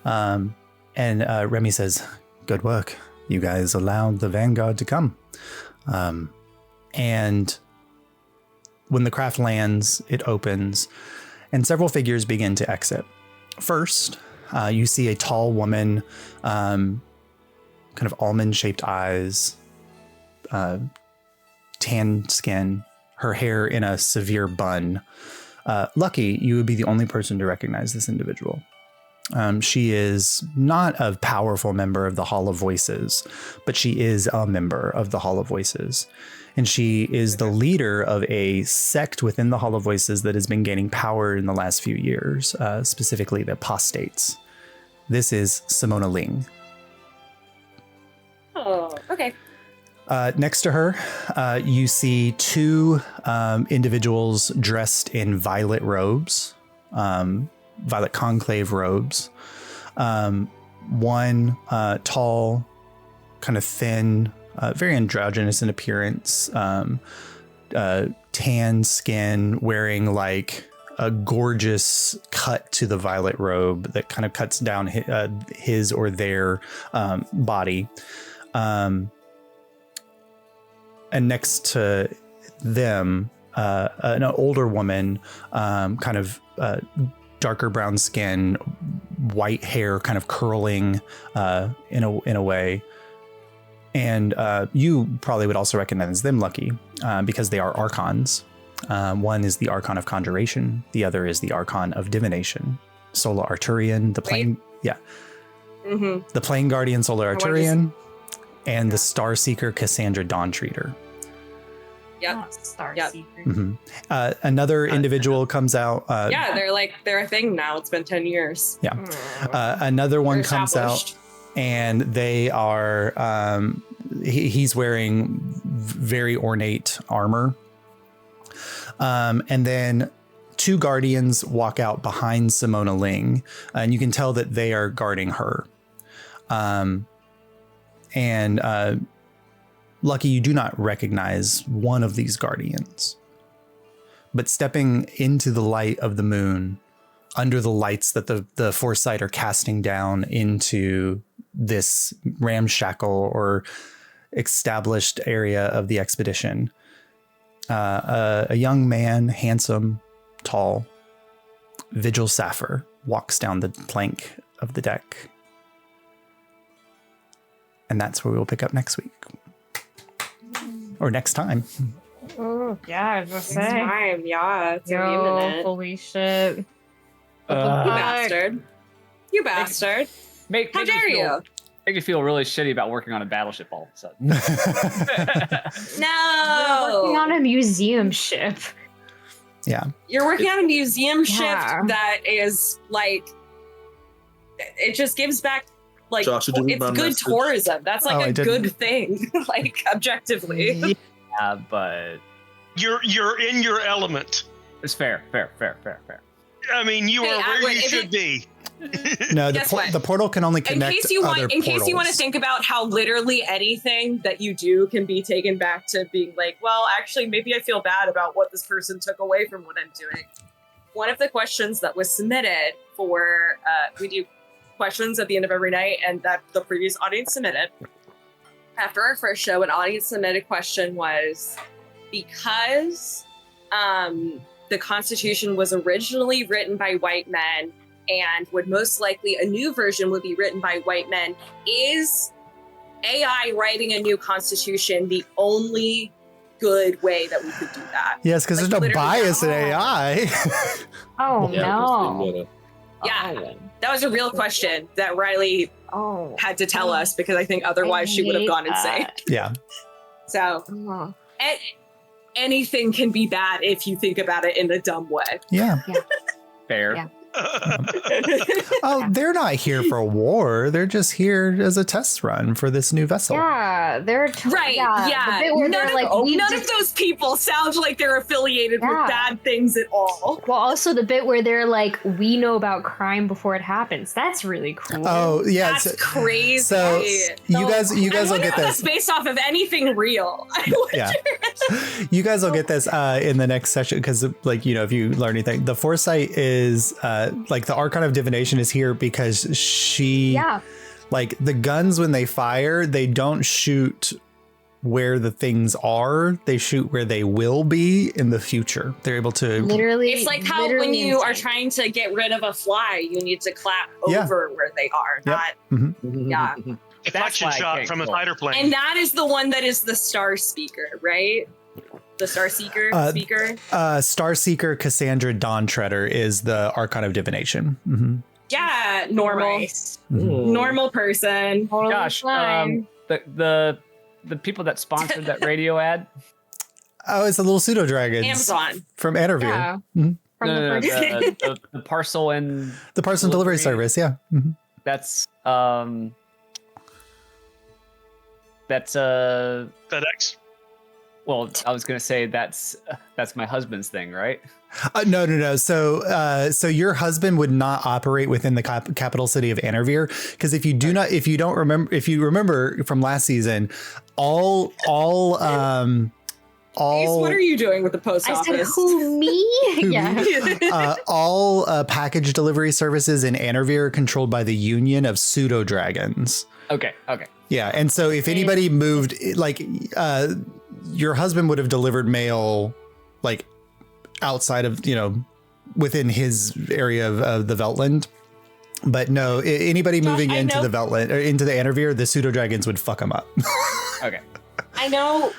And Remy says, "Good work. You guys allowed the Vanguard to come." And when the craft lands, it opens, and several figures begin to exit. First, you see a tall woman, kind of almond-shaped eyes, tan skin, her hair in a severe bun. Lucky, you would be the only person to recognize this individual. She is not a powerful member of the Hall of Voices, but she is a member of the Hall of Voices. And she is the leader of a sect within the Hall of Voices that has been gaining power in the last few years, specifically the Apostates. This is Simona Ling. Oh, okay. Next to her, you see two individuals dressed in violet robes, violet conclave robes. One tall, kind of thin, very androgynous in appearance, tan skin, wearing like a gorgeous cut to the violet robe that kind of cuts down his or their body. And next to them, an older woman, kind of darker brown skin, white hair, kind of curling in a way. And you probably would also recognize them, Lucky, because they are archons. One is the Archon of Conjuration. The other is the Archon of Divination. Solar Arturian, the plane, the Plane Guardian Solar Arturian, and the Star Seeker Cassandra Dawntreader. Yep. Star Seeker. Another individual comes out. They're a thing now. It's been 10 years. Yeah. Another one comes out, and they are. He's wearing very ornate armor. And then two guardians walk out behind Simona Ling, and you can tell that they are guarding her. Lucky, you do not recognize one of these guardians. But stepping into the light of the moon, under the lights that the Foresight are casting down into this ramshackle or established area of the expedition, a young man, handsome, tall, Vigil Sappher, walks down the plank of the deck. And that's where we will pick up next week. Or next time. Oh, yeah, I was just Next saying. time, yeah. It's gonna be imminent. Holy shit. You bastard. You bastard. How dare you? Make you feel really shitty about working on a battleship all of a sudden. No. You're working on a museum ship. Yeah. You're working on a museum ship Yeah. that is like, it just gives back, like, Josh, did you read it's my good message? tourism. That's like Oh, I a didn't. good thing, like, objectively. Yeah, but You're in your element. it's fair. I mean, you Hey, are where Atwood, you if should it- be. No, Guess what? the portal can only In connect case you want portals. to think about how literally anything that you do can be taken back to being like, well, actually, maybe I feel bad about what this person took away from what I'm doing. One of the questions that was submitted for, we do questions at the end of every night, and that the previous audience submitted. After our first show, an audience submitted question was, because the Constitution was originally written by white men, and would most likely a new version would be written by white men, is AI writing a new constitution the only good way that we could do that? Yes, because Like, there's no literally, bias in AI. Oh, Yeah, Yeah, that was a real question that Riley Oh. had to tell us, because I think otherwise she would have gone insane. Yeah. So Oh. anything can be bad if you think about it in a dumb way. Yeah. Fair. Yeah. Oh, they're not here for war. They're just here as a test run for this new vessel. Yeah, they're Right, yeah. The bit where None, they're like, none of those people sound like they're affiliated with Yeah. bad things at all. Well, also the bit where they're like, we know about crime before it happens. That's really cool. Oh, yeah. That's crazy. So you guys I will wonder get if this. that's based off of anything real. I Yeah. wonder. You guys will get this in the next session because, like, if you learn anything, the Foresight is like the Archon of Divination is here because she, like, the guns when they fire, they don't shoot where the things are, they shoot where they will be in the future. They're able to Literally, It's like how when you are trying to get rid of a fly, you need to clap over where they are, not. Yeah. Deflection shot from a fighter plane. And that is the one that is the Star Speaker, right? The Star Seeker speaker. Star Seeker Cassandra Dawn Treader is the Archon of Divination. Mm-hmm. Yeah, normal. Nice. Normal person. Josh, the people that sponsored that radio ad. Oh, it's the little pseudo dragons. Amazon From Enervere. Yeah. Mm-hmm. From the first the parcel and The parcel delivery service, yeah. Mm-hmm. that's FedEx. well, I was gonna say that's my husband's thing, right? No. So your husband would not operate within the capital city of Enervere because if you remember from last season, all Ace, what are you doing with the post office? I said, who, me? Yeah. All package delivery services in Enervere are controlled by the Union of Pseudo Dragons. Okay. Yeah, and so if anybody moved, like, your husband would have delivered mail, like, outside of, within his area of the Veltland. But no, anybody moving into the Veltland or into the Enervere, the Pseudo Dragons would fuck them up. Okay. I know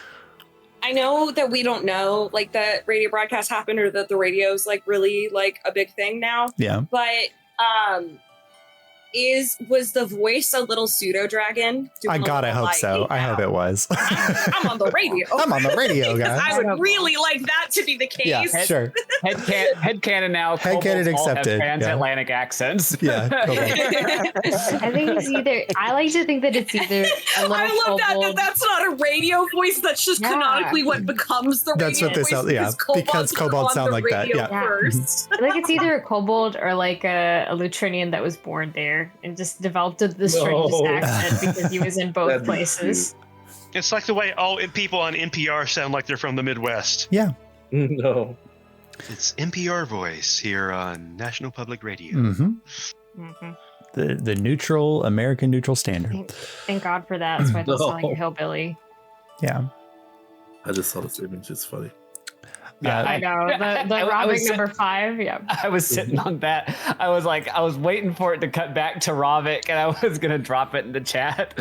that we don't know, like, that radio broadcast happened or that the radio's, like, really, like, a big thing now. Yeah. But, was the voice a little pseudo dragon? I hope so. I hope it was. I'm on the radio. I'm on the radio, guys. I would really like that to be the case. Yeah, sure. Headcanon now. Headcanon accepted. Transatlantic accents. Yeah. I think it's either. I like to think that it's either a little. I love that that's not a radio voice. That's just canonically what becomes the radio voice. That's what this sounds. Yeah, because kobolds sound like that. Yeah. First. I think it's either a kobold or like a Lutrinian that was born there and just developed the strangest accent because he was in both places. It's like the way all people on NPR sound like they're from the Midwest. Yeah. No. It's NPR voice here on National Public Radio. Mm-hmm. The neutral, American neutral standard. Thank God for that. That's why I don't sound like a hillbilly. Yeah. I just saw this image. It's funny. Yeah, I know. The Ravik number 5. Yeah. I was sitting on that. I was waiting for it to cut back to Ravik, and I was gonna drop it in the chat.